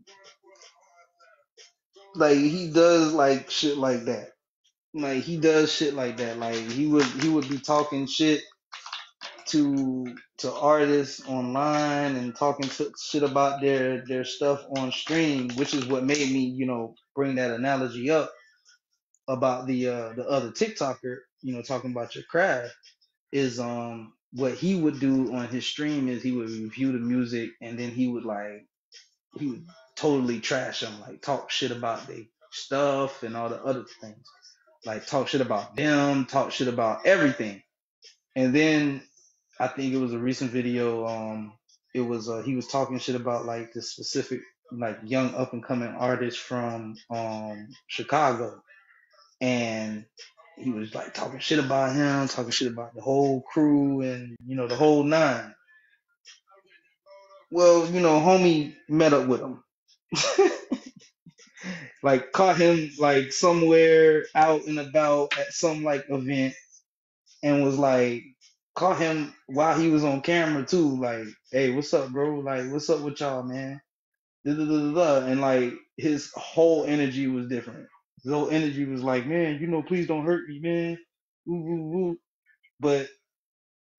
like he does like shit like that. Like he does shit like that. Like he would be talking shit to artists online and talking shit about their stuff on stream, which is what made me, you know, bring that analogy up about the other TikToker, you know, talking about your craft is what he would do on his stream is he would review the music and then he would totally trash them, like talk shit about their stuff and all the other things. Like talk shit about them, talk shit about everything. And then I think it was a recent video. It was he was talking shit about like this specific like young up and coming artist from Chicago, and he was like talking shit about him, talking shit about the whole crew, and you know the whole nine. Well, you know, homie met up with him, like caught him like somewhere out and about at some like event, and was like caught him while he was on camera too. Like, hey, what's up, bro? Like, what's up with y'all, man? Da, da, da, da, da. And like his whole energy was different. His whole energy was like, man, you know, please don't hurt me, man. Woo, woo, woo. But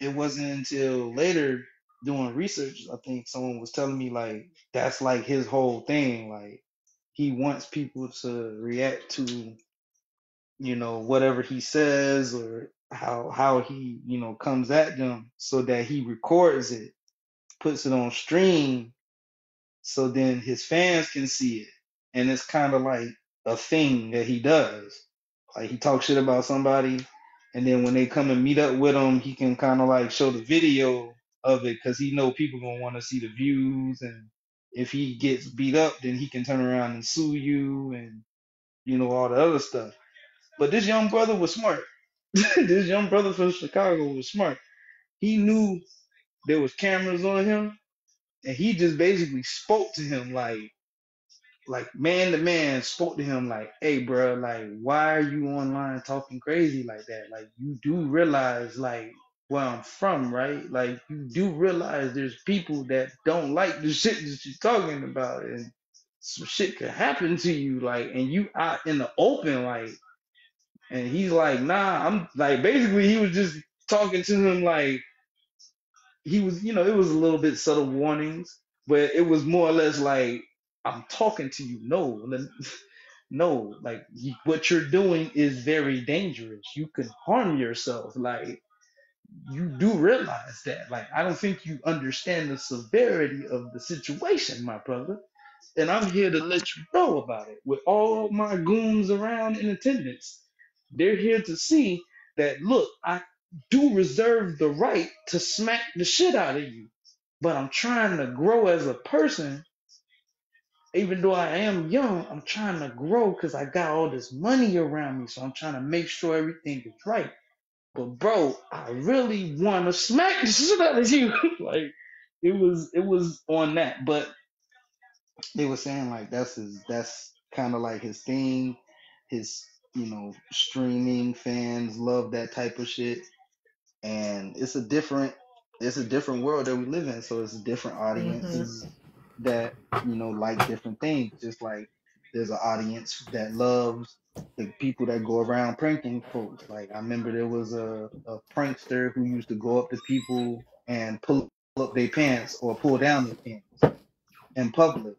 it wasn't until later doing research, I think someone was telling me like that's like his whole thing. Like he wants people to react to you know whatever he says or how he you know comes at them so that he records it puts it on stream so then his fans can see it and it's kind of like a thing that he does like he talks shit about somebody and then when they come and meet up with him he can kind of like show the video of it because he know people gonna want to see the views and if he gets beat up then he can turn around and sue you and you know all the other stuff but this young brother was smart. This young brother from Chicago was smart. he knew there was cameras on him, and he just basically spoke to him like man to man, spoke to him like, hey bro, like why are you online talking crazy like that? Like you do realize like where I'm from, right? Like you do realize there's people that don't like the shit that you're talking about, and some shit could happen to you, like, and you out in the open, like, and he's like, nah, I'm like, basically he was just talking to him like he was, it was a little bit subtle warnings, but it was more or less like, I'm talking to you. No, no, like what you're doing is very dangerous. You can harm yourself. Like you do realize that. Like I don't think you understand the severity of the situation, my brother. And I'm here to let you know about it with all my goons around in attendance. They're here to see that, look, I do reserve the right to smack the shit out of you, but I'm trying to grow as a person. Even though I am young, I'm trying to grow because I got all this money around me. So I'm trying to make sure everything is right. But bro, I really want to smack the shit out of you. Like it was on that. But they were saying like that's kind of like his thing. His streaming fans love that type of shit, and it's a different world that we live in. So it's different Mm-hmm. audiences that like different things. Just like there's an audience that loves the people that go around pranking folks. Like I remember there was a prankster who used to go up to people and pull up their pants or pull down their pants in public,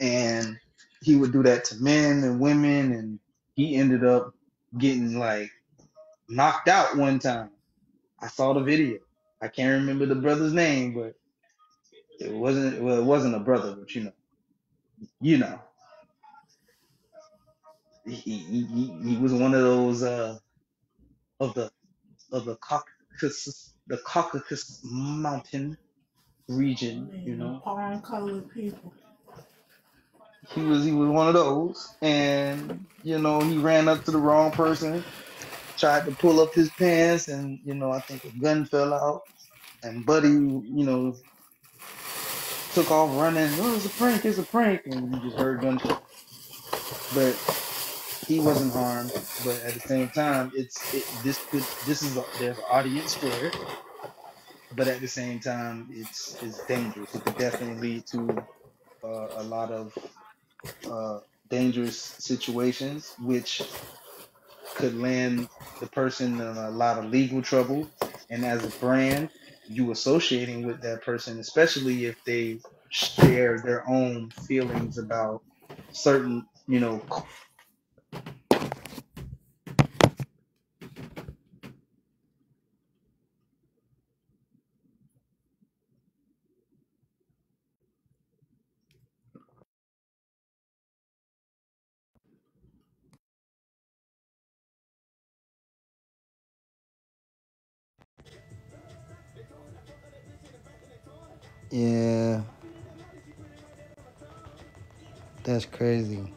and he would do that to men and women, and he ended up getting like knocked out one time. I saw the video. I can't remember the brother's name, but it wasn't a brother, but you know, he was one of those of the Caucasus Mountain I region, mean, the palm colored people. He was one of those, and he ran up to the wrong person, tried to pull up his pants, and I think a gun fell out, and Buddy, took off running. Oh, it's a prank, and you just heard gunshots. But he wasn't harmed. But at the same time, there's an audience for it. But at the same time, it's dangerous. It could definitely lead to a lot of uh, dangerous situations, which could land the person in a lot of legal trouble. And as a brand, you associating with that person, especially if they share their own feelings about certain, yeah, that's crazy.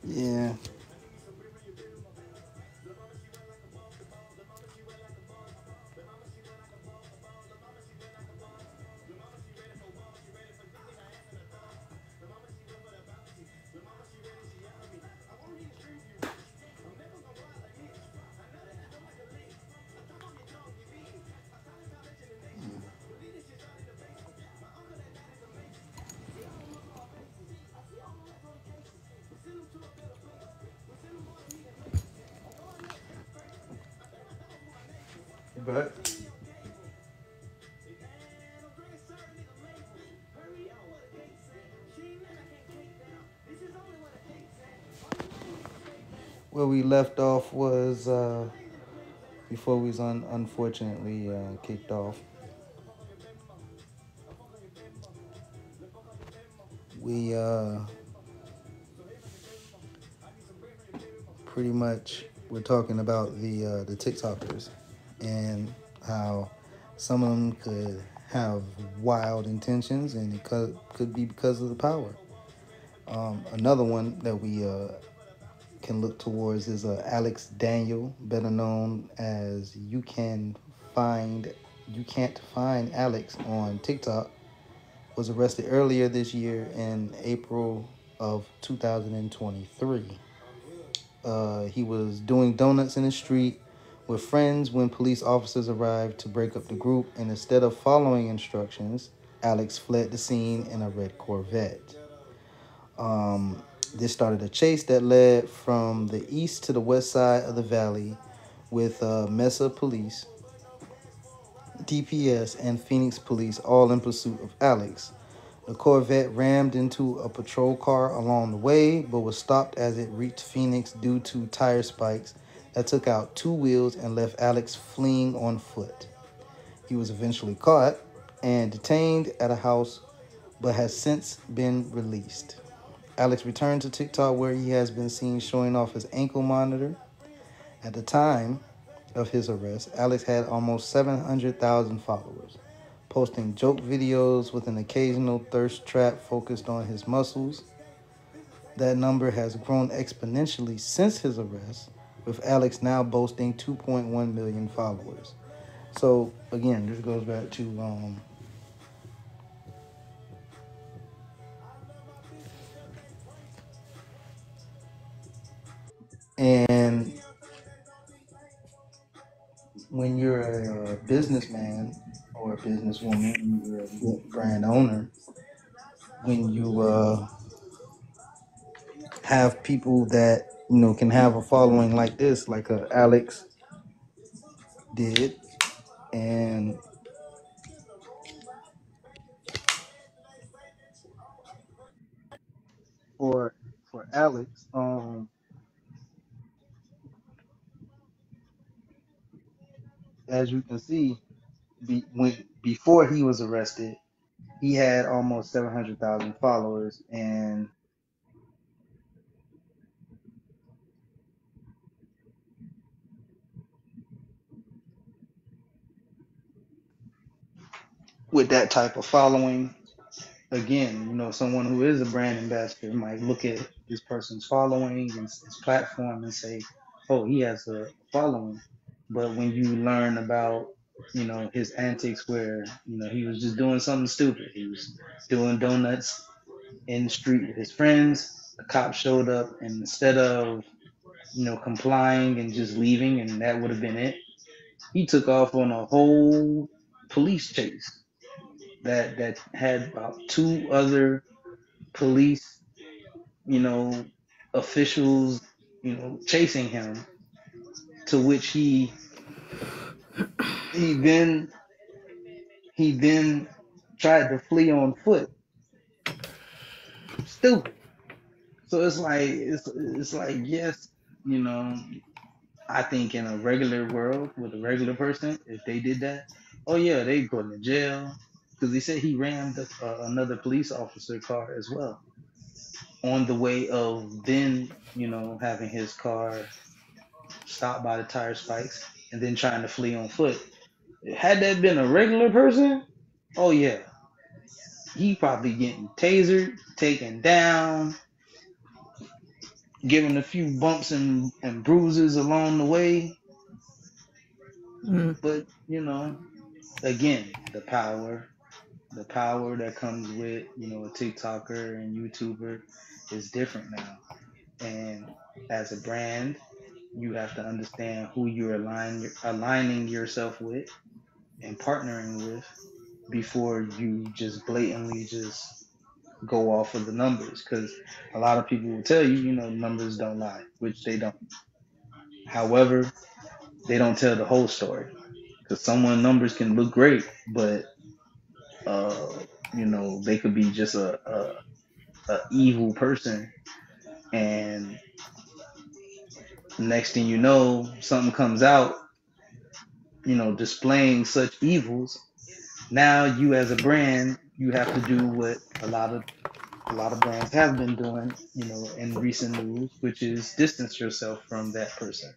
Yeah. But where we left off was before we was unfortunately kicked off. we pretty much we're talking about the TikTokers and how some of them could have wild intentions, and it could be because of the power. Another one that we can look towards is Alex Daniel, better known as You Can't Find Alex on TikTok, was arrested earlier this year in April of 2023. He was doing donuts in the street with friends when police officers arrived to break up the group, and instead of following instructions, Alex fled the scene in a red Corvette. Um, this started a chase that led from the east to the west side of the valley with Mesa Police, DPS, and Phoenix Police all in pursuit of Alex. The Corvette rammed into a patrol car along the way, but was stopped as it reached Phoenix due to tire spikes that took out two wheels and left Alex fleeing on foot. He was eventually caught and detained at a house, but has since been released. Alex returned to TikTok where he has been seen showing off his ankle monitor. At the time of his arrest, Alex had almost 700,000 followers, posting joke videos with an occasional thirst trap focused on his muscles. That number has grown exponentially since his arrest, with Alex now boasting 2.1 million followers. So, again, this goes back to, and when you're a businessman or a businesswoman, you're a brand owner, when you have people that can have a following like this, like Alex did, and for for Alex, as you can see, before he was arrested, he had almost 700,000 followers, and with that type of following, again, someone who is a brand ambassador might look at this person's following and his platform and say, "Oh, he has a following." But when you learn about, his antics, where he was just doing something stupid, he was doing donuts in the street with his friends. A cop showed up, and instead of complying and just leaving, and that would have been it, he took off on a whole police chase that had about two other police, you know, officials, chasing him, to which he then he then tried to flee on foot. Stupid. So it's like yes, you know, I think in a regular world with a regular person, if they did that, oh yeah, they go to jail because he said he rammed another police officer car as well on the way of then having his car stopped by the tire spikes and then trying to flee on foot. Had that been a regular person, oh yeah, he probably getting tasered, taken down, given a few bumps and bruises along the way. Mm. But again, the power that comes with a TikToker and YouTuber is different now. And as a brand, you have to understand who you're aligning yourself with and partnering with before you just blatantly just go off of the numbers. Because a lot of people will tell you, numbers don't lie, which they don't. However, they don't tell the whole story. Because someone numbers can look great, but uh, they could be just a evil person, and next thing you know, something comes out, displaying such evils. Now you as a brand, you have to do what a lot of brands have been doing, in recent moves, which is distance yourself from that person.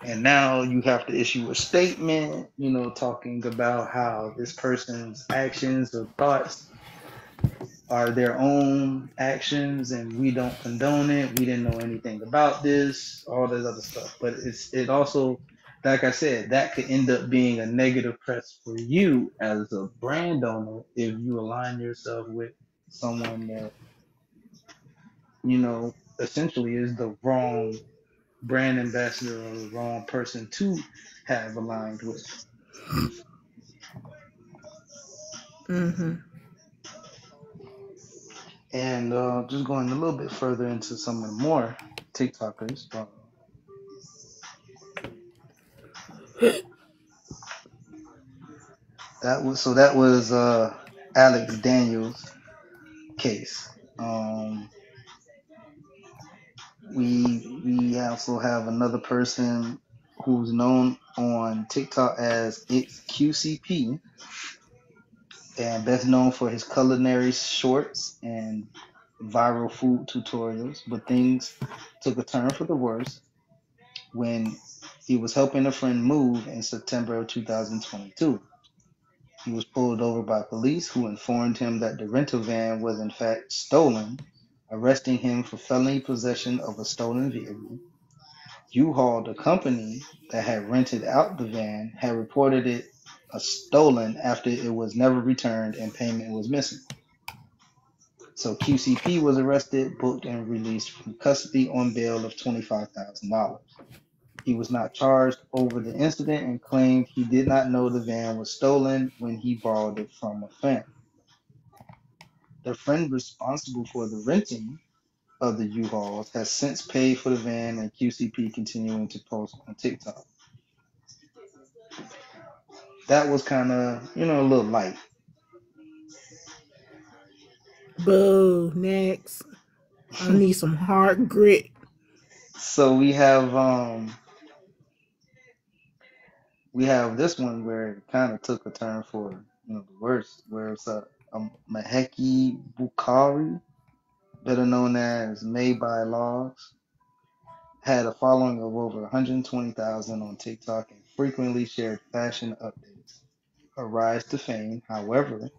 And now you have to issue a statement, talking about how this person's actions or thoughts are their own actions and we don't condone it. We didn't know anything about this, all this other stuff. But it also, like I said, that could end up being a negative press for you as a brand owner if you align yourself with someone that, essentially is the wrong brand ambassador or the wrong person to have aligned with. Mm-hmm. And just going a little bit further into some of the more TikTokers, that was Alex Daniels' case. Um, we also have another person who's known on TikTok as It's QCP and best known for his culinary shorts and viral food tutorials. But things took a turn for the worse when he was helping a friend move in September of 2022. He was pulled over by police who informed him that the rental van was in fact stolen, arresting him for felony possession of a stolen vehicle. U-Haul, the company that had rented out the van, had reported it as stolen after it was never returned and payment was missing. So QCP was arrested, booked, and released from custody on bail of $25,000. He was not charged over the incident and claimed he did not know the van was stolen when he borrowed it from a friend. The friend responsible for the renting of the U-Hauls has since paid for the van, and QCP continuing to post on TikTok. That was kind of, a little light. Boo. Next. I need some hard grit. So we have this one where it kind of took a turn for, the worst, where it's a Maheki Bukhari, better known as Made by Logs, had a following of over 120,000 on TikTok and frequently shared fashion updates. Her rise to fame, however,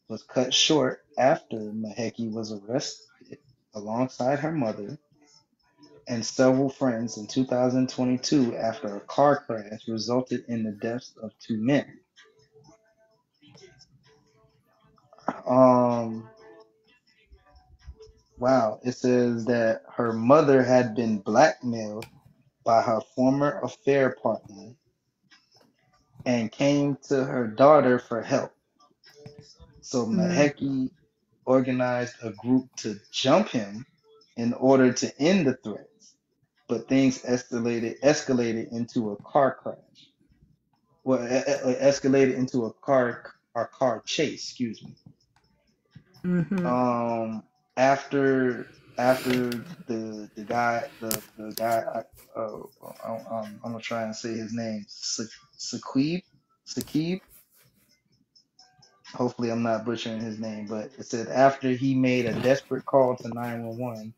was cut short after Maheki was arrested alongside her mother and several friends in 2022 after a car crash resulted in the deaths of two men. Um, wow, it says that her mother had been blackmailed by her former affair partner and came to her daughter for help. So Mm, Maheki organized a group to jump him in order to end the threats, but things escalated into a car crash. Well, escalated into a car chase. Excuse me. mm-hmm. Um, after the guy, I'm gonna try and say his name, Saqib, Saqib. Hopefully, I'm not butchering his name, but it said after he made a desperate call to 911,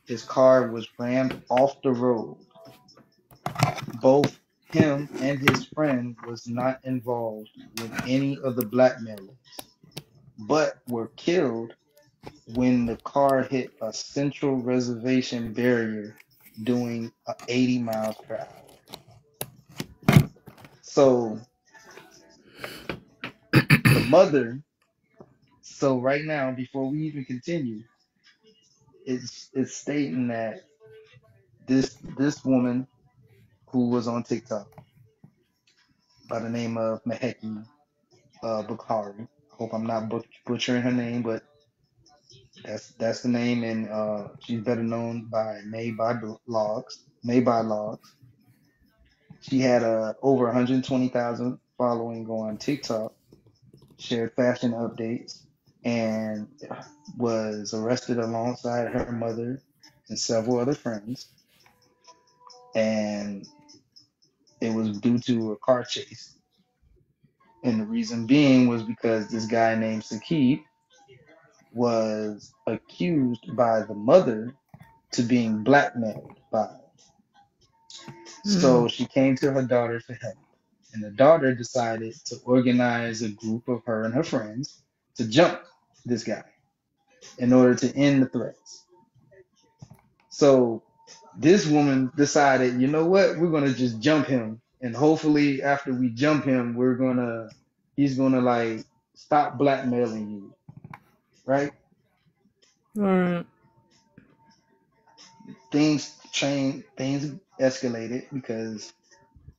his car was rammed off the road. Both him and his friend was not involved with any of the blackmailings, but were killed when the car hit a central reservation barrier doing 80 miles per hour. So the mother, so right now, before we even continue, it's stating that this woman who was on TikTok by the name of Meheki Bukhari. I hope I'm not butchering her name, but that's the name, and she's better known by Made by Logs. She had over 120,000 following on TikTok, shared fashion updates, and was arrested alongside her mother and several other friends. And it was due to a car chase. And the reason being was because this guy named Sakib was accused by the mother to being blackmailed by. Mm. So she came to her daughter for help. And the daughter decided to organize a group of her and her friends to jump this guy in order to end the threats. So this woman decided, you know what, we're gonna just jump him, and hopefully after we jump him, he's gonna like stop blackmailing you, right? Right. Things escalated because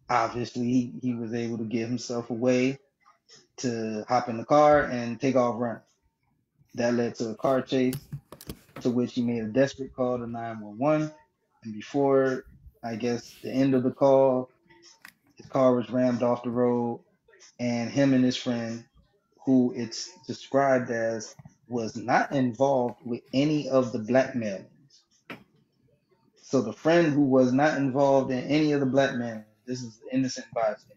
obviously he was able to get himself away to hop in the car and take off running. That led to a car chase, to which he made a desperate call to 911. And before, I guess, the end of the call, his car was rammed off the road, and him and his friend, who it's described as was not involved with any of the blackmailings. So the friend who was not involved in any of the blackmailing, this is the innocent bystander.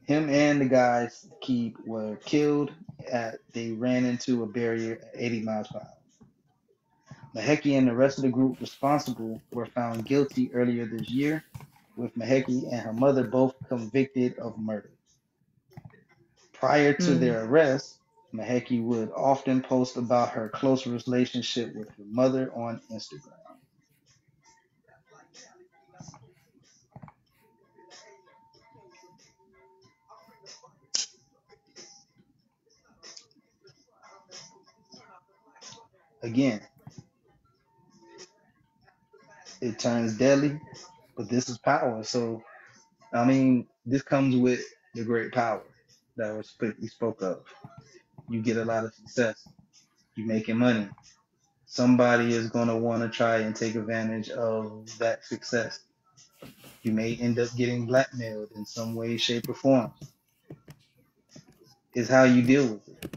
Him and the guys Keeb were killed. They ran into a barrier at 80 miles per hour. Maheki and the rest of the group responsible were found guilty earlier this year, with Maheki and her mother both convicted of murder. Prior to Mm. their arrest, Maheki would often post about her close relationship with her mother on Instagram. Again, it turns deadly, but this is power. So, I mean, this comes with the great power that we spoke of. You get a lot of success, you making money. Somebody is going to want to try and take advantage of that success. You may end up getting blackmailed in some way, shape, or form. Is how you deal with it.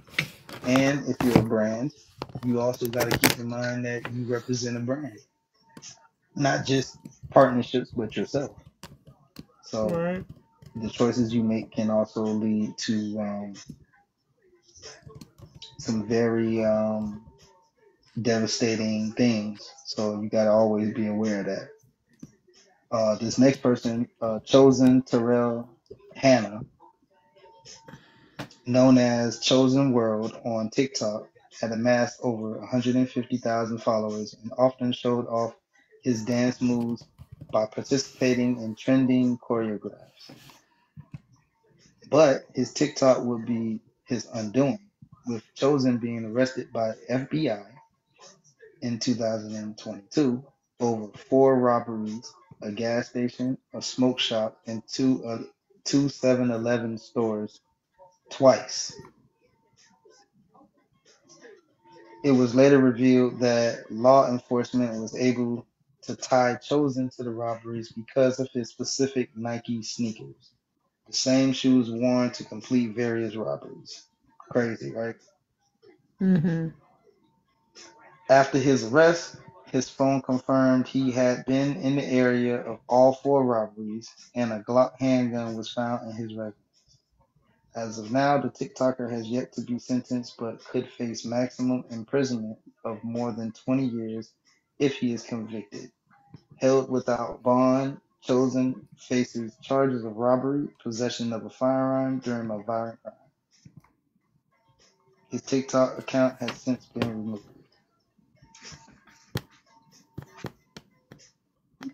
And if you're a brand, you also got to keep in mind that you represent a brand, not just partnerships with yourself. So Right. the choices you make can also lead to some very devastating things. So you got to always be aware of that. This next person, Chosen Terrell Hannah, known as Chosen World on TikTok, had amassed over 150,000 followers and often showed off his dance moves by participating in trending choreographs. But his TikTok would be his undoing, with Chosen being arrested by the FBI in 2022 over four robberies, a gas station, a smoke shop, and two 7-Eleven stores twice. It was later revealed that law enforcement was able to tie Chosen to the robberies because of his specific Nike sneakers, the same shoes worn to complete various robberies. Crazy, right? Mm-hmm. After his arrest, his phone confirmed he had been in the area of all four robberies, and a Glock handgun was found in his residence. As of now, the TikToker has yet to be sentenced but could face maximum imprisonment of more than 20 years if he is convicted. Held without bond, Chosen faces charges of robbery, possession of a firearm during a violent crime. His TikTok account has since been removed.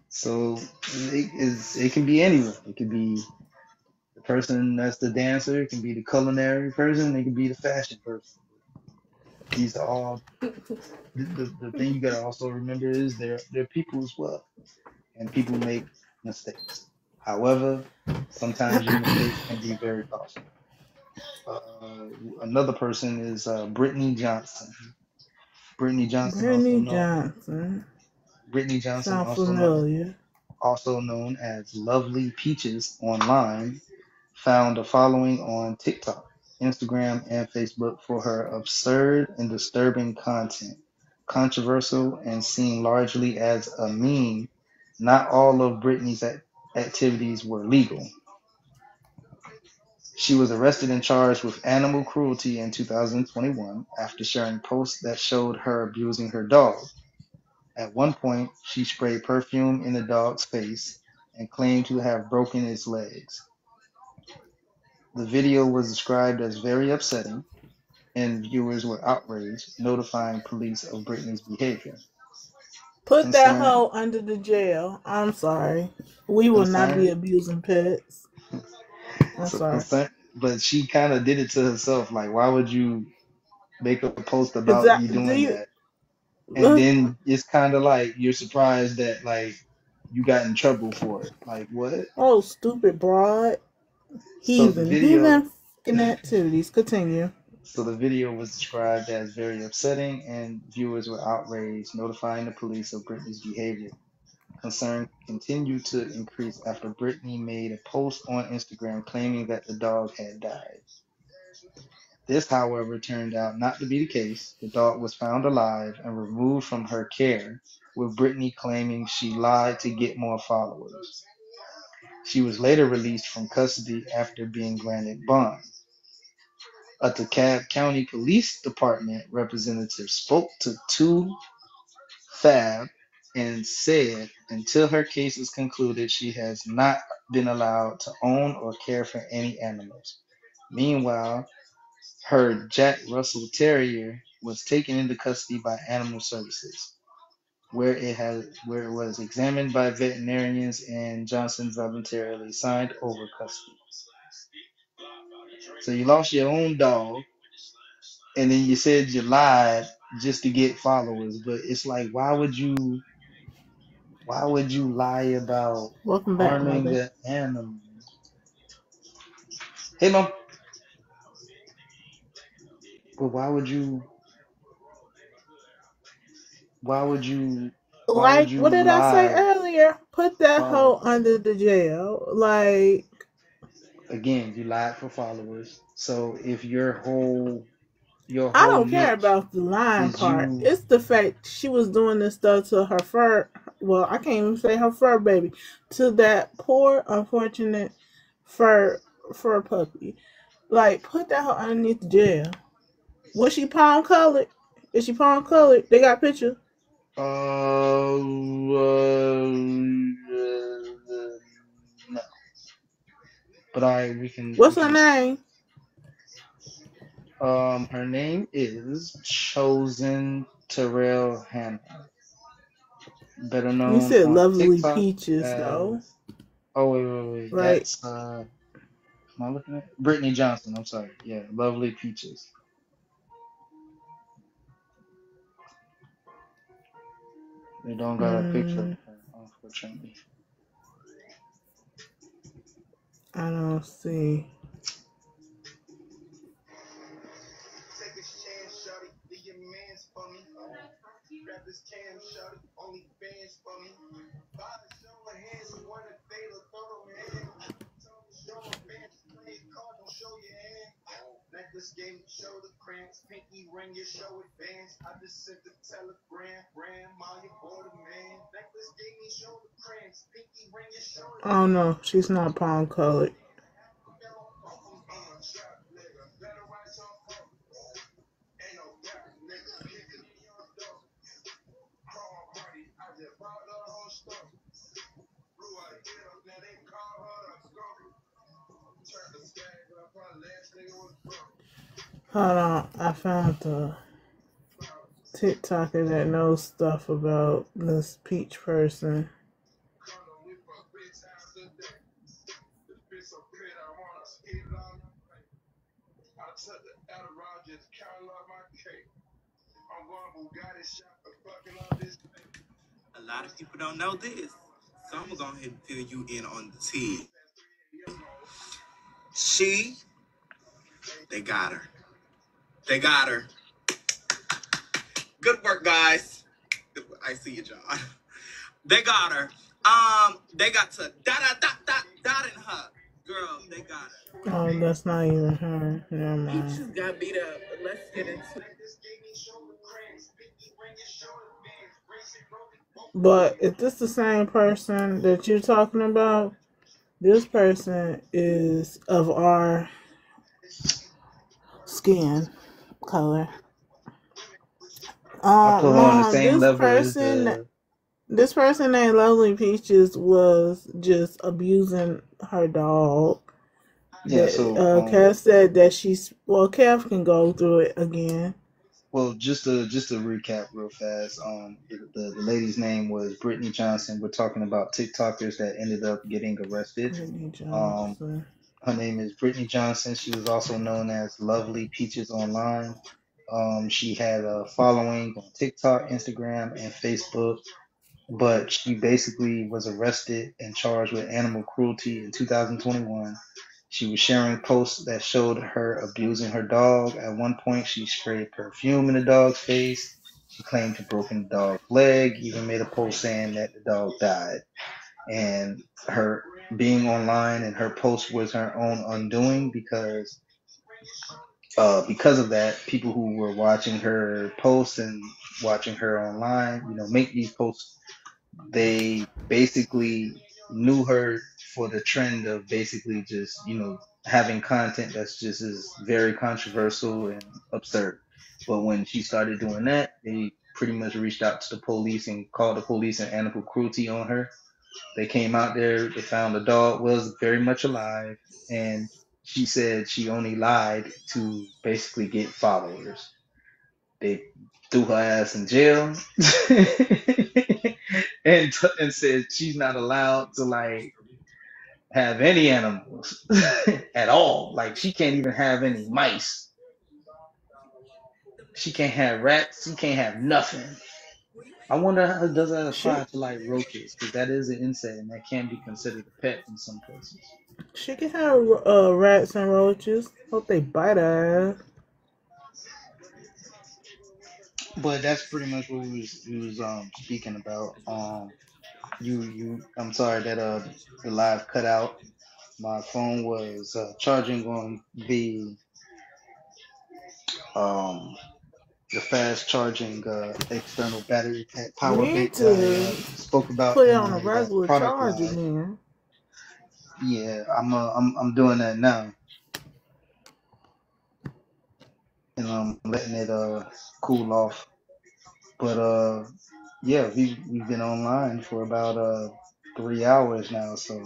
So it can be anyone. It could be the person that's the dancer, it can be the culinary person, it can be the fashion person. These are all the thing you gotta also remember is they're people as well. And people make mistakes. However, sometimes your mistakes can be very costly. Uh, Another person is Brittany Johnson. Brittany Johnson, also Brittany known Johnson. Brittany Johnson, Sound familiar. also known as Lovely Peaches online, found a following on TikTok, Instagram, and Facebook for her absurd and disturbing content. Controversial and seen largely as a meme, not all of Britney's activities were legal. She was arrested and charged with animal cruelty in 2021 after sharing posts that showed her abusing her dog. At one point, she sprayed perfume in the dog's face and claimed to have broken its legs. The video was described as very upsetting, and viewers were outraged, notifying police of Brittany's behavior. Put that Concern, hoe under the jail. I'm sorry. We will not be concern, abusing pets. I'm so sorry. concern. But she kind of did it to herself. Like, why would you make a post Is about that you do doing you that? And then it's kind of like you're surprised that like you got in trouble for it. Like what? oh stupid broad. So the video, Heathen fucking activities. Continue. so the video was described as very upsetting, and viewers were outraged, notifying the police of Britney's behavior. Concern continued to increase after Britney made a post on Instagram claiming that the dog had died. This, however, turned out not to be the case. The dog was found alive and removed from her care, with Britney claiming she lied to get more followers. She was later released from custody after being granted bond. A DeKalb County Police Department representative spoke to 2Fab and said until her case is concluded, she has not been allowed to own or care for any animals. Meanwhile, her Jack Russell Terrier was taken into custody by Animal Services, where it was examined by veterinarians and Johnson voluntarily signed over custody. So you lost your own dog, and then you said you lied just to get followers. But it's like, why would you lie about Welcome back, harming mother. the animal? Hey, mom. But why would you Like, what did I say lie? earlier? Put that hoe Followers. under the jail. Like, Again, you lied for followers. So if your whole I don't care niche about the lying is part. you, It's the fact she was doing this stuff to her fur. Well, I can't even say her fur baby. To that poor, unfortunate fur fur puppy. Like, put that hoe underneath the jail. Was she palm colored? Is she palm colored? They got pictures. no. But we What's her can. name? Her name is Chosen Terrell Hannah, better You known said on lovely TikTok peaches though, as. Oh wait. right? That's am I looking at Brittany Johnson? I'm sorry. Yeah, Lovely Peaches. They don't got a picture of Mm, her, unfortunately. I don't see. Oh no, she's not palm colored. Hold on, I found the TikToker that knows stuff about this peach person. A lot of people don't know this, so I'm gonna go ahead and fill you in on the tea. She, they got her. They got her. Good work, guys. I see you, John. They got her. They got to dot in her. Girl, they got her. Oh, that's not even her. Never Peaches mind. got beat up. Let's get into. But if this the same person that you're talking about, this person is of our Skin color. I put her on the Mom, same level as the this person named Lovely Peaches was just abusing her dog. yeah. That So Kev said that she's well. Kev can go through it again. well, just to recap real fast. The lady's name was Brittany Johnson. We're talking about TikTokers that ended up getting arrested. Brittany Um, Johnson. her name is Brittany Johnson. She was also known as Lovely Peaches online. She had a following on TikTok, Instagram, and Facebook, but she basically was arrested and charged with animal cruelty in 2021. She was sharing posts that showed her abusing her dog. At one point, she sprayed perfume in the dog's face. She claimed to have broken the dog's leg, even made a post saying that the dog died. And her being online and her post was her own undoing because of that, people who were watching her posts and watching her online, make these posts, they basically knew her for the trend of basically just, having content that's just is very controversial and absurd. But when she started doing that, they pretty much reached out to the police and called the police and animal cruelty on her. They came out there, they found the dog was very much alive, and she said she only lied to basically get followers. They threw her ass in jail and said she's not allowed to like have any animals at all. Like she can't even have any mice. She can't have rats. She can't have nothing. I wonder how does that She apply to like roaches because that is an insect and that can be considered a pet in some places. she can have rats and roaches. Hope they bite her. But that's pretty much what we was speaking about. You I'm sorry that the live cut out. My phone was charging on um the fast charging external battery pack You power need bank that I to spoke about put it in on a my regular product charge live. again. Yeah, I'm doing that now, and I'm letting it cool off. But yeah, we've been online for about 3 hours now, so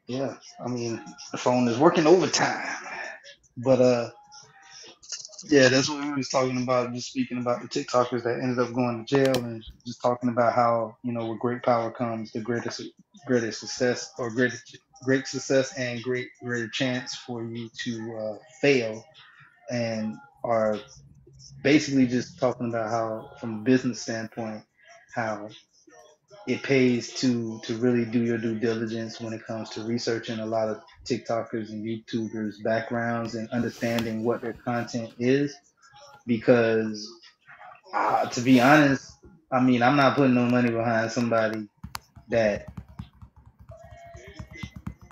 yeah, I mean the phone is working overtime. But yeah, that's what we was talking about. Just speaking about the TikTokers that ended up going to jail, and just talking about how with great power comes the greatest success, or great success and greater chance for you to fail, and are basically just talking about how, from a business standpoint, how it pays to really do your due diligence when it comes to researching a lot of TikTokers and YouTubers backgrounds and understanding what their content is, because to be honest, I mean, I'm not putting no money behind somebody that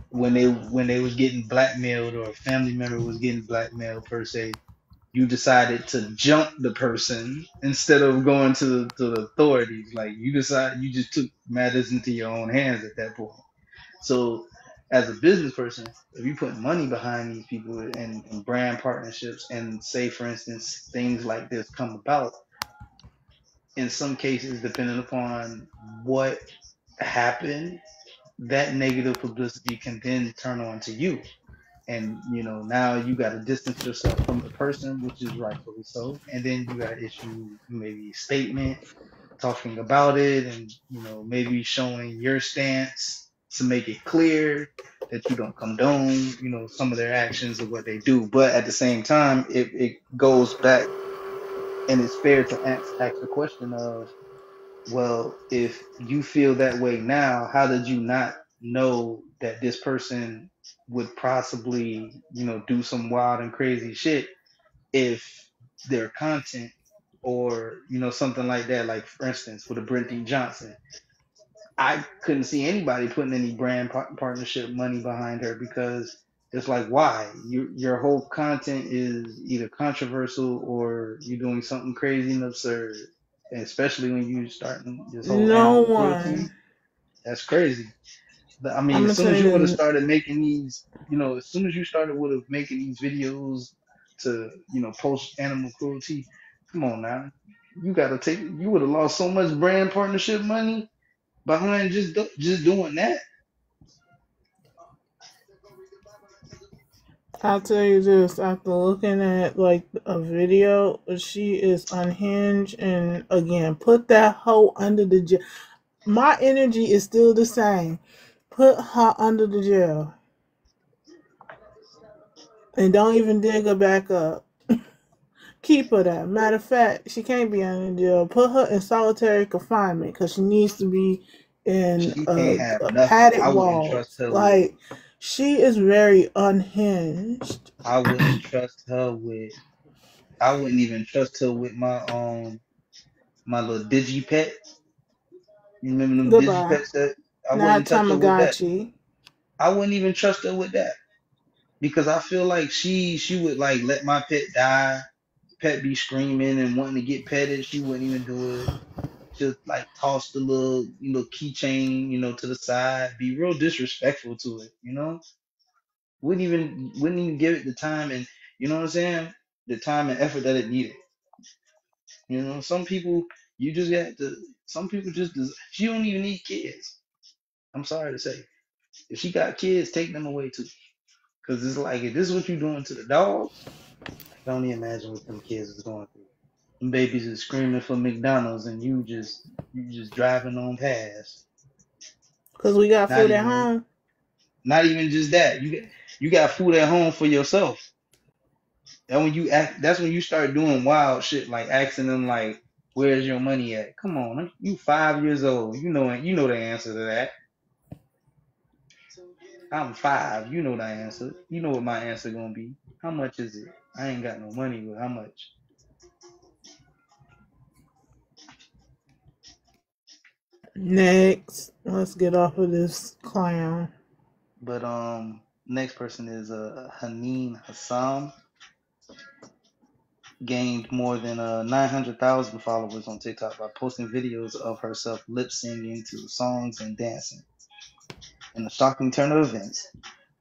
when they was getting blackmailed, or a family member was getting blackmailed per se, you decided to jump the person instead of going to the authorities. Like you just took matters into your own hands at that point. So as a business person, if you put money behind these people and brand partnerships, and say for instance things like this come about, in some cases, depending upon what happened, that negative publicity can then turn on to you. And now you got to distance yourself from the person, which is rightfully so. And then you got to issue maybe a statement talking about it, and maybe showing your stance to make it clear that you don't condone some of their actions or what they do. But at the same time, it goes back, and it's fair to ask the question of, well, if you feel that way now, how did you not know that this person would possibly, do some wild and crazy shit if their content, or, something like that, like for instance, with a Brittany Johnson, I couldn't see anybody putting any brand partnership money behind her, because it's like, why? Your whole content is either controversial or you're doing something crazy and absurd. And especially when you starting this whole No animal cruelty, one. that's crazy. I mean, I'm as gonna soon tell as you would have you. started making these, as soon as you started would have making these videos to, post animal cruelty, come on now, you would have lost so much brand partnership money behind just doing that. I'll tell you this, after looking at like a video, she is unhinged, and again, put that hoe under the jail. My energy is still the same. Put her under the jail. And don't even dig her back up. Keep her there. Matter of fact, she can't be under jail. Put her in solitary confinement because she needs to be in She can't have nothing. padded I wouldn't trust walls. her with. Like, she is very unhinged. I wouldn't trust her with. I wouldn't even trust her with my little digi pet. You remember them digi Goodbye. pets that I Not wouldn't touch her with that. Tamagotchi. I wouldn't even trust her with that because I feel like she would like let my pet die. Pet be screaming and wanting to get petted. She wouldn't even do it. Just like toss the little keychain, to the side. Be real disrespectful to it. Wouldn't even give it the time and you know what I'm saying? The time and effort that it needed. Some people you just got to. Some people just. She don't even need kids. I'm sorry to say. If she got kids, take them away too. Cause it's like if this is what you're doing to the dogs, I can only imagine what them kids is going through. Them babies is screaming for McDonald's and you just driving on past. Because we got Not food at even home. not even just that. You got food at home for yourself. That's when you start doing wild shit like asking them like, "Where's your money at?" Come on, you 5 years old. You know the answer to that. I'm five. You know the answer. You know what my answer gonna be. How much is it? I ain't got no money, but how much? Next. Let's get off of this clown. But next person is Haneen Hassam. Gained more than 900,000 followers on TikTok by posting videos of herself lip singing to songs and dancing. In a shocking turn of events,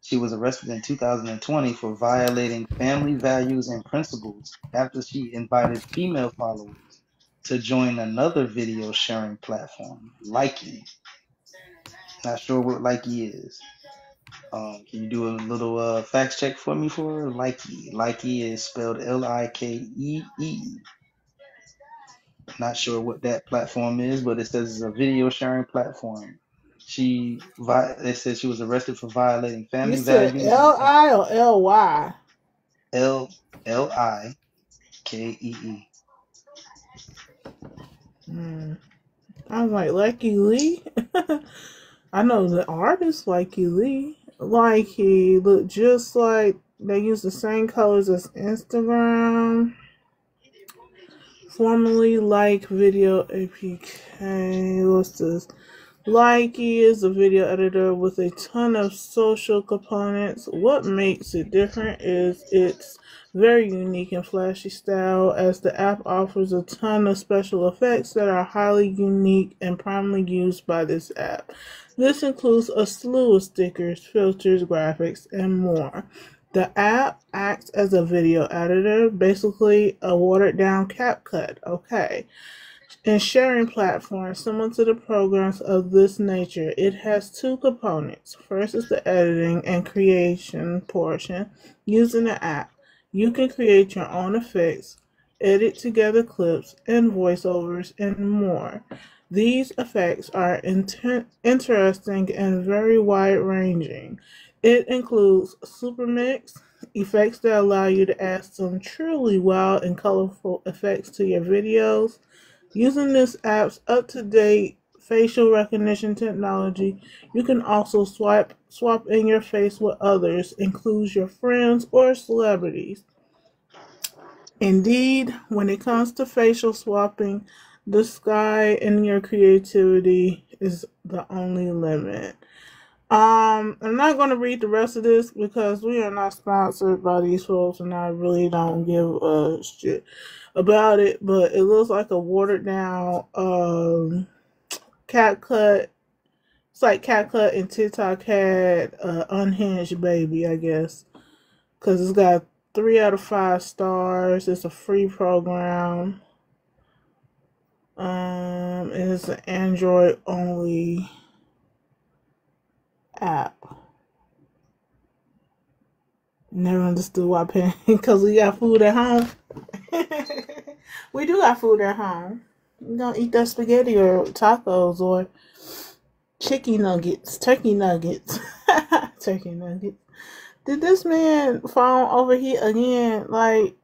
she was arrested in 2020 for violating family values and principles after she invited female followers to join another video sharing platform, Likey. Not sure what Likey is. Can you do a little fact check for me for her? Likey? Likey is spelled Likee. Not sure what that platform is, but it says it's a video sharing platform. It says she was arrested for violating You family said values and L-I or L-Y? Likee. Hmm. I was like, Lucky Lee? I know the artist Lucky Lee. Like he looked just like they use the same colors as Instagram. Formerly like Video APK. What's this? Likey is a video editor with a ton of social components. What makes it different is its very unique and flashy style, as the app offers a ton of special effects that are highly unique and primarily used by this app. This includes a slew of stickers, filters, graphics, and more. The app acts as a video editor, basically a watered down CapCut. Okay. And sharing platforms similar to the programs of this nature, it has two components. First is the editing and creation portion. Using the app, you can create your own effects, edit together clips and voiceovers, and more. These effects are interesting and very wide ranging. It includes super mix, effects that allow you to add some truly wild and colorful effects to your videos. Using this app's up-to-date facial recognition technology, you can also swap in your face with others, include your friends or celebrities. Indeed, when it comes to facial swapping, the sky and your creativity is the only limit. I'm not going to read the rest of this because we are not sponsored by these folks, and I really don't give a shit about it. But it looks like a watered down cat cut It's like CapCut and TikTok had Unhinged Baby, I guess, because it's got 3 out of 5 stars. It's a free program. It's an Android only app. Never understood why paying because we got food at home. We do got food at home. You don't eat that spaghetti or tacos or chicken nuggets, turkey nuggets, turkey nuggets. Did this man fall over here again? Like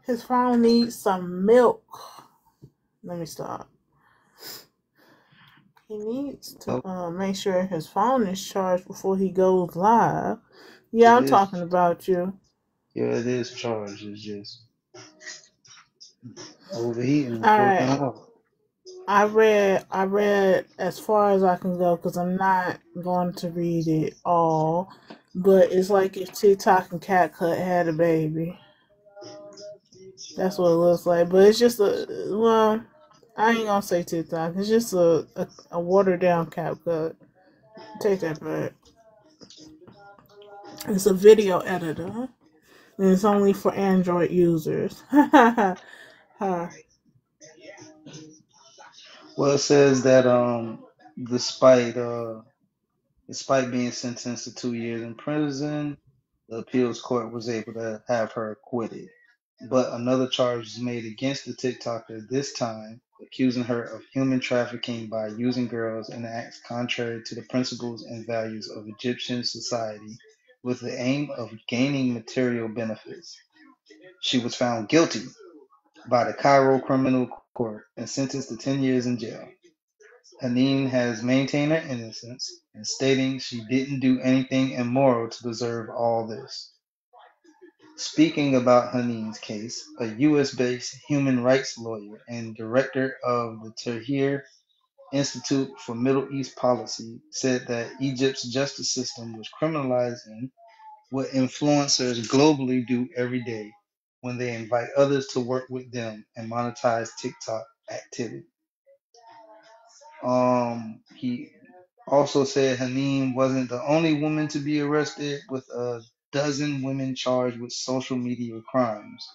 his phone needs some milk. Let me stop. He needs to Oh, make sure his phone is charged before he goes live. Yeah, it I'm talking is. about you. Yeah, it is charged. It's just overheating, All working right. hard. I read as far as I can go because I'm not going to read it all. But it's like if TikTok and CapCut had a baby. That's what it looks like. But it's just I ain't gonna say TikTok. It's just a watered down CapCut. Take that back. It's a video editor. And it's only for Android users. Huh. Well, it says that despite despite being sentenced to 2 years in prison, the appeals court was able to have her acquitted. But another charge was made against the TikToker this time, accusing her of human trafficking by using girls in acts contrary to the principles and values of Egyptian society with the aim of gaining material benefits. She was found guilty by the Cairo Criminal Court and sentenced to 10 years in jail. Haneen has maintained her innocence and stating she didn't do anything immoral to deserve all this. Speaking about Haneen's case, a US-based human rights lawyer and director of the Tahrir Institute for Middle East Policy said that Egypt's justice system was criminalizing what influencers globally do every day when they invite others to work with them and monetize TikTok activity. He also said Haneen wasn't the only woman to be arrested, with a dozen women charged with social media crimes.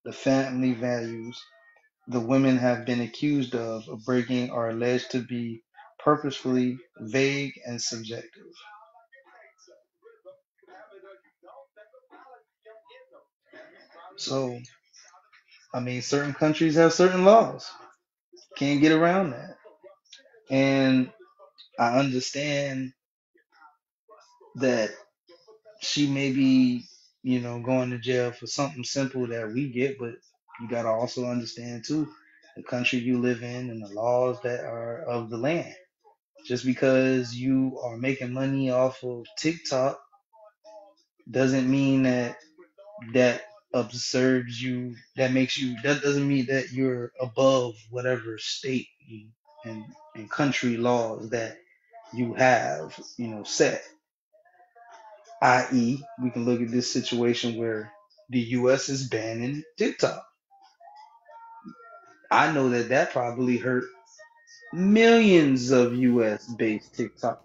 The family values the women have been accused of breaking are alleged to be purposefully vague and subjective. So, I mean, certain countries have certain laws. Can't get around that. And I understand that she may be, going to jail for something simple that we get, but you got to also understand, too, the country you live in and the laws that are of the land. Just because you are making money off of TikTok doesn't mean that observes you, that doesn't mean that you're above whatever state and, and country laws that you have, set. I.e., we can look at this situation where the U.S. is banning TikTok. I know that probably hurt millions of U.S. based TikTokers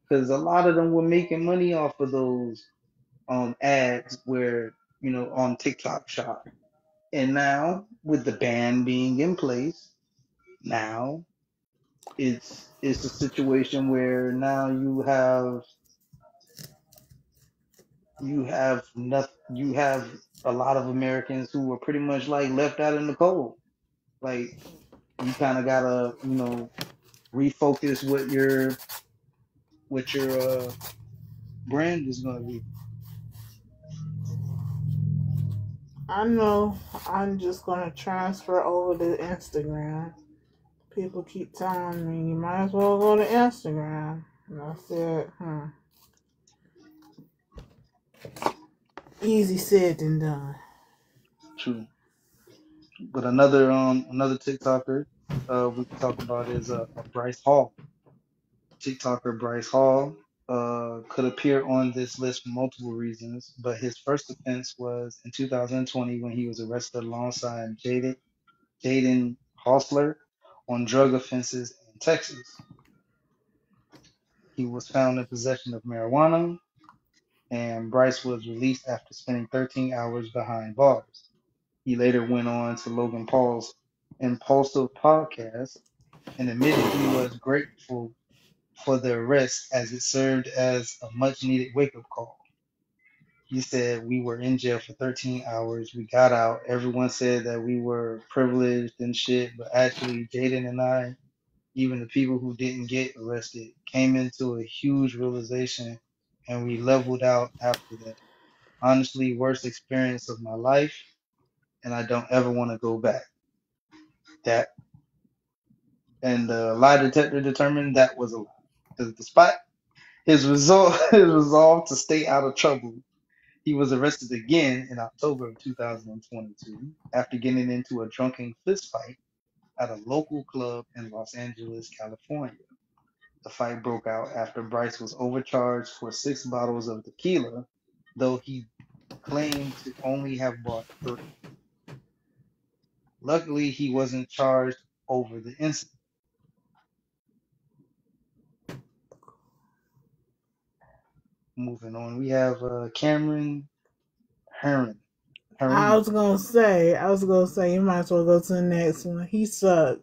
because a lot of them were making money off of those ads where on TikTok Shop. And now with the ban being in place, now it's a situation where now you have a lot of Americans who were pretty much like left out in the cold. Like you kind of gotta refocus what your brand is gonna be. I know I'm just gonna transfer over to Instagram. People keep telling me you might as well go to Instagram. And I said, easy said than done. True. But another TikToker we can talk about is Bryce Hall. TikToker Bryce Hall could appear on this list for multiple reasons, but his first offense was in 2020 when he was arrested alongside Jada. Jaden Hostler on drug offenses in Texas. He was found in possession of marijuana, and Bryce was released after spending 13 hours behind bars. He later went on to Logan Paul's Impulsive podcast and admitted he was grateful for the arrest as it served as a much needed wake up call. He said, "We were in jail for 13 hours. We got out. Everyone said that we were privileged and shit, but actually, Jaden and I, even the people who didn't get arrested, came into a huge realization and we leveled out after that. Honestly, worst experience of my life, and I don't ever want to go back." That and the lie detector determined that was a lie. Because despite his resolve to stay out of trouble, he was arrested again in October of 2022 after getting into a drunken fistfight at a local club in Los Angeles, California. The fight broke out after Bryce was overcharged for 6 bottles of tequila, though he claimed to only have bought three. Luckily, he wasn't charged over the incident. Moving on, we have Cameron Herron. Herron. I was gonna say, you might as well go to the next one. He sucked.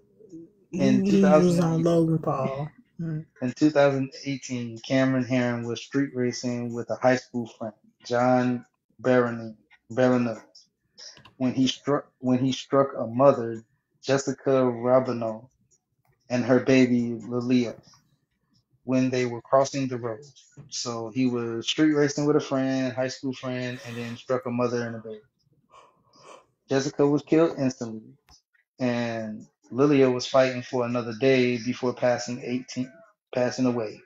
In He was on 2018, Logan Paul. in 2018, Cameron Herron was street racing with a high school friend, John Barano, when he struck a mother, Jessica Rabino, and her baby Lilia when they were crossing the road. So he was street racing with a friend, high school friend, and then struck a mother and a baby. Jessica was killed instantly, and Lilia was fighting for another day before passing away,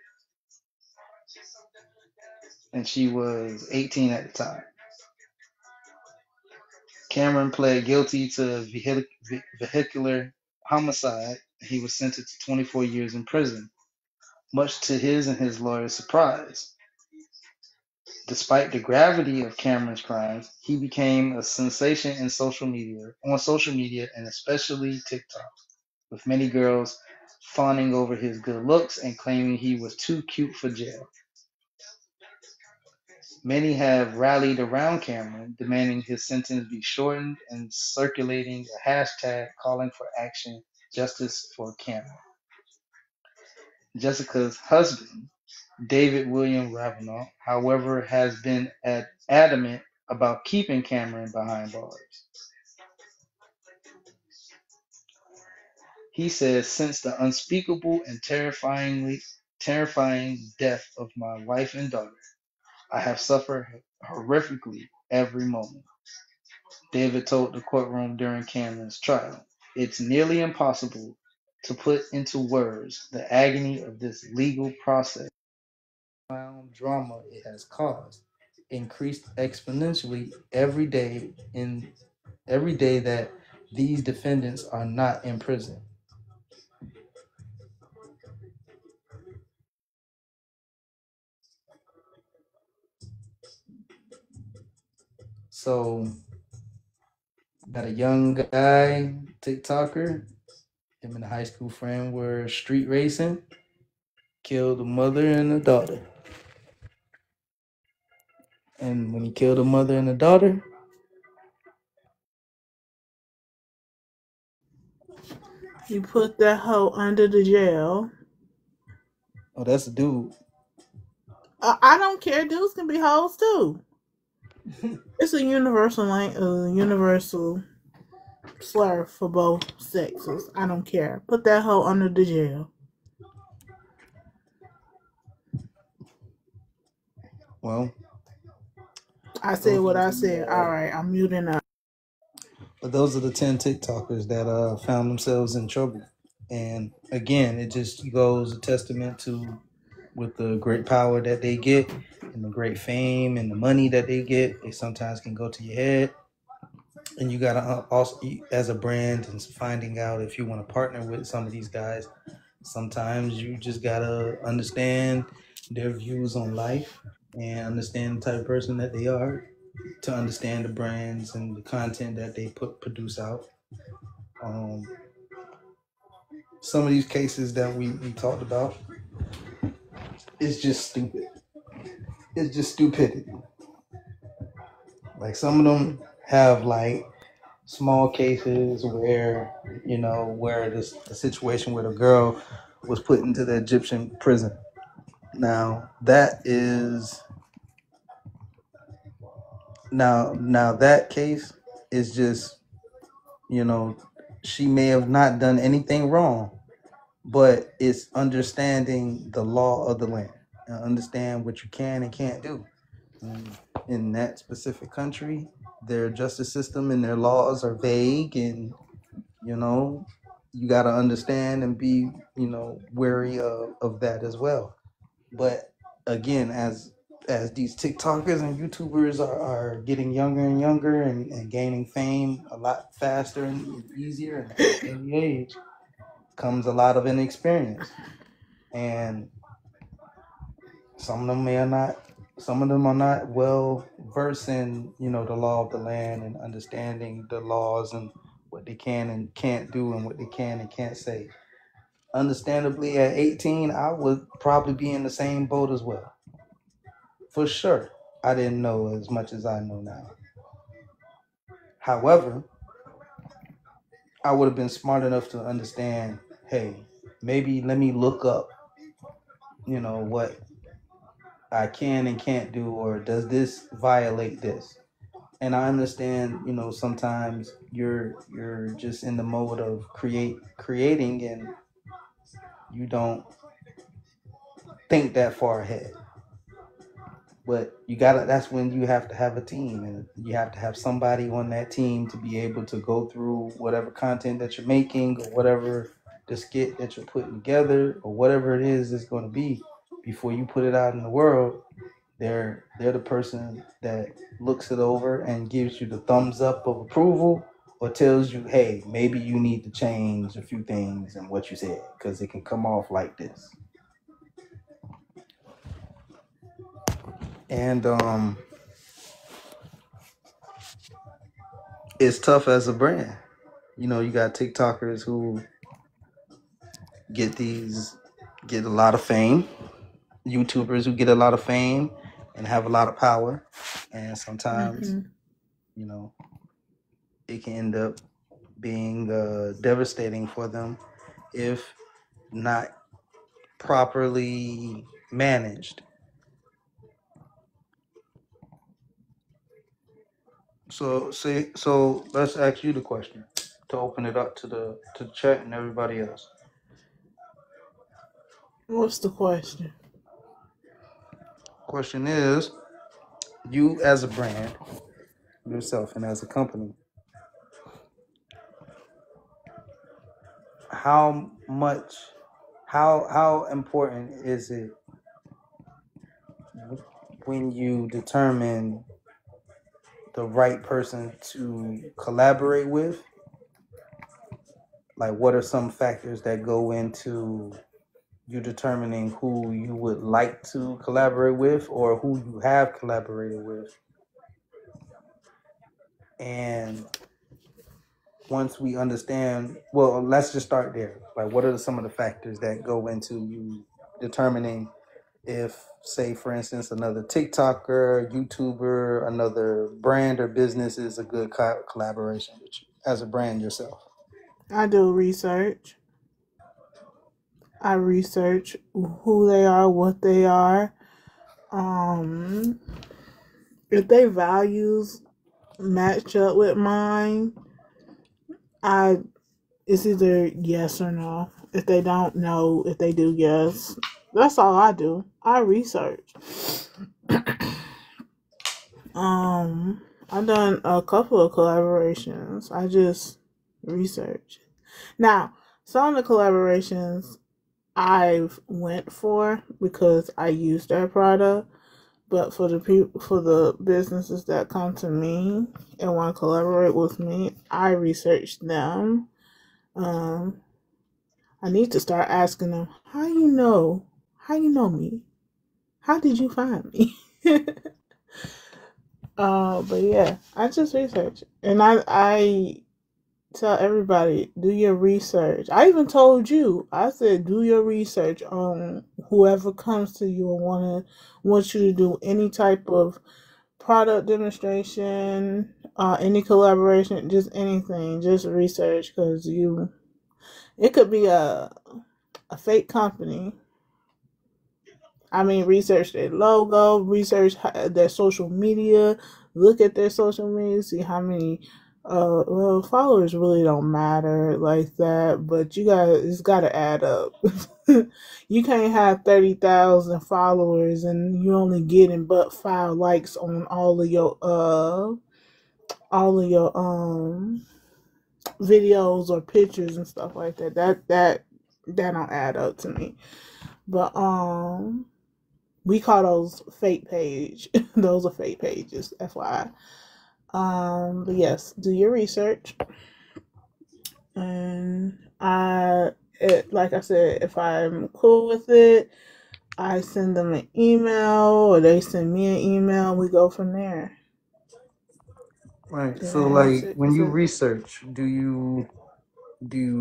and she was 18 at the time. Cameron pled guilty to vehicular homicide. He was sentenced to 24 years in prison, much to his and his lawyer's surprise. Despite the gravity of Cameron's crimes, he became a sensation on social media and especially TikTok, with many girls fawning over his good looks and claiming he was too cute for jail. Many have rallied around Cameron, demanding his sentence be shortened and circulating a hashtag calling for action, justice for Cameron. Jessica's husband, David William Ravenel, however, has been adamant about keeping Cameron behind bars. He says, "Since the unspeakable and terrifying death of my wife and daughter, I have suffered horrifically every moment." David told the courtroom during Cameron's trial. "It's nearly impossible to put into words the agony of this legal process. The profound drama it has caused increased exponentially every day that these defendants are not in prison." So got a young guy, TikToker. Him and a high school friend were street racing, killed a mother and a daughter. And when he killed a mother and a daughter, He put that hoe under the jail. oh, that's a dude. I don't care. Dudes can be hoes too. It's a universal slur for both sexes. I don't care. Put that hoe under the jail. Well, I said those what are I the said. All right, I'm muting up. but those are the 10 TikTokers that found themselves in trouble. And again, it just goes a testament to with the great power that they get and the great fame and the money that they get, it sometimes can go to your head. And you gotta also, as a brand, and finding out if you want to partner with some of these guys. Sometimes you just gotta understand their views on life and understand the type of person that they are to understand the brands and the content that they produce out. Um, some of these cases that we talked about, it's just stupid. It's just stupidity. Like some of them have like small cases where where this the situation where the girl was put into the Egyptian prison. Now that is now that case is just you know she may have not done anything wrong, but it's understanding the law of the land and understand what you can and can't do. And in that specific country, their justice system and their laws are vague, and you know you got to understand and be wary of that as well. But again, as these TikTokers and YouTubers are getting younger and younger and gaining fame a lot faster and easier and at an early age, comes a lot of inexperience. And some of them may are not some of them are not well versed in the law of the land and understanding the laws and what they can and can't do and what they can and can't say. Understandably, at 18 I would probably be in the same boat as well, for sure. I didn't know as much as I know now. However, I would have been smart enough to understand, hey, maybe let me look up what I can and can't do, or does this violate this? And I understand, sometimes you're just in the mode of creating, and you don't think that far ahead. But that's when you have to have a team, and you have to have somebody on that team to be able to go through whatever content that you're making, or whatever the skit that you're putting together, or whatever it is it's going to be before you put it out in the world. They're the person that looks it over and gives you the thumbs up of approval, or tells you, hey, maybe you need to change a few things in what you said because it can come off like this. And it's tough as a brand. You got TikTokers who get a lot of fame, YouTubers who get a lot of fame and have a lot of power, and sometimes Mm-hmm. you know it can end up being devastating for them if not properly managed. So let's ask you the question to open it up to the chat and everybody else. What's the question? Question is, you as a brand, yourself, and as a company, how much how important is it when you determine the right person to collaborate with? Like, what are some factors that go into you determining who you would like to collaborate with or who you have collaborated with? And once we understand, well, let's just start there. Like, what are some of the factors that go into you determining if, say, for instance, another TikToker, YouTuber, another brand or business is a good collaboration with you as a brand yourself? I do research. I research who they are, what they are. Um, if their values match up with mine, I it's either yes or no. If they don't know, if they do, yes. That's all I do. I research. I've done a couple of collaborations. I just research. Now, some of the collaborations I've went for because I use their product, but for the businesses that come to me and want to collaborate with me, I research them. Um, I need to start asking them, how you know me, how did you find me? But yeah, I just research, and I tell everybody, do your research. I even told you, I said, do your research on whoever comes to you and wants you to do any type of product demonstration, any collaboration, just anything, just research because it could be a fake company. I mean, research their logo, research their social media, look at their social media, see how many. Well, followers really don't matter like that, but it's got to add up. You can't have 30,000 followers and you only getting but 5 likes on all of your videos or pictures and stuff like that. That don't add up to me. But we call those fake page. Those are fake pages, FYI. But yes, do your research, and like I said, if I'm cool with it, I send them an email, or they send me an email. We go from there. Right. Did So I like answer? when you research, do you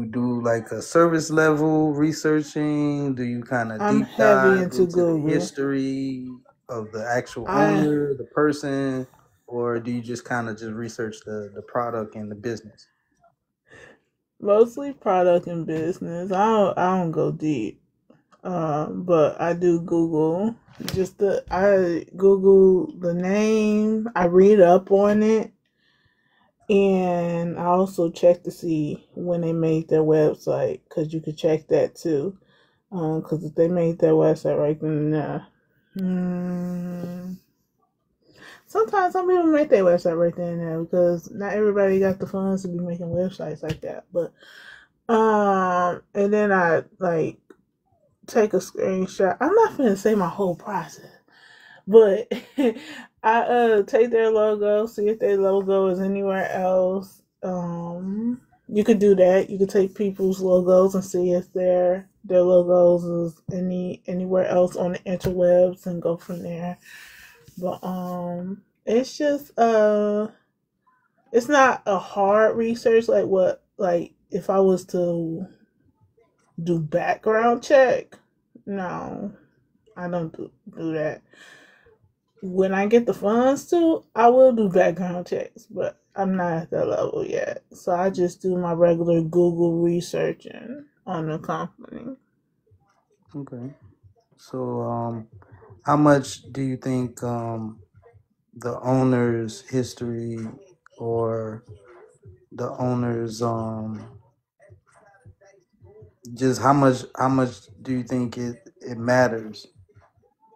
do like a service level researching? Do you kind of I'm deep heavy dive into into the Google. history of the actual I owner, the person, or do you just kind of just research the product and the business? mostly product and business. I don't go deep. But I do Google I Google the name. I read up on it, and I also check to see when they made their website because you could check that too. Because if they made their website right then and there, mm, sometimes some people make their website right then and there because not everybody got the funds to be making websites like that. But and then I like take a screenshot. I'm not gonna say my whole process. But I take their logo, see if their logo is anywhere else. You could do that. You could take people's logos and see if their logos is anywhere else on the interwebs and go from there. But it's just it's not a hard research like if I was to do background check. No, I don't do that. When I get the funds to, I will do background checks, but I'm not at that level yet. So I just do my regular Google researching on the company. Okay. So how much do you think the owner's history or the owner's just how much do you think it matters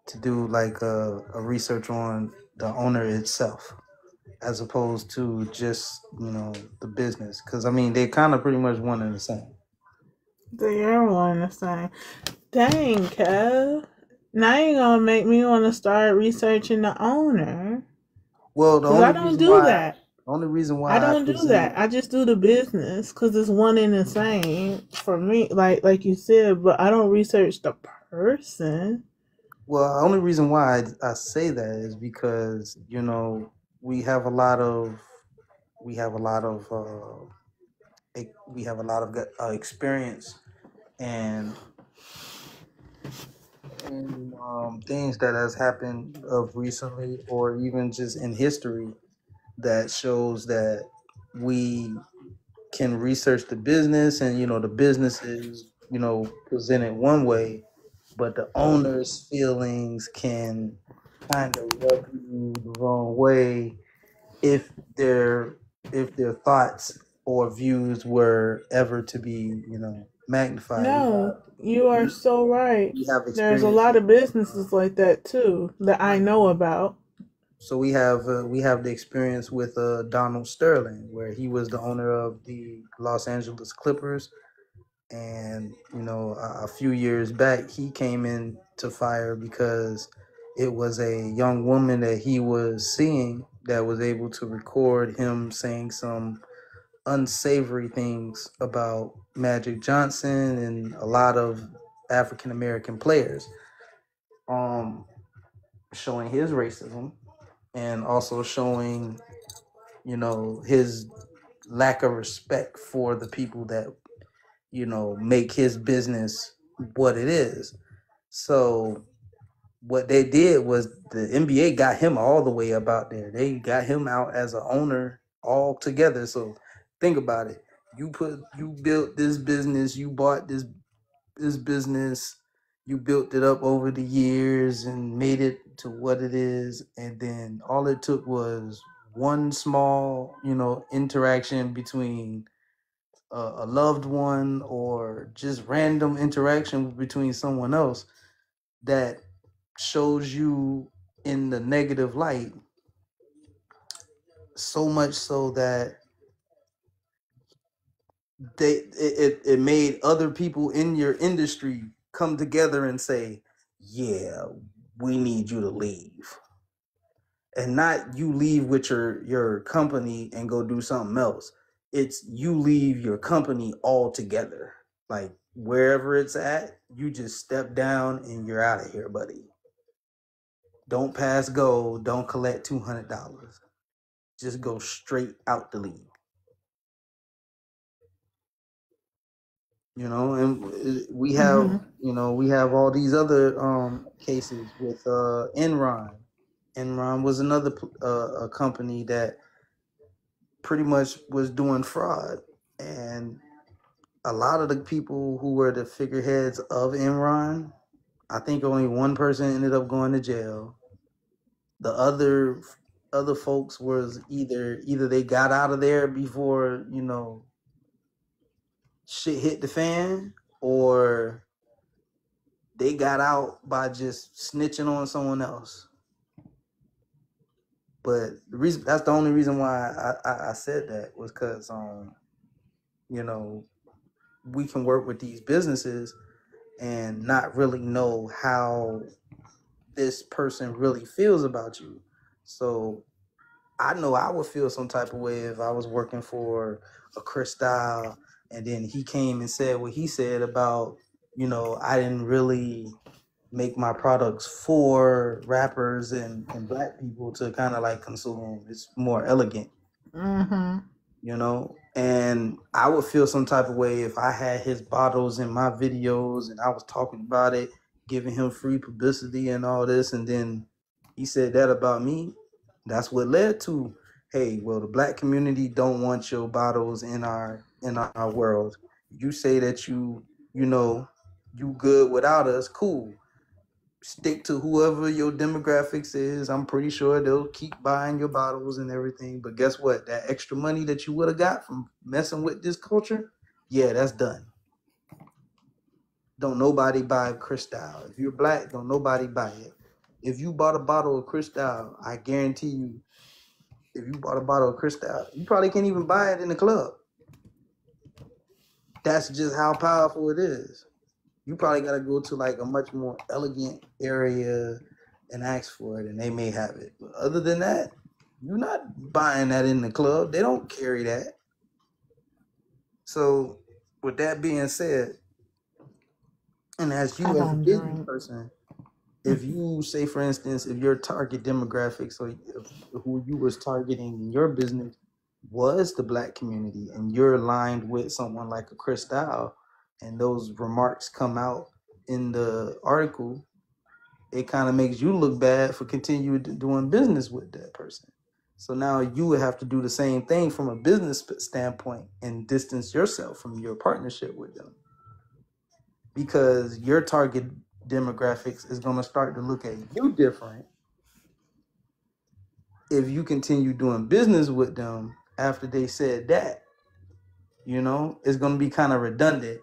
to do like a research on the owner itself as opposed to just the business, because I mean they kind of pretty much one and the same. They are one the same. Dang, Kev. Now you're gonna make me want to start researching the owner. Well, Because I don't do that. the only reason I why I don't do that. presented I just do the business because it's one and the same for me. Like you said, but I don't research the person. well, the only reason why I say that is because we have a lot of we have a lot of we have a lot of experience and things that has happened of recently or even just in history that shows that we can research the business, and the business is presented one way, but the owner's feelings can kind of rub you the wrong way if their thoughts or views were ever to be magnified. No, you are so right. We have There's a lot experiences. of businesses like that too that I know about. So we have the experience with Donald Sterling, where he was the owner of the Los Angeles Clippers, and a few years back he came in to fire because it was a young woman that he was seeing that was able to record him saying some unsavory things about Magic Johnson and a lot of African American players, um, showing his racism and also showing his lack of respect for the people that, make his business what it is. So what they did was the NBA got him all the way up out there. They got him out as an owner all together. So think about it. You built this business, you bought this business, you built it up over the years and made it to what it is, and then all it took was one small, interaction between a loved one or just random interaction between someone else that shows you in the negative light, so much so that it made other people in your industry come together and say, yeah, we need you to leave. And not you leave with your company and go do something else. It's you leave your company altogether. Like wherever it's at, you just step down and you're out of here, buddy. Don't pass go. Don't collect $200. Just go straight out the league. And we have, Mm-hmm. we have all these other cases with Enron. Enron was another a company that pretty much was doing fraud, and a lot of the people who were the figureheads of Enron, I think only one person ended up going to jail. The other folks was either they got out of there before shit hit the fan, or they got out by just snitching on someone else. But that's the only reason why I said that was because you know we can work with these businesses and not really know how this person really feels about you. So I know I would feel some type of way if I was working for a Cristal and then he came and said what he said about, I didn't really make my products for rappers and black people to kind of like consume. It's more elegant, Mm-hmm. and I would feel some type of way if I had his bottles in my videos and I was talking about it, giving him free publicity and all this, and then he said that about me. That's what led to, hey, well, the black community don't want your bottles in our world. You say that you good without us, cool. Stick to whoever your demographics is. I'm pretty sure they'll keep buying your bottles and everything. But guess what? That extra money that you would have got from messing with this culture, yeah, that's done. Don't nobody buy Cristal. If you're black, don't nobody buy it. If you bought a bottle of Cristal, I guarantee you, if you bought a bottle of Cristal, you probably can't even buy it in the club. That's just how powerful it is. You probably got to go to like a much more elegant area and ask for it, and they may have it. But other than that, you're not buying that in the club. They don't carry that. So, with that being said, and as I you as a don't business drink. person, if you say, for instance, if your target demographic, so if who you was targeting in your business was the black community, and you're aligned with someone like a Cristal, and those remarks come out in the article, it kind of makes you look bad for continuing doing business with that person. So now you would have to do the same thing from a business standpoint and distance yourself from your partnership with them, because your target demographics is going to start to look at you different if you continue doing business with them after they said that. It's going to be kind of redundant.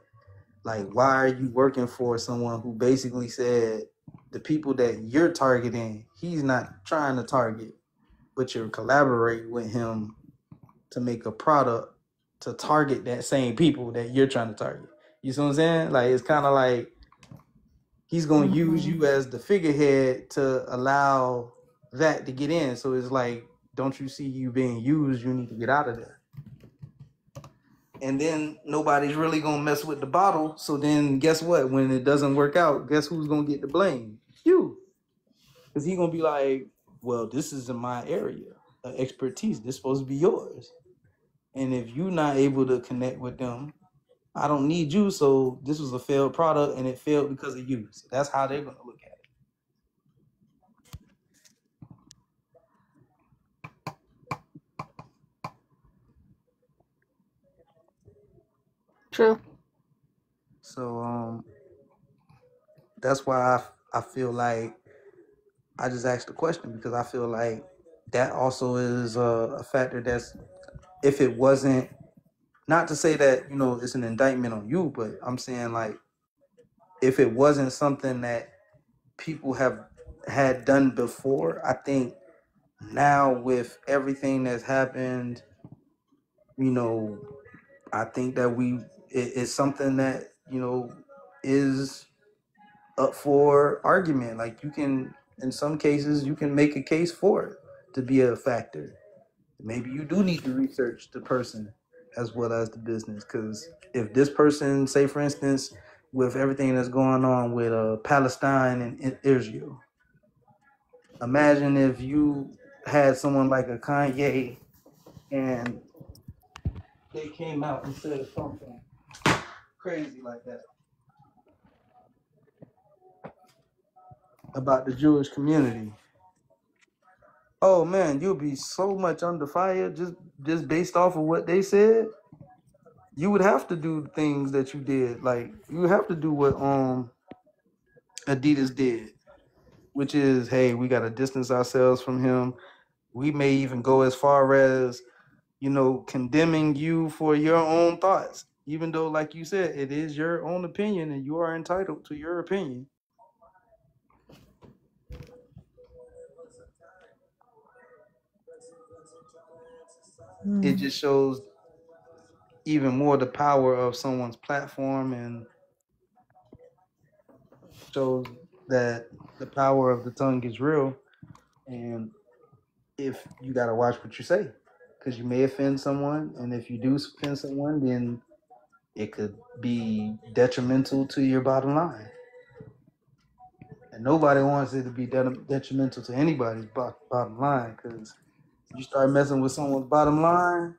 Like, why are you working for someone who basically said the people that you're targeting, he's not trying to target, but you're collaborating with him to make a product to target that same people that you're trying to target. You see what I'm saying? Like, it's kind of like he's going to use Mm-hmm. you as the figurehead to allow that to get in. So it's like, don't you see you being used? You need to get out of there. And then nobody's really gonna mess with the bottle. So then guess what? When it doesn't work out, guess who's gonna get the blame? You. Because he's gonna be like, well, this is in my area of expertise. This is supposed to be yours. And if you're not able to connect with them, I don't need you. So this was a failed product and it failed because of you. So that's how they're gonna look at it. True. So that's why I feel like I just asked the question because I feel like that also is a factor that's if it wasn't not to say that it's an indictment on you, but I'm saying like if it wasn't something that people have had done before, I think now with everything that's happened, you know, I think that it's something that is up for argument. Like you can, in some cases, you can make a case for it to be a factor. Maybe you do need to research the person as well as the business, because if this person, say for instance, with everything that's going on with Palestine and Israel, imagine if you had someone like a Kanye and they came out and said something crazy like that about the Jewish community. Oh man, you'll be so much under fire just based off of what they said. You would have to do things that you did. Like you have to do what Adidas did, which is, hey, we got to distance ourselves from him. We may even go as far as, condemning you for your own thoughts, even though, like you said, it is your own opinion and you are entitled to your opinion. It Mm. just shows even more the power of someone's platform and shows that the power of the tongue is real. And if you got to watch what you say, because you may offend someone. And if you do offend someone, then it could be detrimental to your bottom line. And nobody wants it to be detrimental to anybody's bottom line, because you start messing with someone's bottom line,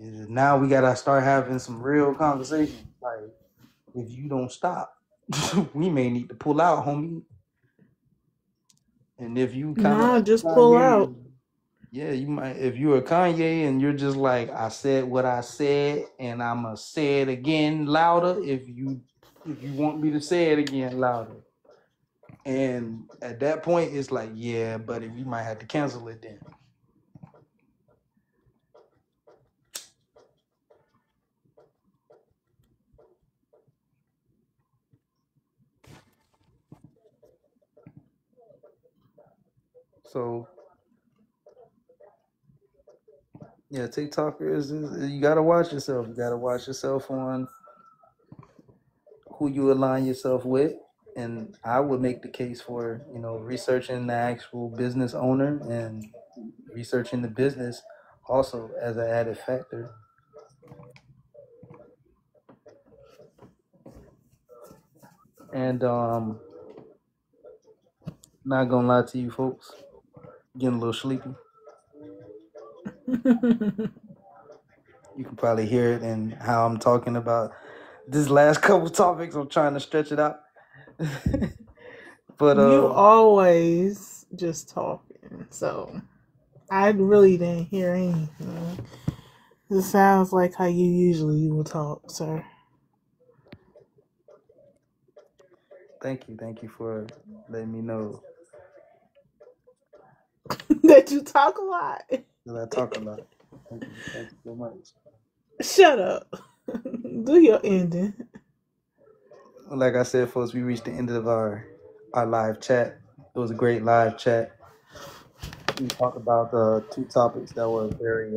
now we got to start having some real conversations. Like, if you don't stop, we may need to pull out, homie. And if you kind of Nah, like just pull out. Kanye, yeah, you might. If you're a Kanye and you're just like, I said what I said, and I'ma say it again louder. If you want me to say it again louder, and at that point, it's like, yeah, buddy, we might have to cancel it then. So yeah, TikTokers, you gotta watch yourself. You gotta watch yourself on who you align yourself with. And I would make the case for, researching the actual business owner and researching the business also as an added factor. And not gonna lie to you folks, getting a little sleepy. You can probably hear it in how I'm talking about this last couple topics. I'm trying to stretch it out. But You always just talking, so I really didn't hear anything. It sounds like how you usually will talk, sir. thank you for letting me know That you talk a lot. that I talk a lot. Thank you so much. Shut up. Do your ending. Like I said, folks, we reached the end of our live chat. It was a great live chat. We talked about two topics that were very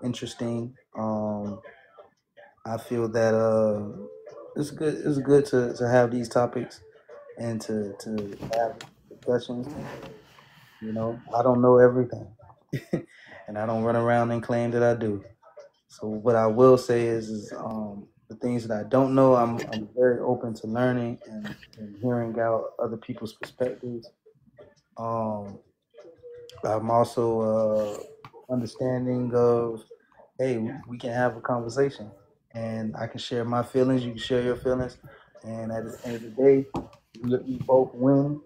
interesting. I feel that it's good. It's good to have these topics and to have discussions. I don't know everything, and I don't run around and claim that I do. So what I will say is the things that I don't know, I'm very open to learning and hearing out other people's perspectives. Um, I'm also understanding of, hey, we can have a conversation, and I can share my feelings, you can share your feelings, and at the end of the day, we both win,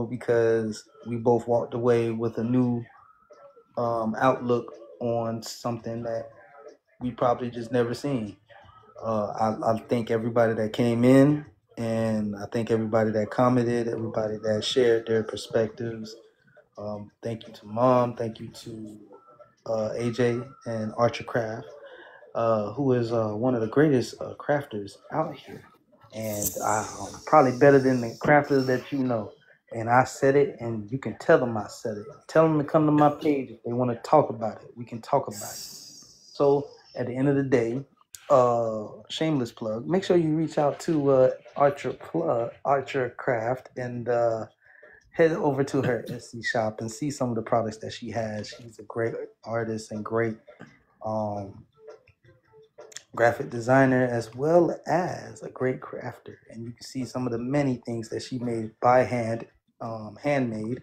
because we both walked away with a new outlook on something that we probably just never seen. I thank everybody that came in, and I thank everybody that commented, everybody that shared their perspectives. Thank you to Mom. Thank you to AJ and Archer Craft, who is one of the greatest crafters out here, and probably better than the crafters that you know. And I said it, and you can tell them I said it. Tell them to come to my page if they want to talk about it. We can talk about it. So at the end of the day, shameless plug. Make sure you reach out to Archer Craft and head over to her Etsy shop and see some of the products that she has. She's a great artist and great um, graphic designer as well as a great crafter. And you can see some of the many things that she made by hand, handmade,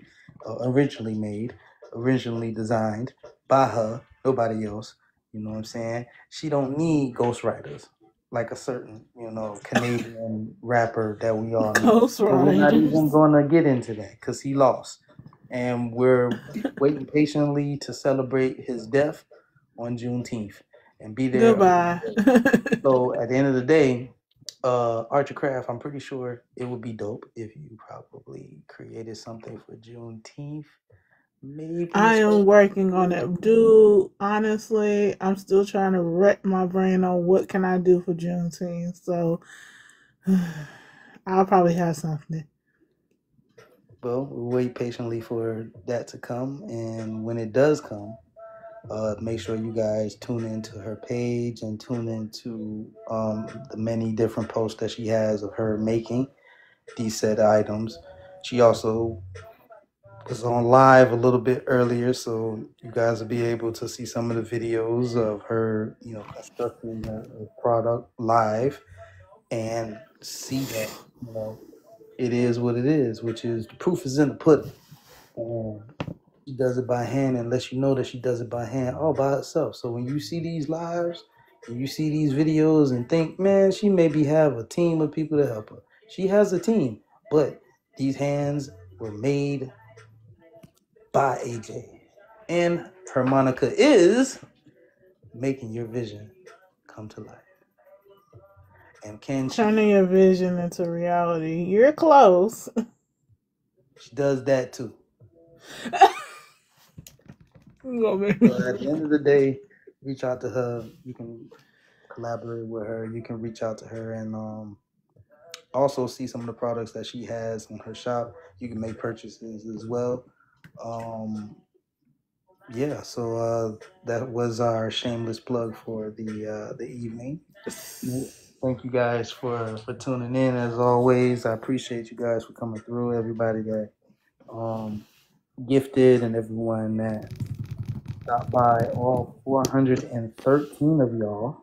originally made, originally designed by her, nobody else. You know what I'm saying? She don't need ghostwriters like a certain, Canadian rapper that we all know. Ghost But we're not even Riders. going to get into that because he lost. And we're waiting patiently to celebrate his death on Juneteenth and be there on Goodbye. the day. So at the end of the day, Archer Craft, I'm pretty sure it would be dope if you probably created something for Juneteenth. Maybe I am so. working on it. Dude, honestly, I'm still trying to wreck my brain on what can I do for Juneteenth. So I'll probably have something. Well, we'll wait patiently for that to come, and when it does come, make sure you guys tune into her page and tune into the many different posts that she has of her making these said items. She also was on live a little bit earlier, so you guys will be able to see some of the videos of her, constructing her product live and see that, it is what it is, which is the proof is in the pudding. And she does it by hand and lets you know that she does it by hand all by herself. So when you see these lives and you see these videos and think, man, she maybe have a team of people to help her. She has a team, but these hands were made by AJ. And harmonica is making your vision come to life. And can she? Turning your vision into reality. You're close. She does that too. You gonna make So at the me- end of the day, reach out to her. You can collaborate with her. You can reach out to her and also see some of the products that she has on her shop. You can make purchases as well. Um, yeah, so that was our shameless plug for the evening. Thank you guys for tuning in as always. I appreciate you guys for coming through. Everybody that um, gifted and everyone that stopped by. All 413 of y'all.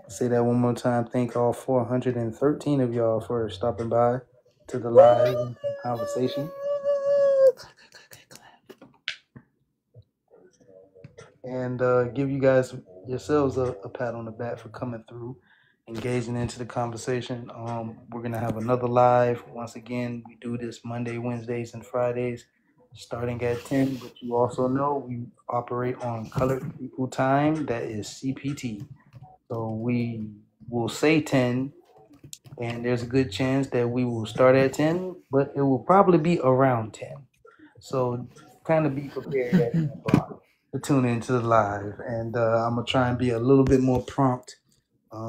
Say that one more time. Thank all 413 of y'all for stopping by to the live and to the conversation. And give you guys yourselves a pat on the back for coming through, engaging into the conversation. We're gonna have another live. Once again, we do this Monday, Wednesdays, and Fridays, starting at 10. But you also know we operate on colored people time. That is CPT. So we will say 10, and there's a good chance that we will start at 10, but it will probably be around 10. So kind of be prepared at 10 o'clock to tune into the live. And I'm going to try and be a little bit more prompt.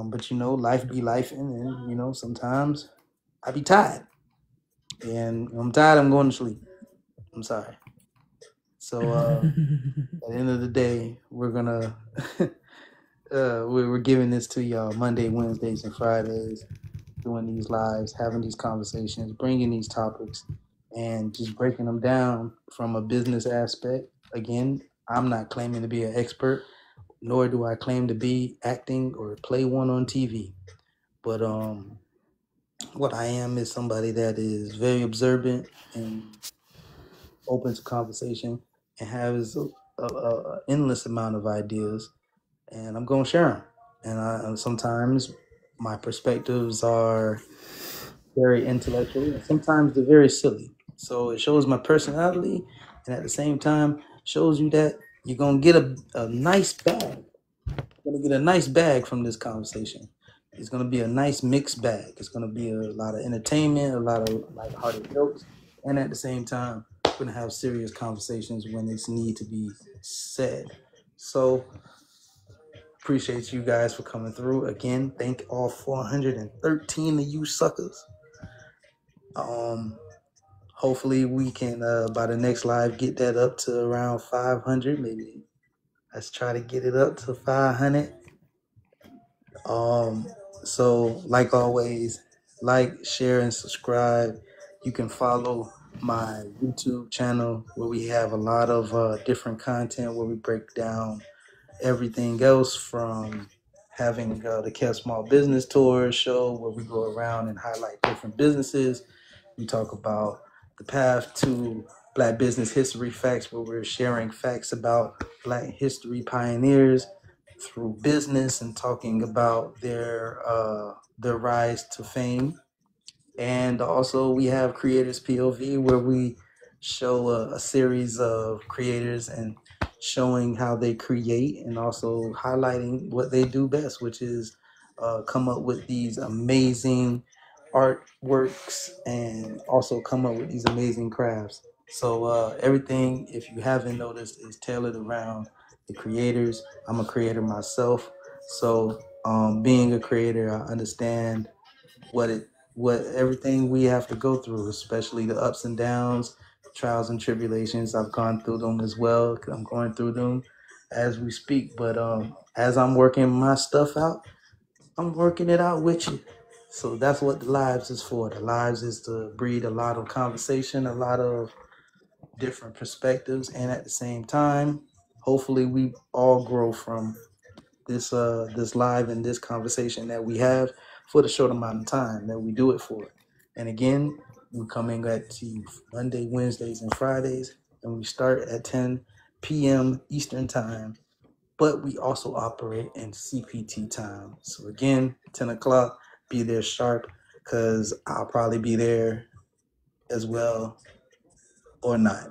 But life be life, and sometimes I be tired. And when I'm tired, I'm going to sleep. I'm sorry. So at the end of the day, we're going to. We're giving this to y'all Monday, Wednesdays, and Fridays, doing these lives, having these conversations, bringing these topics, and just breaking them down from a business aspect. Again, I'm not claiming to be an expert, nor do I claim to be acting or play one on TV. But what I am is somebody that is very observant and open to conversation and has a endless amount of ideas, and I'm gonna share them. And sometimes my perspectives are very intellectual, and sometimes they're very silly. So it shows my personality, and at the same time shows you that you're gonna get a nice bag. You're gonna get a nice bag from this conversation. It's gonna be a nice mixed bag. It's gonna be a lot of entertainment, a lot of lighthearted jokes, and at the same time, we're gonna have serious conversations when it's need to be said. So appreciate you guys for coming through. Again, thank all 413 of you suckers. Um, Hopefully we can by the next live get that up to around 500. Maybe let's try to get it up to 500. Um, so like always, like, share, and subscribe. You can follow my YouTube channel where we have a lot of different content where we break down everything else from having the Kev Small Business Tour show where we go around and highlight different businesses. We talk about the path to Black business history facts, where we're sharing facts about Black history pioneers through business and talking about their rise to fame. And also, we have Creators POV, where we show a series of creators and showing how they create and also highlighting what they do best, which is come up with these amazing artworks and also come up with these amazing crafts. So, everything, if you haven't noticed, is tailored around the creators. I'm a creator myself. So, being a creator, I understand what it what everything we have to go through, especially the ups and downs, trials and tribulations. I've gone through them as well. I'm going through them as we speak. But as I'm working my stuff out, I'm working it out with you. So that's what the lives is for. The lives is to breed a lot of conversation, a lot of different perspectives, and at the same time, hopefully we all grow from this live and this conversation that we have for the short amount of time that we do it for. And again, we're coming at you Monday, Wednesdays, and Fridays, and we start at 10 p.m. Eastern time. But we also operate in CPT time. So again, 10 o'clock, be there sharp, because I'll probably be there as well or not.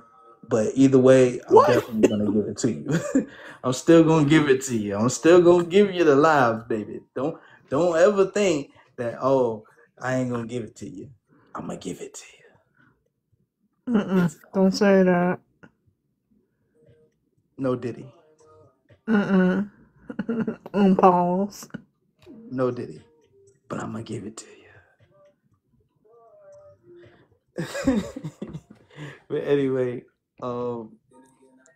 But either way, I'm What? definitely gonna give it to you. I'm still gonna give it to you. I'm still gonna give you the live, baby. Don't ever think that, oh, I ain't gonna give it to you. I'm gonna give it to you. Mm-mm. It's Don't say that. no Diddy, Mm-mm. On pause. no Diddy, but I'm gonna give it to you. But anyway,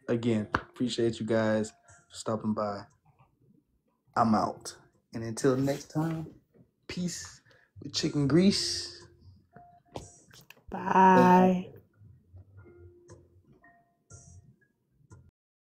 again, appreciate you guys for stopping by. I'm out, and until next time, peace with chicken grease. Bye.